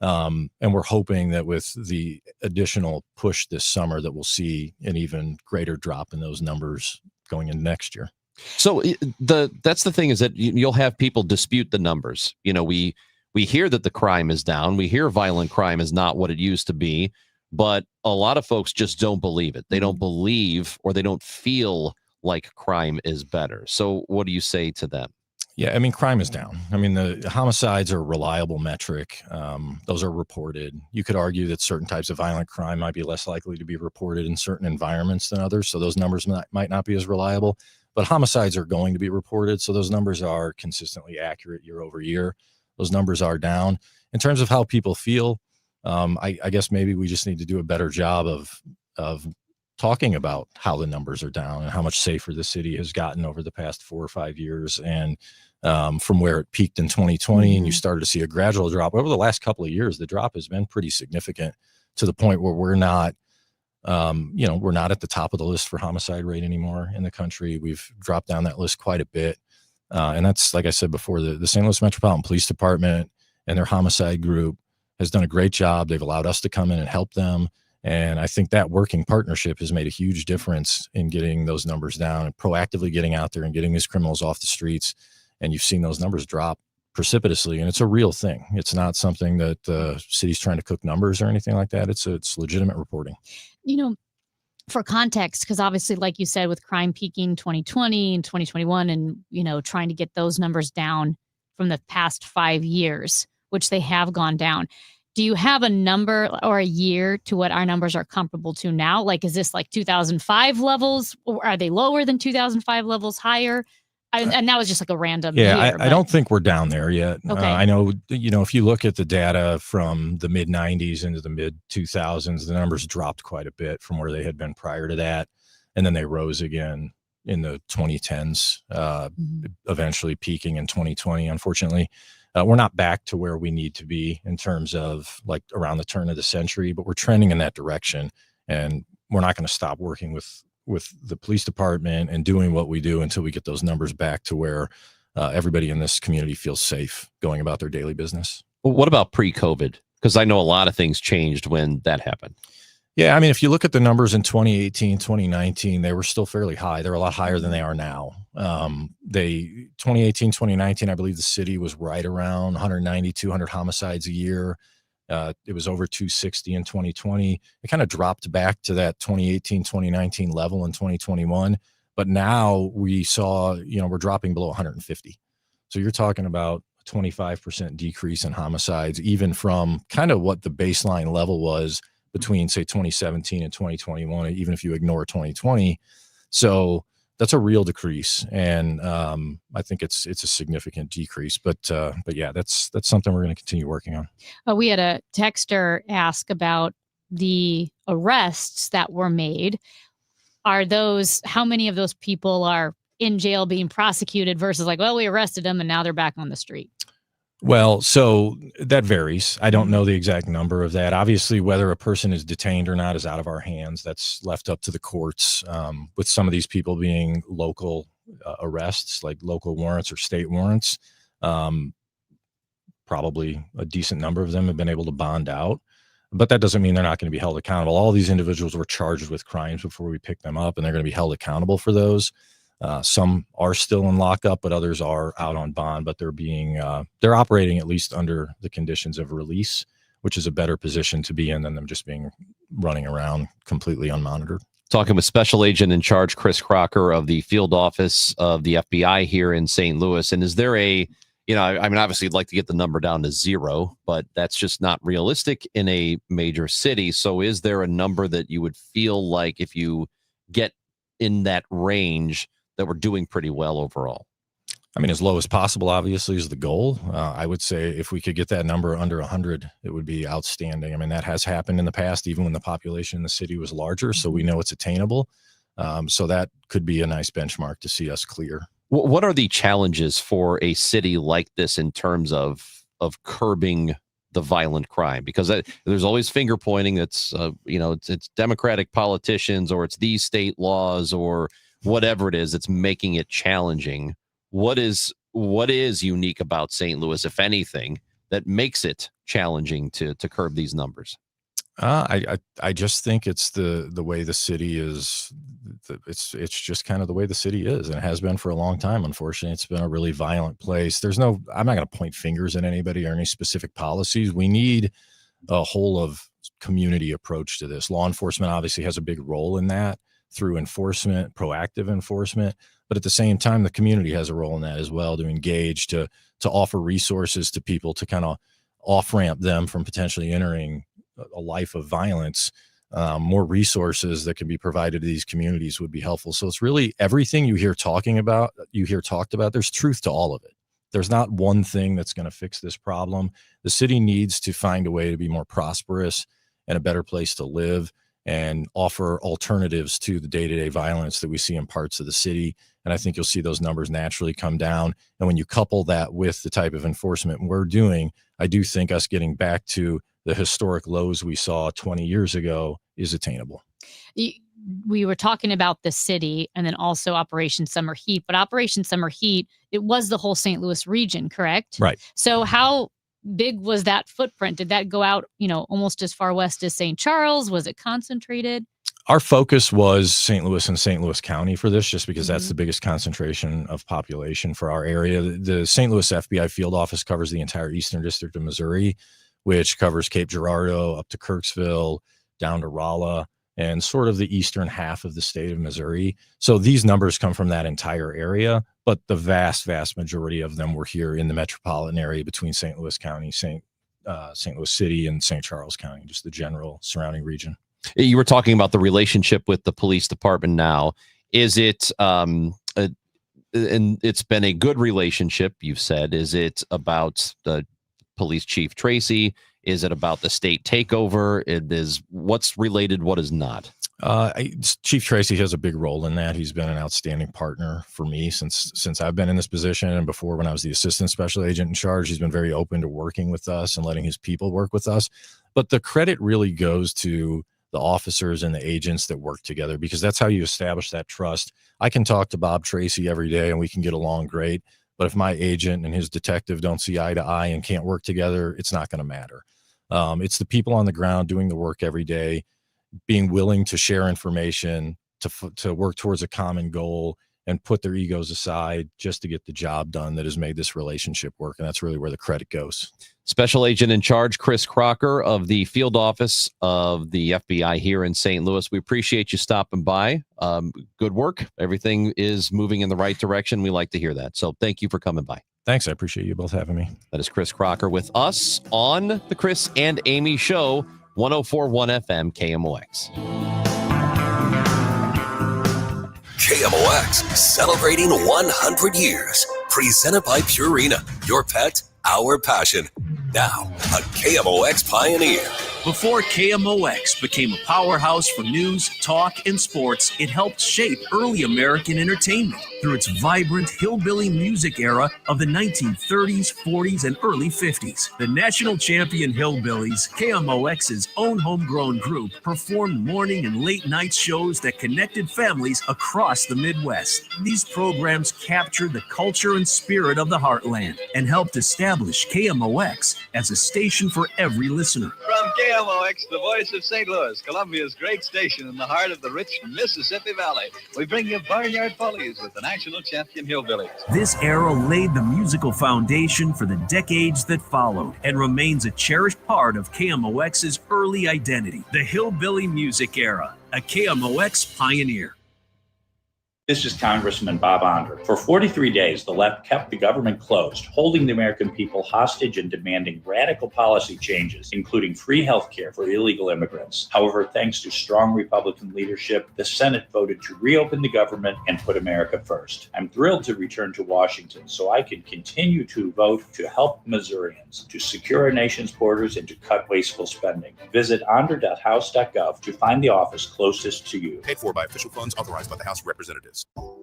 And we're hoping that with the additional push this summer that we'll see an even greater drop in those numbers going into next year. So that's the thing, is that you'll have people dispute the numbers. We hear that the crime is down. We hear violent crime is not what it used to be, but a lot of folks just don't believe it. They don't believe, or they don't feel like crime is better. So what do you say to them? Yeah, I mean, crime is down. I mean, the homicides are a reliable metric. Those are reported. You could argue that certain types of violent crime might be less likely to be reported in certain environments than others, so those numbers might not be as reliable. But homicides are going to be reported, so those numbers are consistently accurate year over year. Those numbers are down. In terms of how people feel, I guess maybe we just need to do a better job of talking about how the numbers are down and how much safer the city has gotten over the past 4 or 5 years. And from where it peaked in 2020 and you started to see a gradual drop over the last couple of years, the drop has been pretty significant to the point where we're not at the top of the list for homicide rate anymore in the country. We've dropped down that list quite a bit. And that's, like I said before, the St. Louis Metropolitan Police Department and their homicide group has done a great job. They've allowed us to come in and help them. And I think that working partnership has made a huge difference in getting those numbers down and proactively getting out there and getting these criminals off the streets. And you've seen those numbers drop precipitously. And it's a real thing. It's not something that the city's trying to cook numbers or anything like that. It's legitimate reporting. For context, because obviously, like you said, with crime peaking 2020 and 2021 and, trying to get those numbers down from the past 5 years, which they have gone down. Do you have a number or a year to what our numbers are comparable to now? Like, is this like 2005 levels, or are they lower than 2005 levels, higher? And that was just like a random. Yeah, I don't think we're down there yet. Okay. I know, if you look at the data from the mid 90s into the mid 2000s, the numbers dropped quite a bit from where they had been prior to that. And then they rose again in the 2010s, eventually peaking in 2020, unfortunately. We're not back to where we need to be in terms of like around the turn of the century, but we're trending in that direction. And we're not going to stop working with the police department and doing what we do until we get those numbers back to where everybody in this community feels safe going about their daily business. Well, what about pre-COVID? Because I know a lot of things changed when that happened. Yeah, I mean, if you look at the numbers in 2018, 2019, they were still fairly high. They're a lot higher than they are now. 2018, 2019, I believe the city was right around 190, 200 homicides a year. It was over 260 in 2020. It kind of dropped back to that 2018, 2019 level in 2021. But now we saw, we're dropping below 150. So you're talking about a 25% decrease in homicides, even from kind of what the baseline level was between, say, 2017 and 2021, even if you ignore 2020. So that's a real decrease. And I think it's a significant decrease. But yeah, that's something we're going to continue working on. We had a texter ask about the arrests that were made. How many of those people are in jail being prosecuted versus like, well, we arrested them and now they're back on the street? Well, so that varies. I don't know the exact number of that. Obviously, whether a person is detained or not is out of our hands. That's left up to the courts, with some of these people being local arrests, like local warrants or state warrants. Probably a decent number of them have been able to bond out. But that doesn't mean they're not going to be held accountable. All these individuals were charged with crimes before we picked them up, and they're going to be held accountable for those. Some are still in lockup, but others are out on bond, but they're operating at least under the conditions of release, which is a better position to be in than them just being running around completely unmonitored. Talking with Special Agent in Charge Chris Crocker of the field office of the FBI here in St. Louis. And is there obviously you'd like to get the number down to 0, but that's just not realistic in a major city. So is there a number that you would feel like if you get in that range that we're doing pretty well overall? I mean, as low as possible, obviously, is the goal. I would say if we could get that number under 100, it would be outstanding. I mean, that has happened in the past, even when the population in the city was larger. So we know it's attainable. So that could be a nice benchmark to see us clear. What are the challenges for a city like this in terms of curbing the violent crime? Because there's always finger pointing. It's it's Democratic politicians, or it's these state laws, or whatever it is, it's making it challenging. What is unique about St. Louis, if anything, that makes it challenging to curb these numbers? I just think it's the way the city is. It's just kind of the way the city is, and it has been for a long time. Unfortunately, it's been a really violent place. I'm not going to point fingers at anybody or any specific policies. We need a whole of community approach to this. Law enforcement obviously has a big role in that through enforcement, proactive enforcement, but at the same time, the community has a role in that as well, to engage, to offer resources to people to kind of off-ramp them from potentially entering a life of violence. More resources that can be provided to these communities would be helpful. So it's really everything you hear talked about, there's truth to all of it. There's not one thing that's going to fix this problem. The city needs to find a way to be more prosperous and a better place to live and offer alternatives to the day-to-day violence that we see in parts of the city. And I think you'll see those numbers naturally come down. And when you couple that with the type of enforcement we're doing, I do think us getting back to the historic lows we saw 20 years ago is attainable. We were talking about the city and then also Operation Summer Heat, but Operation Summer Heat, it was the whole St. Louis region, correct? Right. So how big was that footprint? Did that go out, almost as far west as St. Charles? Was it concentrated? Our focus was St. Louis and St. Louis County for this, just because that's the biggest concentration of population for our area. The St. Louis FBI field office covers the entire Eastern District of Missouri, which covers Cape Girardeau up to Kirksville, down to Rolla, and sort of the eastern half of the state of Missouri. So these numbers come from that entire area, but the vast, vast majority of them were here in the metropolitan area between St. Louis County, St. Louis City, and St. Charles County, just the general surrounding region. You were talking about the relationship with the police department now. Is it, and it's been a good relationship, you've said. Is it about the police chief Tracy? Is it about the state takeover? It is what's related, what is not? Chief Tracy has a big role in that. He's been an outstanding partner for me since I've been in this position, and before when I was the assistant special agent in charge. He's been very open to working with us and letting his people work with us. But the credit really goes to the officers and the agents that work together, because that's how you establish that trust. I can talk to Bob Tracy every day and we can get along great, but if my agent and his detective don't see eye to eye and can't work together, it's not going to matter. It's the people on the ground doing the work every day, being willing to share information, to work towards a common goal and put their egos aside just to get the job done, that has made this relationship work. And that's really where the credit goes. Special Agent in Charge, Chris Crocker of the field office of the FBI here in St. Louis. We appreciate you stopping by. Good work. Everything is moving in the right direction. We like to hear that. So thank you for coming by. Thanks. I appreciate you both having me. That is Chris Crocker with us on the Chris and Amy Show, 104.1 FM KMOX. KMOX, celebrating 100 years. Presented by Purina. Your pet, our passion. Now, a KMOX pioneer. Before KMOX became a powerhouse for news, talk, and sports, it helped shape early American entertainment through its vibrant hillbilly music era of the 1930s, 40s, and early 50s. The national champion Hillbillies, KMOX's own homegrown group, performed morning and late night shows that connected families across the Midwest. These programs captured the culture and spirit of the heartland and helped establish KMOX as a station for every listener. From KMOX, the voice of St. Louis, Columbia's great station in the heart of the rich Mississippi Valley, we bring you Barnyard Follies with the national champion Hillbillies. This era laid the musical foundation for the decades that followed and remains a cherished part of KMOX's early identity. The Hillbilly Music Era, a KMOX pioneer. This is Congressman Bob Onder. For 43 days, the left kept the government closed, holding the American people hostage and demanding radical policy changes, including free health care for illegal immigrants. However, thanks to strong Republican leadership, the Senate voted to reopen the government and put America first. I'm thrilled to return to Washington so I can continue to vote to help Missourians, to secure our nation's borders, and to cut wasteful spending. Visit onder.house.gov to find the office closest to you. Paid for by official funds authorized by the House of Representatives.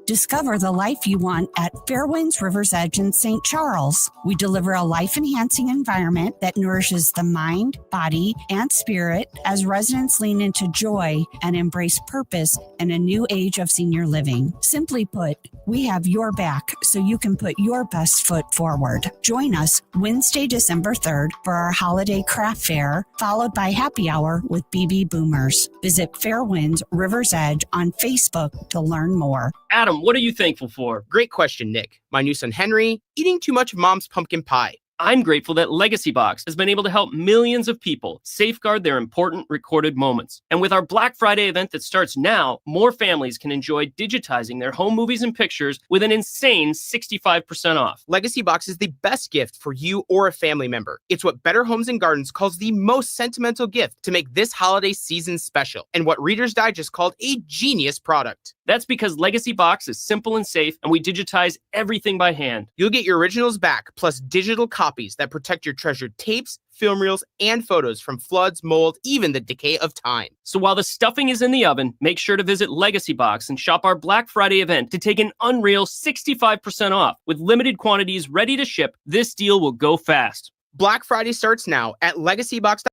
Discover the life you want at Fairwinds River's Edge in St. Charles. We deliver a life-enhancing environment that nourishes the mind, body, and spirit as residents lean into joy and embrace purpose in a new age of senior living. Simply put, we have your back so you can put your best foot forward. Join us Wednesday, December 3rd for our holiday craft fair, followed by happy hour with BB Boomers. Visit Fairwinds River's Edge on Facebook to learn more. Adam, what are you thankful for? Great question, Nick. My new son Henry, eating too much of mom's pumpkin pie. I'm grateful that Legacy Box has been able to help millions of people safeguard their important recorded moments. And with our Black Friday event that starts now, more families can enjoy digitizing their home movies and pictures with an insane 65% off. Legacy Box is the best gift for you or a family member. It's what Better Homes and Gardens calls the most sentimental gift to make this holiday season special, and what Reader's Digest called a genius product. That's because Legacy Box is simple and safe, and we digitize everything by hand. You'll get your originals back, plus digital copies that protect your treasured tapes, film reels, and photos from floods, mold, even the decay of time. So while the stuffing is in the oven, make sure to visit Legacy Box and shop our Black Friday event to take an unreal 65% off. With limited quantities ready to ship, this deal will go fast. Black Friday starts now at legacybox.com.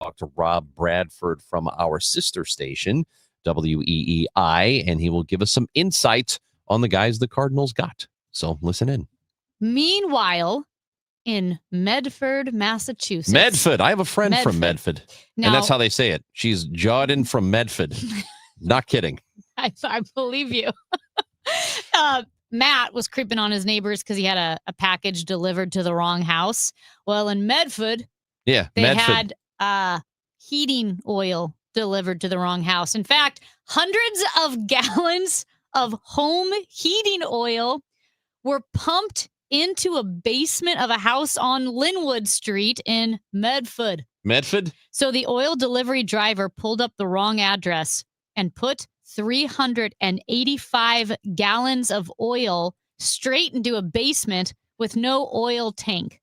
Talk to Rob Bradford from our sister station, WEEI, and he will give us some insight on the guys the Cardinals got. So listen in. Meanwhile, in Medford, Massachusetts. Medford. I have a friend from Medford. Now, and that's how they say it. She's Jordan from Medford. Not kidding. I believe you. Matt was creeping on his neighbors because he had a package delivered to the wrong house. Well, in Medford, they had heating oil delivered to the wrong house. In fact, hundreds of gallons of home heating oil were pumped into a basement of a house on Linwood Street in Medford. Medford? So the oil delivery driver pulled up the wrong address and put 385 gallons of oil straight into a basement with no oil tank.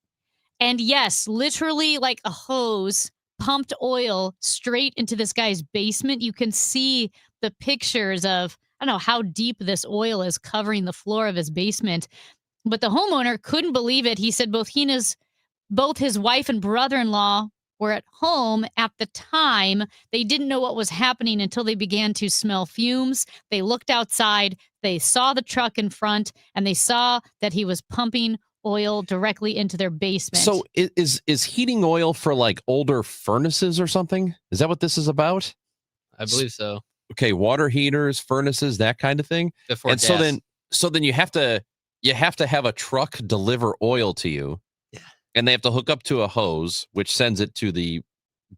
And yes, literally like a hose pumped oil straight into this guy's basement. You can see the pictures of, I don't know how deep this oil is covering the floor of his basement. But the homeowner couldn't believe it. He said both his wife and brother-in-law were at home at the time. They didn't know what was happening until they began to smell fumes. They looked outside, they saw the truck in front, and they saw that he was pumping oil directly into their basement. So is heating oil for like older furnaces or something? Is that what this is about? I believe so. Okay, water heaters, furnaces, that kind of thing. Before and gas. so then you have to have a truck deliver oil to you. Yeah. And they have to hook up to a hose, which sends it to the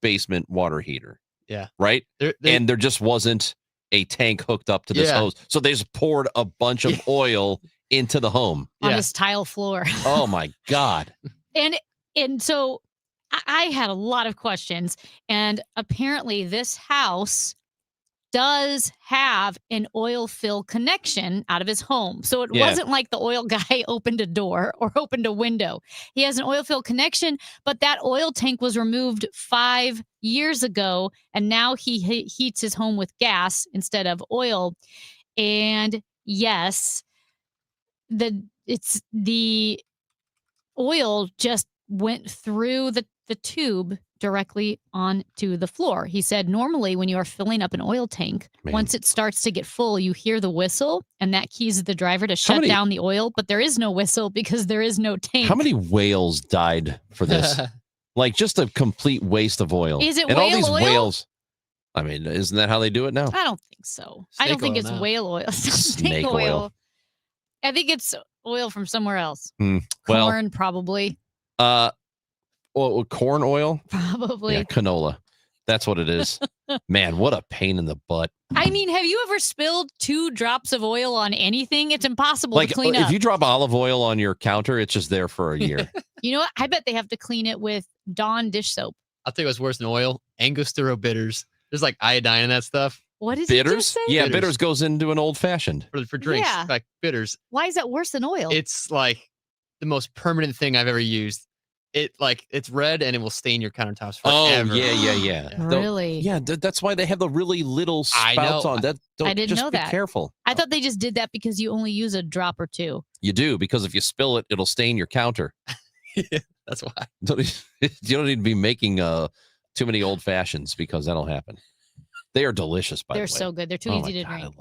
basement water heater. Yeah. Right? And there just wasn't a tank hooked up to this hose. So they just poured a bunch of oil into the home. On his tile floor. Oh my God. And so I had a lot of questions. And apparently this house does have an oil fill connection out of his home. So it wasn't like the oil guy opened a door or opened a window. He has an oil fill connection, but that oil tank was removed 5 years ago. And now he heats his home with gas instead of oil. And yes, the oil just went through the tube directly onto the floor. He said normally when you are filling up an oil tank, once it starts to get full, you hear the whistle and that keys the driver to shut down the oil, but there is no whistle because there is no tank. How many whales died for this? Like just a complete waste of oil. Is it and whale all these oil? whales. I mean, isn't that how they do it now? I don't think so. I don't think it's whale oil. Snake oil. I think it's oil from somewhere else. Well, Corn, probably. Corn oil? Probably. Yeah, canola. That's what it is. Man, what a pain in the butt. I mean, have you ever spilled 2 drops of oil on anything? It's impossible to clean up. If you drop olive oil on your counter, it's just there for a year. You know what? I bet they have to clean it with Dawn dish soap. I'll tell you what's worse than oil. Angostura bitters. There's like iodine in that stuff. What is it? Bitters? Yeah, bitters goes into an old fashioned. For drinks, Yeah. like bitters. Why is that worse than oil? It's like the most permanent thing I've ever used. It's red and it will stain your countertops forever. Oh, yeah. Really? Yeah, that's why they have the really little spouts on that. I didn't know that. Be careful. I thought they just did that because you only use a drop or 2. You do, because if you spill it, it'll stain your counter. That's why. You don't need to be making too many old fashions, because that'll happen. They are delicious, by the way. They're so good. They're too easy to drink.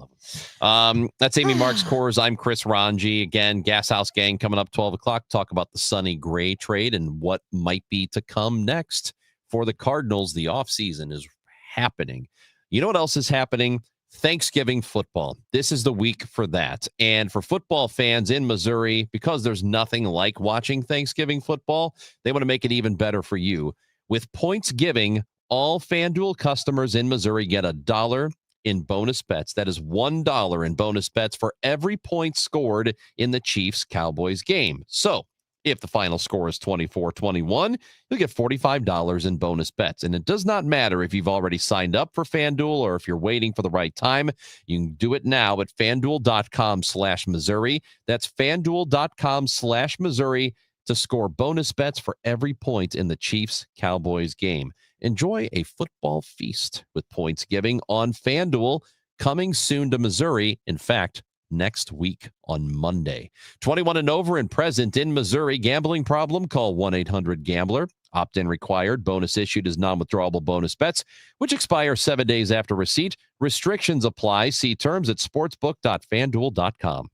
That's Amy Marks Coors. I'm Chris Ranji. Again, Gas House Gang coming up 12 o'clock. Talk about the Sonny Gray trade and what might be to come next for the Cardinals. The offseason is happening. You know what else is happening? Thanksgiving football. This is the week for that. And for football fans in Missouri, because there's nothing like watching Thanksgiving football, they want to make it even better for you. With Points Giving, all FanDuel customers in Missouri get $1 in bonus bets. That is $1 in bonus bets for every point scored in the Chiefs-Cowboys game. So if the final score is 24-21, you'll get $45 in bonus bets. And it does not matter if you've already signed up for FanDuel or if you're waiting for the right time. You can do it now at FanDuel.com/Missouri. That's FanDuel.com/Missouri to score bonus bets for every point in the Chiefs-Cowboys game. Enjoy a football feast with Points Giving on FanDuel, coming soon to Missouri. In fact, next week on Monday. 21 and over and present in Missouri. Gambling problem? Call 1-800-GAMBLER. Opt-in required. Bonus issued as non-withdrawable bonus bets, which expire 7 days after receipt. Restrictions apply. See terms at sportsbook.fanduel.com.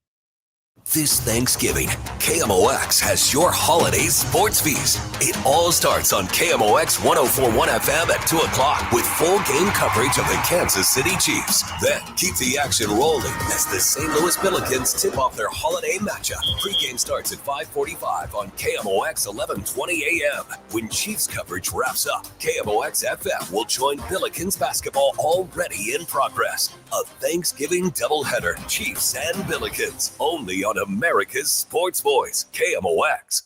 This Thanksgiving, KMOX has your holiday sports feast. It all starts on KMOX 104.1 FM at 2 o'clock with full game coverage of the Kansas City Chiefs. Then keep the action rolling as the St. Louis Billikens tip off their holiday matchup. Pre-game starts at 5:45 on KMOX 11:20 a.m. When Chiefs coverage wraps up, KMOX FM will join Billikens basketball already in progress. A Thanksgiving doubleheader, Chiefs and Billikens, only on America's Sports Voice, KMOX.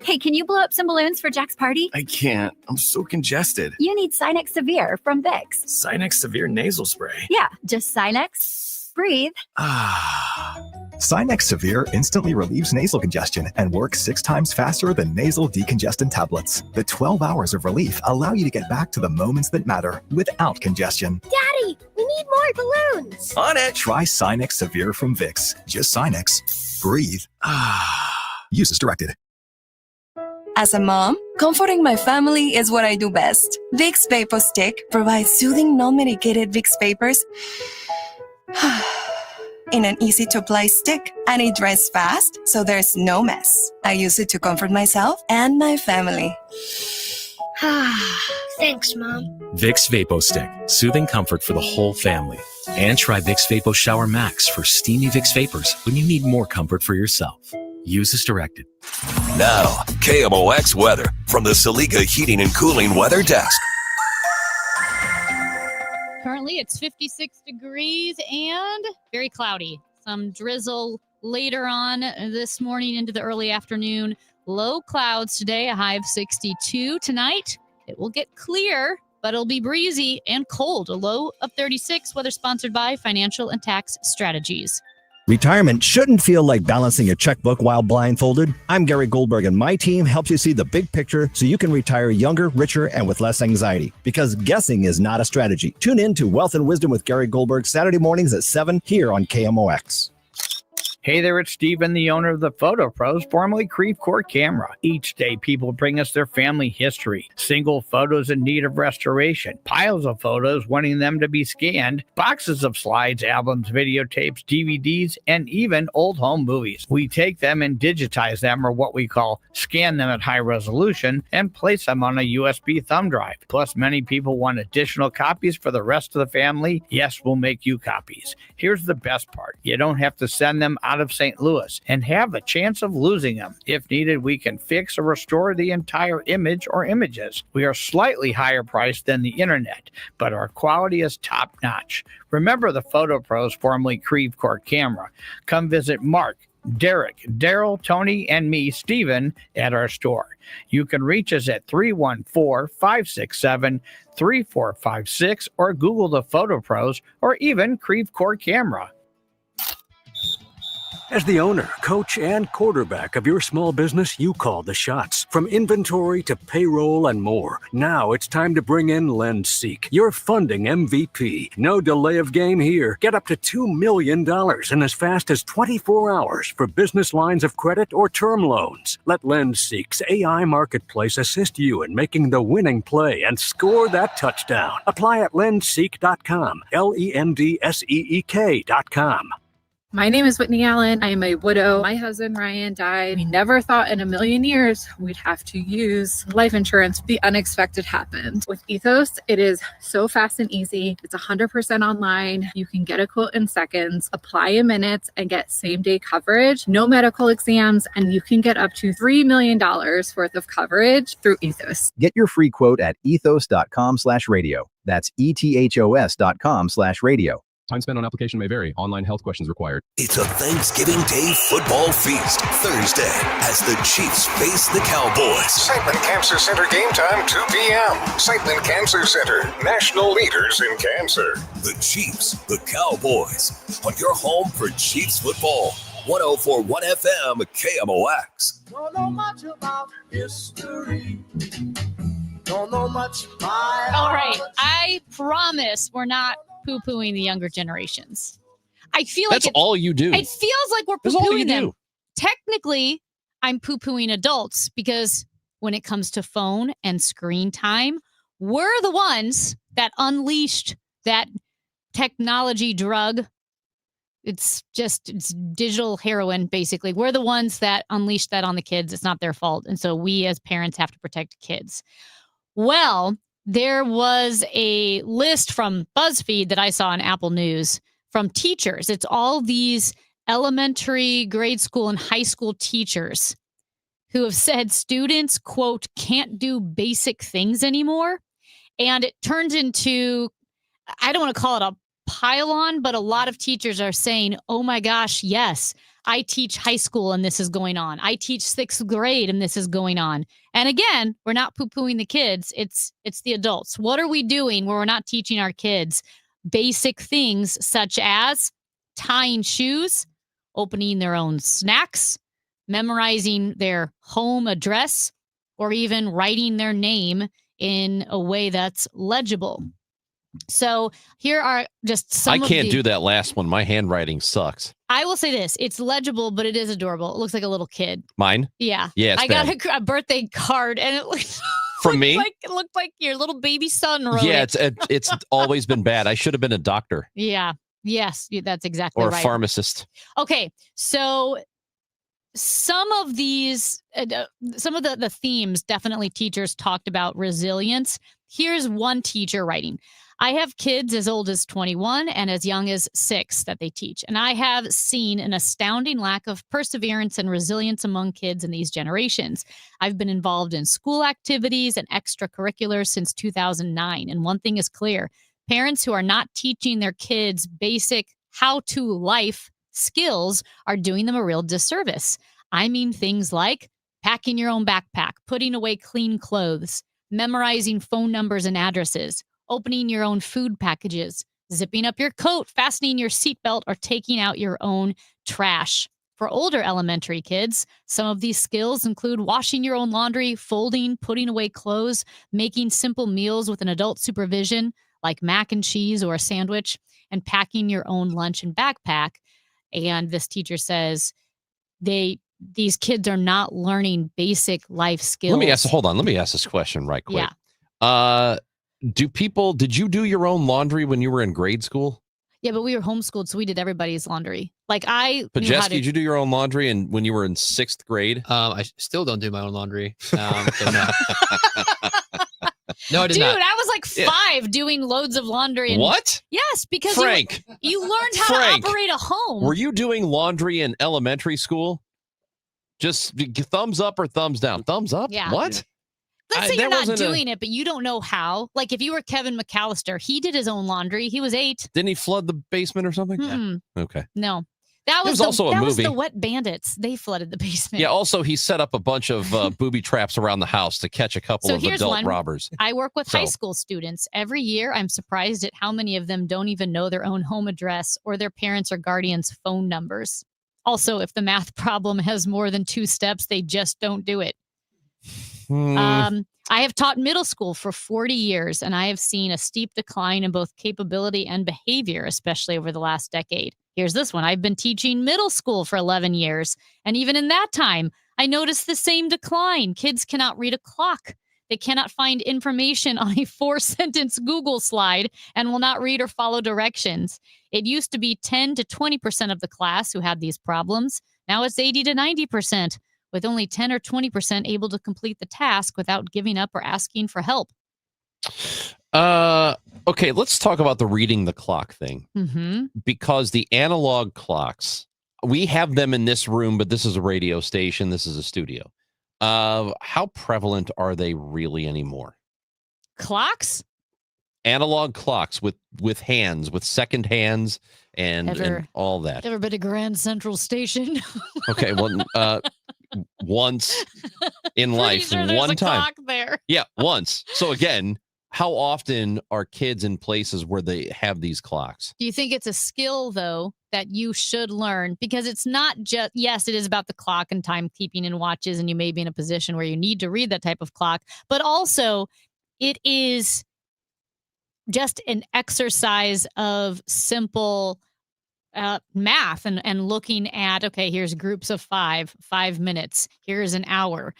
Hey, can you blow up some balloons for Jack's party? I can't. I'm so congested. You need Sinex Severe from Vicks. Sinex Severe nasal spray. Yeah, just Sinex. Breathe. Sinex Severe instantly relieves nasal congestion and works 6 times faster than nasal decongestant tablets. The 12 hours of relief allow you to get back to the moments that matter without congestion. Daddy, we need more balloons. On it. Try Sinex Severe from Vicks. Just Sinex. Breathe. Use as directed. As a mom, comforting my family is what I do best. Vicks Vapor Stick provides soothing, non-medicated Vicks vapors in an easy-to-apply stick, and it dries fast, so there's no mess. I use it to comfort myself and my family. Thanks, Mom. Vicks Vapo Stick, soothing comfort for the whole family. And try Vicks Vapo Shower Max for steamy Vicks vapors when you need more comfort for yourself. Use as directed. Now, KMOX weather from the Saliga Heating and Cooling Weather Desk. Currently, it's 56 degrees and very cloudy. Some drizzle later on this morning into the early afternoon. Low clouds today, a high of 62. Tonight, it will get clear, but it'll be breezy and cold. A low of 36. Weather sponsored by Financial and Tax Strategies. Retirement shouldn't feel like balancing a checkbook while blindfolded. I'm Gary Goldberg, and my team helps you see the big picture so you can retire younger, richer, and with less anxiety. Because guessing is not a strategy. Tune in to Wealth and Wisdom with Gary Goldberg Saturday mornings at 7 here on KMOX. Hey there, it's Steven, the owner of the Photo Pros, formerly Creve Court Camera. Each day, people bring us their family history, single photos in need of restoration, piles of photos wanting them to be scanned, boxes of slides, albums, videotapes, DVDs, and even old home movies. We take them and digitize them, or what we call scan them at high resolution, and place them on a USB thumb drive. Plus, many people want additional copies for the rest of the family. Yes, we'll make you copies. Here's the best part. You don't have to send them out out of St. Louis and have the chance of losing them. If needed, we can fix or restore the entire image or images. We are slightly higher priced than the internet, but our quality is top notch. Remember the Photo Pros, formerly Creve Court Camera. Come visit Mark, Derek, Daryl, Tony, and me, Steven, at our store. You can reach us at 314-567-3456 or Google the Photo Pros or even Creve Court Camera. As the owner, coach, and quarterback of your small business, you call the shots. From inventory to payroll and more. Now it's time to bring in LendSeek, your funding MVP. No delay of game here. Get up to $2 million in as fast as 24 hours for business lines of credit or term loans. Let LendSeek's AI marketplace assist you in making the winning play and score that touchdown. Apply at lendseek.com, LENDSEEK.com. My name is Whitney Allen. I am a widow. My husband, Ryan, died. We never thought in a million years we'd have to use life insurance. The unexpected happened. With Ethos, it is so fast and easy. It's 100% online. You can get a quote in seconds, apply in minutes, and get same-day coverage. No medical exams, and you can get up to $3 million worth of coverage through Ethos. Get your free quote at ethos.com/radio. That's ethos.com/radio. Time spent on application may vary. Online health questions required. It's a Thanksgiving Day football feast Thursday as the Chiefs face the Cowboys. Sightland Cancer Center game time, 2 p.m. Sightland Cancer Center, national leaders in cancer. The Chiefs, the Cowboys, on your home for Chiefs football. 104.1 FM KMOX. Don't know much about history. Don't know much about All right, I promise we're not poo-pooing the younger generations. I feel that's like all you do. It feels like we're That's all you poo-pooing them. do. Technically, I'm poo-pooing adults because when it comes to phone and screen time, we're the ones that unleashed that technology drug. It's digital heroin, basically. We're the ones that unleashed that on the kids. It's not their fault. And so we as parents have to protect kids. Well, there was a list from BuzzFeed that I saw on Apple News from teachers. It's all these elementary, grade school, and high school teachers who have said students, quote, can't do basic things anymore. And it turns into, I don't want to call it a pile-on, but a lot of teachers are saying, oh my gosh, yes, I teach high school and this is going on. I teach 6th grade and this is going on. And again, we're not poo-pooing the kids. It's the adults. What are we doing where we're not teaching our kids basic things such as tying shoes, opening their own snacks, memorizing their home address, or even writing their name in a way that's legible? So here are just some I can't do that last one. My handwriting sucks. I will say this. It's legible, but it is adorable. It looks like a little kid. Mine? Yeah. Yeah, it's I bad. got a birthday card and it looked From me? It looked like your little baby son wrote Yeah, it. it's always been bad. I should have been a doctor Yeah. Yes, that's exactly or a right. pharmacist. Okay, so some of these, some of the themes, definitely teachers talked about resilience. Here's one teacher writing. I have kids as old as 21 and as young as 6 that they teach. And I have seen an astounding lack of perseverance and resilience among kids in these generations. I've been involved in school activities and extracurriculars since 2009. And one thing is clear. Parents who are not teaching their kids basic how-to life skills are doing them a real disservice. I mean things like packing your own backpack, putting away clean clothes, memorizing phone numbers and addresses, opening your own food packages, zipping up your coat, fastening your seatbelt, or taking out your own trash. For older elementary kids, some of these skills include washing your own laundry, folding, putting away clothes, making simple meals with an adult supervision, like mac and cheese or a sandwich, and packing your own lunch and backpack. And this teacher says these kids are not learning basic life skills. Let me ask this question right quick. Yeah. Did you do your own laundry when you were in grade school? Yeah, but we were homeschooled, so we did everybody's laundry. Like But Jess, did you do your own laundry when you were in 6th grade? I still don't do my own laundry. So no. No, I did Dude, not. I was like 5 doing loads of laundry. And, What? Yes, because Frank. you learned how Frank, to operate a home. Were you doing laundry in elementary school? Just thumbs up or thumbs down? Thumbs up? Yeah. What? Let's say that you're not wasn't doing it, but you don't know how. Like if you were Kevin McAllister, he did his own laundry. He was 8. Didn't he flood the basement or something? Mm-mm. Okay. No. That There was, was also a that was movie. the Wet Bandits. They flooded the basement. Yeah, also, he set up a bunch of booby traps around the house to catch a couple So of here's adult one. robbers. I work with high So- school students. Every year, I'm surprised at how many of them don't even know their own home address or their parents' or guardians' phone numbers. Also, if the math problem has more than 2 steps, they just don't do it. I have taught middle school for 40 years, and I have seen a steep decline in both capability and behavior, especially over the last decade. Here's this one. I've been teaching middle school for 11 years, and even in that time, I noticed the same decline. Kids cannot read a clock. They cannot find information on a 4-sentence Google slide and will not read or follow directions. It used to be 10 to 20% of the class who had these problems. Now it's 80 to 90%, with only 10 or 20% able to complete the task without giving up or asking for help. Okay, let's talk about the reading the clock thing. Mm-hmm. Because the analog clocks, we have them in this room, but this is a radio station. This is a studio. How prevalent are they really anymore? Clocks? Analog clocks with hands, with second hands and all that. Ever been to Grand Central Station? Okay, well, once in life, Pretty sure there's one a time. clock there. Yeah, once. So again, how often are kids in places where they have these clocks? Do you think it's a skill, though, that you should learn? Because it's not just, yes, it is about the clock and timekeeping and watches, and you may be in a position where you need to read that type of clock, but also it is just an exercise of simple math and looking at, okay, here's groups of 5 minutes, here's an hour.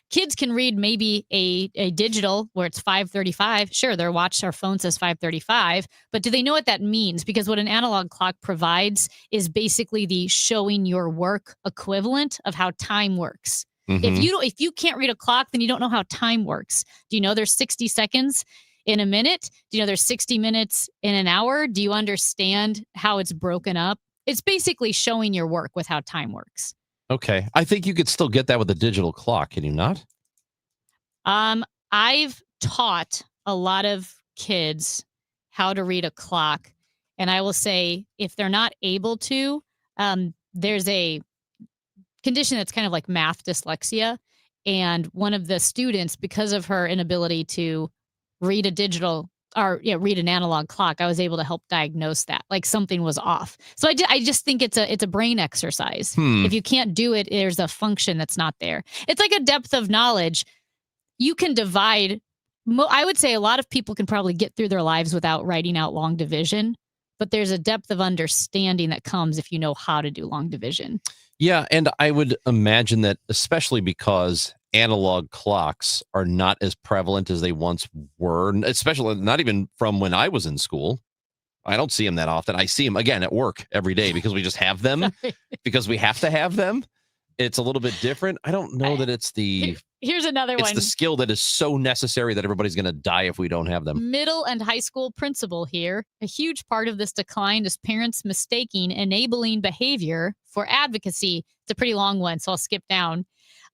Kids can read maybe a digital where it's 5:35. Sure, their watch or phone says 5:35, but do they know what that means? Because what an analog clock provides is basically the showing your work equivalent of how time works. Mm-hmm. If you can't read a clock, then you don't know how time works. Do you know there's 60 seconds in a minute? Do you know there's 60 minutes in an hour? Do you understand how it's broken up? It's basically showing your work with how time works. Okay. I think you could still get that with a digital clock, can you not? I've taught a lot of kids how to read a clock, and I will say if they're not able to, there's a condition that's kind of like math dyslexia, and one of the students, because of her inability to read a digital or read an analog clock, I was able to help diagnose that, like something was off. So I just think it's a brain exercise. If you can't do it, there's a function that's not there. It's like a depth of knowledge. You can divide. I would say a lot of people can probably get through their lives without writing out long division, but there's a depth of understanding that comes if you know how to do long division. Yeah, and I would imagine that especially because analog clocks are not as prevalent as they once were, especially not even from when I was in school. I don't see them that often. I see them, again, at work every day because we just have them, because we have to have them. It's a little bit different. I don't know that it's the... Here's another It's one. the skill that is so necessary that everybody's going to die if we don't have them. Middle and high school principal here. A huge part of this decline is parents mistaking enabling behavior for advocacy. It's a pretty long one, so I'll skip down.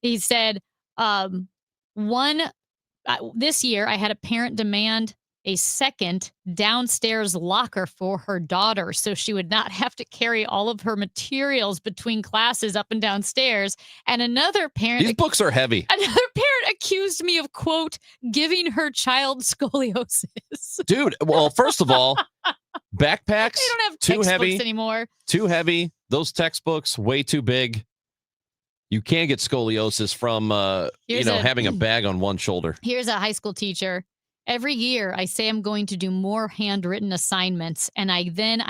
He said, this year I had a parent demand a second downstairs locker for her daughter so she would not have to carry all of her materials between classes up and downstairs. And another parent... These books are heavy. Another parent accused me of, quote, giving her child scoliosis. Dude, well, first of all, backpacks, They don't have too textbooks heavy anymore. Too heavy. Those textbooks, way too big. You can't get scoliosis from, having a bag on one shoulder. Here's a high school teacher. Every year, I say I'm going to do more handwritten assignments, and I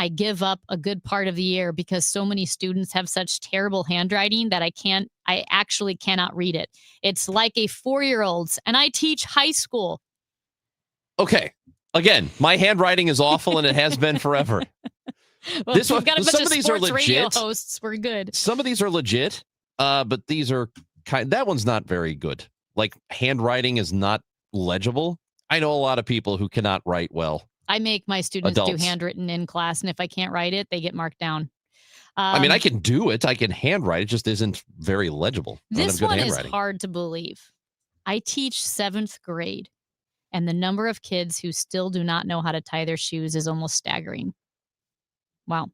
give up a good part of the year because so many students have such terrible handwriting that I actually cannot read it. It's like a 4-year-old's, and I teach high school. Okay. Again, my handwriting is awful, and it has been forever. Well, we've got a bunch of sports radio hosts. We're good. Some of these are legit, but these are that one's not very good. Like handwriting is not legible. I know a lot of people who cannot write well. I make my students Adults. do handwritten in class, and if I can't write it, they get marked down. I mean, I can do it. I can handwrite. It just isn't very legible. I don't This have good one is handwriting. hard to believe. I teach 7th grade, and the number of kids who still do not know how to tie their shoes is almost staggering. Wow.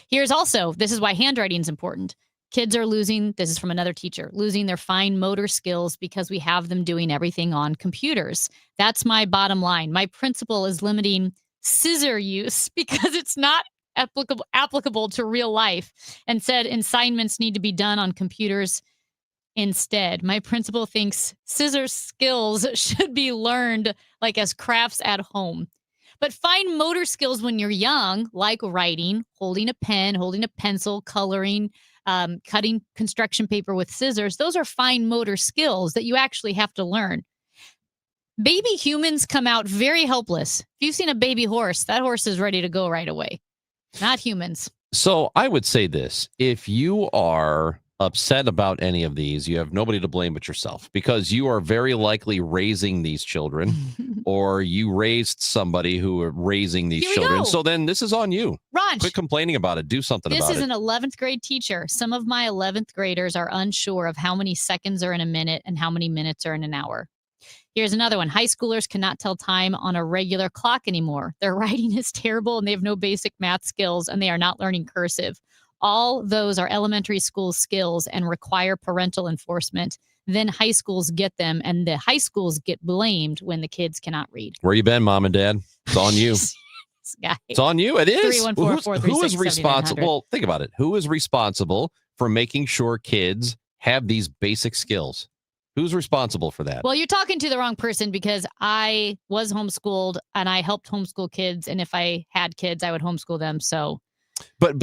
This is why handwriting is important. Kids are losing, this is from another teacher, losing their fine motor skills because we have them doing everything on computers. That's my bottom line. My principal is limiting scissor use because it's not applicable to real life, and said assignments need to be done on computers instead. My principal thinks scissor skills should be learned like as crafts at home. But fine motor skills when you're young, like writing, holding a pen, holding a pencil, coloring, cutting construction paper with scissors, those are fine motor skills that you actually have to learn. Baby humans come out very helpless. If you've seen a baby horse, that horse is ready to go right away. Not humans. So I would say this. If you are upset about any of these, you have nobody to blame but yourself, because you are very likely raising these children or you raised somebody who are raising these Here we children. go. So then this is on you. Ron, Quit complaining about it. Do something this about is it. an 11th grade teacher. Some of my 11th graders are unsure of how many seconds are in a minute and how many minutes are in an hour. Here's another one. High schoolers cannot tell time on a regular clock anymore. Their writing is terrible and they have no basic math skills and they are not learning cursive. All those are elementary school skills and require parental enforcement. Then high schools get them, and the high schools get blamed when the kids cannot read. Where you been, Mom and Dad? It's on you. This guy. It's on you. It is. 314-436-7900. Who is responsible? Well, think about it. Who is responsible for making sure kids have these basic skills? Who's responsible for that? Well, you're talking to the wrong person, because I was homeschooled and I helped homeschool kids. And if I had kids, I would homeschool them. So, But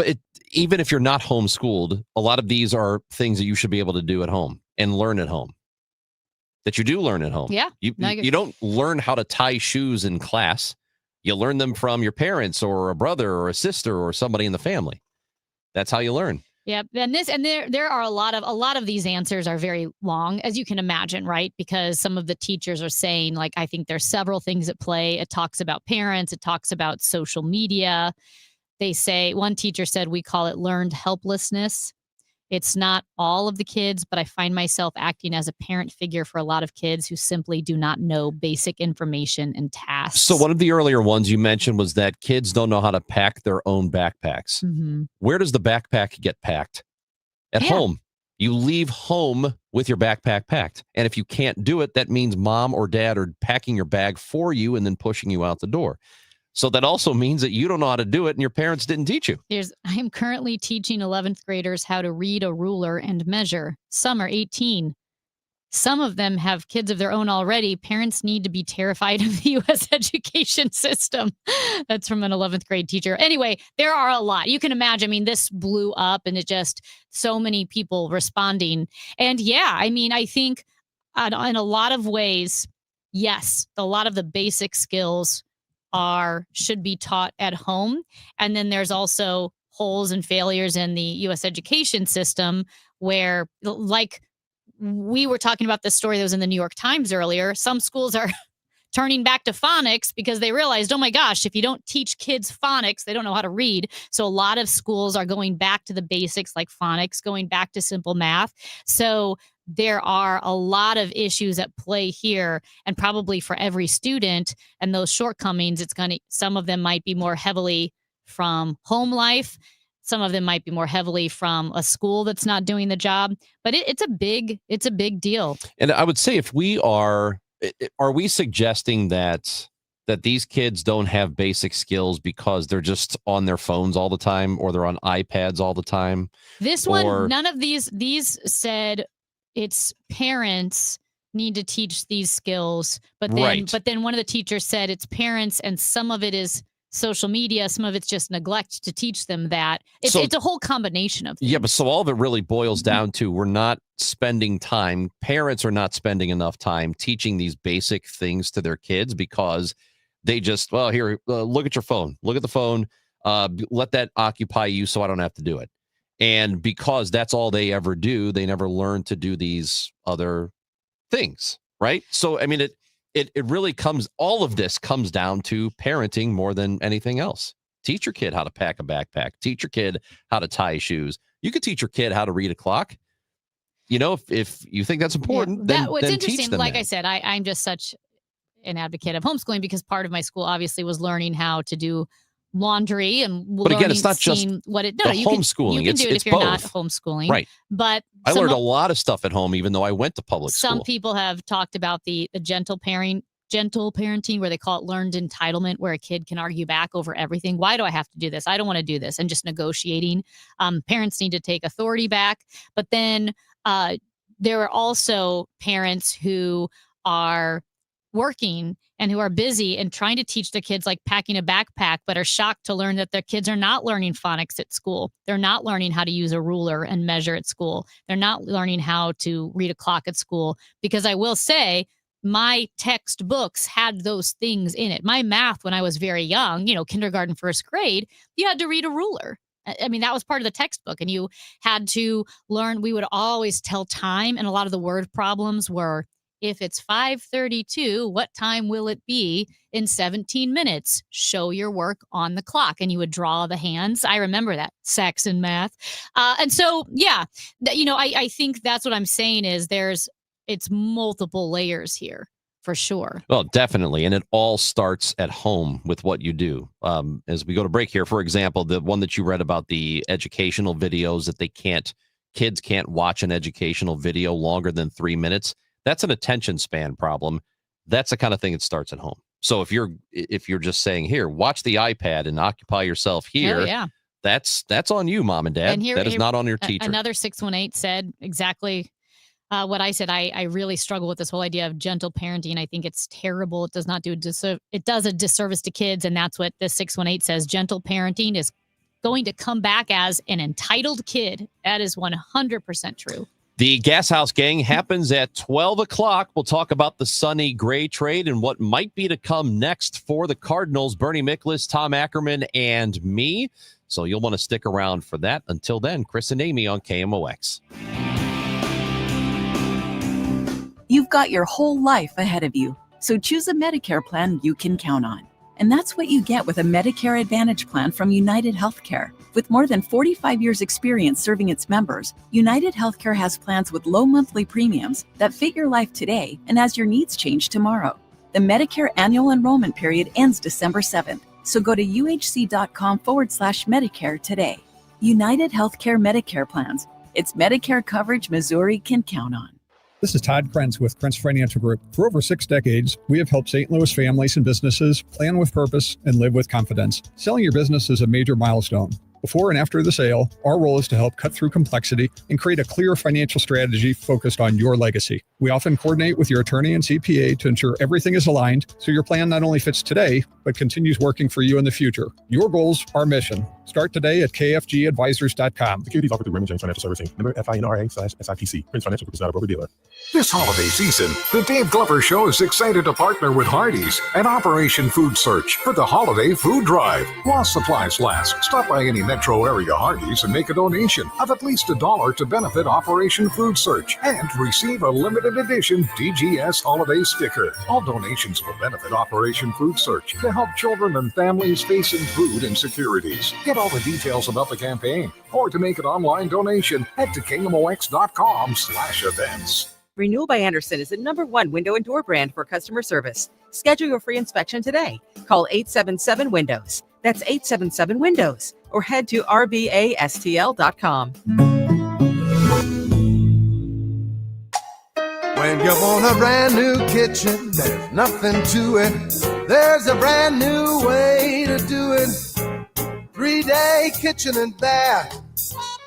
even if you're not homeschooled, a lot of these are things that you should be able to do at home and learn at home. That you do learn at home. Yeah. You don't learn how to tie shoes in class. You learn them from your parents or a brother or a sister or somebody in the family. That's how you learn. yeah. And there are a lot of these answers are very long, as you can imagine, right? Because some of the teachers are saying, like, I think there's several things at play. It talks about parents. It talks about social media. They say, one teacher said, we call it learned helplessness. It's not all of the kids, but I find myself acting as a parent figure for a lot of kids who simply do not know basic information and tasks. So one of the earlier ones you mentioned was that kids don't know how to pack their own backpacks. Mhm. Where does the backpack get packed? At Yeah. home. You leave home with your backpack packed. And if you can't do it, that means mom or dad are packing your bag for you and then pushing you out the door. So that also means that you don't know how to do it and your parents didn't teach you. I am currently teaching 11th graders how to read a ruler and measure. Some are 18. Some of them have kids of their own already. Parents need to be terrified of the U.S. education system. That's from an 11th grade teacher. Anyway, there are a lot. You can imagine. I mean, this blew up and it just so many people responding. And yeah, I mean, I think in a lot of ways, yes, a lot of the basic skills should be taught at home. And then there's also holes and failures in the U.S. education system where, like we were talking about this story that was in the New York Times earlier, some schools are turning back to phonics because they realized, oh my gosh, if you don't teach kids phonics, they don't know how to read. So a lot of schools are going back to the basics like phonics, going back to simple math. So there are a lot of issues at play here, and probably for every student, and those shortcomings, some of them might be more heavily from home life. Some of them might be more heavily from a school that's not doing the job, but it's a big deal. And I would say, if we are we suggesting that these kids don't have basic skills because they're just on their phones all the time or they're on iPads all the time? This one, none of these said it's parents need to teach these skills, but then one of the teachers said it's parents, and some of it is social media, some of it's just neglect to teach them that. It's a whole combination of things. Yeah, but so all of it really boils down to we're not spending time. Parents are not spending enough time teaching these basic things to their kids because they just, here, look at your phone. Look at the phone. Let that occupy you so I don't have to do it. And because that's all they ever do, they never learn to do these other things, right? So, I mean, it really all of this comes down to parenting more than anything else. Teach your kid how to pack a backpack. Teach your kid how to tie shoes. You could teach your kid how to read a clock. If you think that's important, then what's interesting, teach them like that. I said, I'm just such an advocate of homeschooling because part of my school obviously was learning how to do laundry But again, it's not just homeschooling. You can do it it's if you're both. not homeschooling. Right. But I learned a lot of stuff at home, even though I went to public school. Some people have talked about the gentle parenting, where they call it learned entitlement, where a kid can argue back over everything. Why do I have to do this? I don't want to do this. And just negotiating. Parents need to take authority back. But then there are also parents who are working and who are busy and trying to teach their kids like packing a backpack, but are shocked to learn that their kids are not learning phonics at school. They're not learning how to use a ruler and measure at school. They're not learning how to read a clock at school. Because I will say, my textbooks had those things in it. My math, when I was very young, kindergarten, first grade, you had to read a ruler. I mean, that was part of the textbook, and you had to learn. We would always tell time, and a lot of the word problems were, if it's 5:32, what time will it be in 17 minutes? Show your work on the clock. And you would draw the hands. I remember that, Saxon math. And so, I think that's what I'm saying is it's multiple layers here for sure. Well, definitely. And it all starts at home with what you do. As we go to break here, for example, the one that you read about the educational videos that kids can't watch an educational video longer than 3 minutes. That's an attention span problem. That's the kind of thing that starts at home. So if you're just saying, here, watch the iPad and occupy yourself here, that's on you, mom and dad. And that is not on your teacher. Another 618 said exactly what I said. I really struggle with this whole idea of gentle parenting. I think it's terrible. It does not do it does a disservice to kids. And that's what this 618 says. Gentle parenting is going to come back as an entitled kid. That is 100% true. The Gas House Gang happens at 12 o'clock. We'll talk about the Sonny Gray trade and what might be to come next for the Cardinals. Bernie Miklasz, Tom Ackerman, and me. So you'll want to stick around for that. Until then, Chris and Amy on KMOX. You've got your whole life ahead of you, so choose a Medicare plan you can count on. And that's what you get with a Medicare Advantage plan from United Healthcare. With more than 45 years' experience serving its members, United Healthcare has plans with low monthly premiums that fit your life today and as your needs change tomorrow. The Medicare annual enrollment period ends December 7th, so go to uhc.com/Medicare today. United Healthcare Medicare plans. It's Medicare coverage Missouri can count on. This is Todd Krentz with Krentz Financial Group. For over 6 decades, we have helped St. Louis families and businesses plan with purpose and live with confidence. Selling your business is a major milestone. Before and after the sale, our role is to help cut through complexity and create a clear financial strategy focused on your legacy. We often coordinate with your attorney and CPA to ensure everything is aligned so your plan not only fits today, but continues working for you in the future. Your goals, our mission. Start today at kfgadvisors.com. Securities offered through Raymond James Financial Servicing. Member FINRA/SIPC. Prince Financial Group is not a broker-dealer. This holiday season, the Dave Glover Show is excited to partner with Hardee's and Operation Food Search for the Holiday Food Drive. While supplies last, stop by any metro area Hardee's and make a donation of at least $1 to benefit Operation Food Search and receive a limited edition DGS holiday sticker. All donations will benefit Operation Food Search to help children and families facing food insecurities. Get all the details about the campaign or to make an online donation, head to KMOX.com/events. Renewal by Andersen is the #1 window and door brand for customer service. Schedule your free inspection today. Call 877-WINDOWS. That's 877-WINDOWS. Or head to rbastl.com. When you want a brand new kitchen, there's nothing to it. There's a brand new way to do it. 3-Day Kitchen and Bath.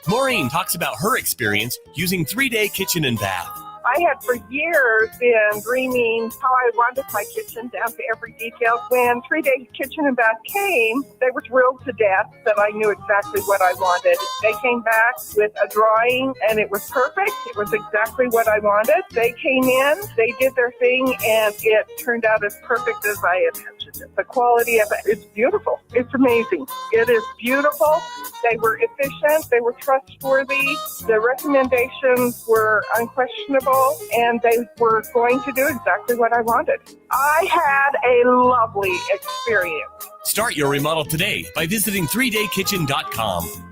Maureen talks about her experience using 3-Day Kitchen and Bath. I had for years been dreaming how I wanted my kitchen down to every detail. When 3-Day Kitchen and Bath came, they were thrilled to death that I knew exactly what I wanted. They came back with a drawing and it was perfect. It was exactly what I wanted. They came in, they did their thing, and it turned out as perfect as I imagined. the quality of it is beautiful. It's amazing. It is beautiful. They were efficient. They were trustworthy. The recommendations were unquestionable, and they were going to do exactly what I wanted. I had a lovely experience. Start your remodel today by visiting 3daykitchen.com.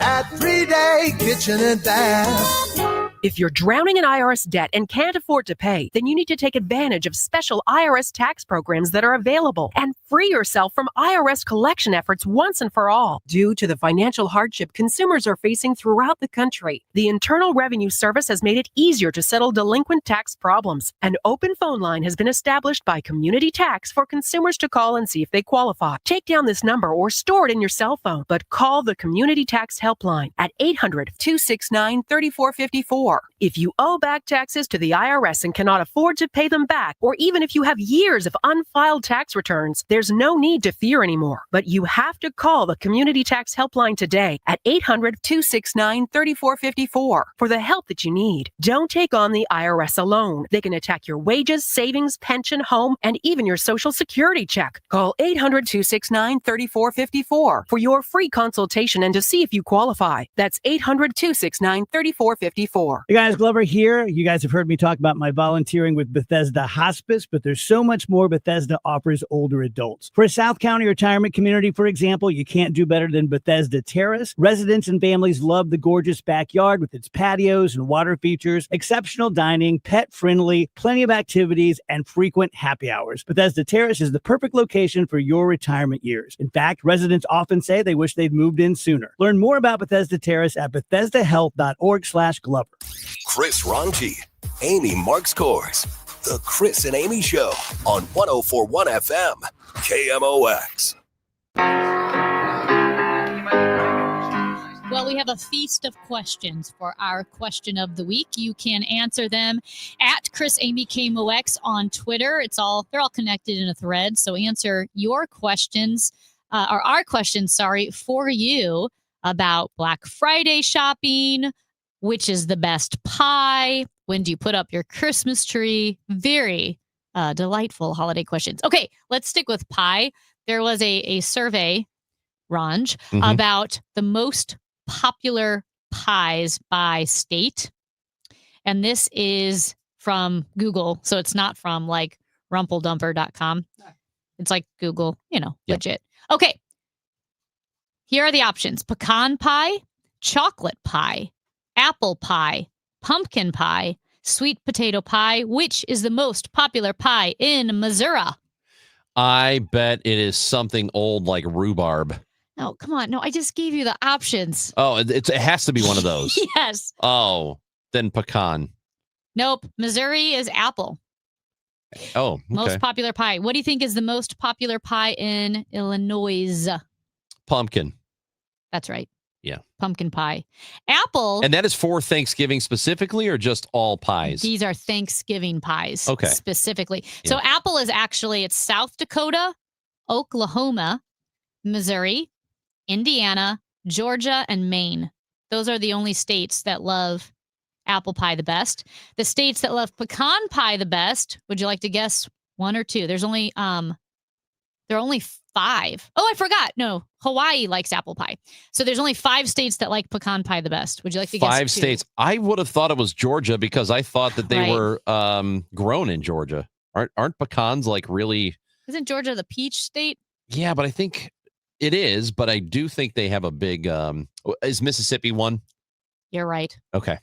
At 3-Day Kitchen and Bath. If you're drowning in IRS debt and can't afford to pay, then you need to take advantage of special IRS tax programs that are available and free yourself from IRS collection efforts once and for all. Due to the financial hardship consumers are facing throughout the country, the Internal Revenue Service has made it easier to settle delinquent tax problems. An open phone line has been established by Community Tax for consumers to call and see if they qualify. Take down this number or store it in your cell phone, but call the Community Tax Helpline at 800-269-3454. If you owe back taxes to the IRS and cannot afford to pay them back, or even if you have years of unfiled tax returns, there's no need to fear anymore. But you have to call the Community Tax Helpline today at 800-269-3454 for the help that you need. Don't take on the IRS alone. They can attack your wages, savings, pension, home, and even your Social Security check. Call 800-269-3454 for your free consultation and to see if you qualify. That's 800-269-3454. Hey guys, Glover here. You guys have heard me talk about my volunteering with Bethesda Hospice, but there's so much more Bethesda offers older adults. For a South County retirement community, for example, you can't do better than Bethesda Terrace. Residents and families love the gorgeous backyard with its patios and water features, exceptional dining, pet-friendly, plenty of activities, and frequent happy hours. Bethesda Terrace is the perfect location for your retirement years. In fact, residents often say they wish they'd moved in sooner. Learn more about Bethesda Terrace at BethesdaHealth.org/Glover. Chris Ranji, Amy Marks Kors. The Chris and Amy Show on 104.1 FM, KMOX. Well, we have a feast of questions for our question of the week. You can answer them at Chris Amy KMOX on Twitter. They're all connected in a thread. So answer your questions, or our questions, for you about Black Friday shopping. Which is the best pie? When do you put up your Christmas tree? Very delightful holiday questions. Okay, let's stick with pie. There was a survey, Ranj, about the most popular pies by state. And this is from Google. So it's not from like rumpeldumper.com. It's like Google, legit. Okay. Here are the options. Pecan pie, chocolate pie, apple pie, pumpkin pie, sweet potato pie. Which is the most popular pie in Missouri? I bet it is something old like rhubarb. No, come on. No, I just gave you the options. Oh, it has to be one of those. Yes. Oh, then pecan. Nope. Missouri is apple. Oh, okay. Most popular pie. What do you think is the most popular pie in Illinois? Pumpkin. That's right. Yeah. Pumpkin pie. Apple. And that is for Thanksgiving specifically or just all pies? These are Thanksgiving pies. Okay. Specifically. Yeah. So apple is actually, it's South Dakota, Oklahoma, Missouri, Indiana, Georgia, and Maine. Those are the only states that love apple pie the best. The states that love pecan pie the best, would you like to guess one or two? There are only 5. Oh, I forgot. No, Hawaii likes apple pie. So there's only 5 states that like pecan pie the best. Would you like to guess 5 two? states. I would have thought it was Georgia because I thought that they Right. were grown in Georgia. Aren't pecans like really? Isn't Georgia the peach state? Yeah, but I think it is. But I do think they have a big. Is Mississippi one? You're right. Okay.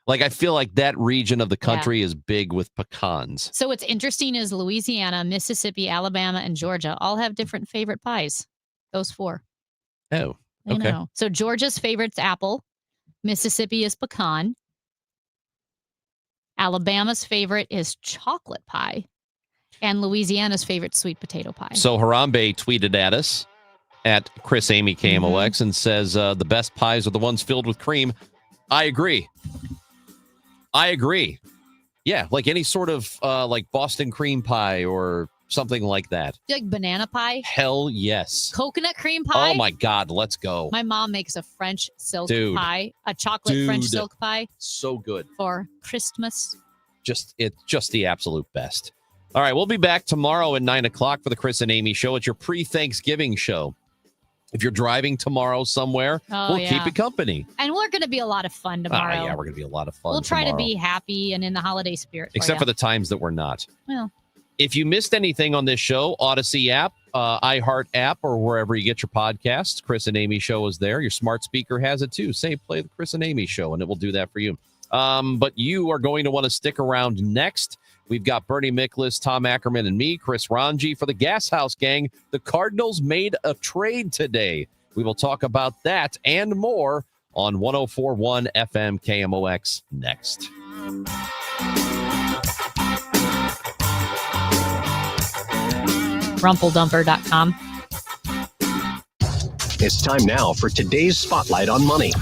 Like I feel like that region of the country is big with pecans. So what's interesting is Louisiana, Mississippi, Alabama, and Georgia all have different favorite pies. Those 4. Oh, I okay. know. So Georgia's favorite's apple. Mississippi is pecan. Alabama's favorite is chocolate pie. And Louisiana's favorite sweet potato pie. So Harambe tweeted at us at Chris Amy KMOX and says the best pies are the ones filled with cream. I agree. Yeah, like any sort of like Boston cream pie or something like that. Do you like banana pie? Hell yes. Coconut cream pie? Oh my God, let's go. My mom makes a French silk Dude. pie, a chocolate French Dude. silk pie So good. for Christmas. It's just the absolute best. All right, we'll be back tomorrow at 9 o'clock for the Chris and Amy Show. It's your pre-Thanksgiving show. If you're driving tomorrow somewhere, we'll keep you company. And we're going to be a lot of fun tomorrow. Yeah, we're going to be a lot of fun. We'll try tomorrow. to be happy and in the holiday spirit. Except for the times that we're not. Well, if you missed anything on this show, Odyssey app, iHeart app, or wherever you get your podcasts, Chris and Amy Show is there. Your smart speaker has it too. Say, play the Chris and Amy Show, and it will do that for you. But you are going to want to stick around next. We've got Bernie Miklasz, Tom Ackerman, and me, Chris Ranji, for the Gas House Gang. The Cardinals made a trade today. We will talk about that and more on 104.1 FM KMOX next. RumpleDumper.com. It's time now for today's Spotlight on Money.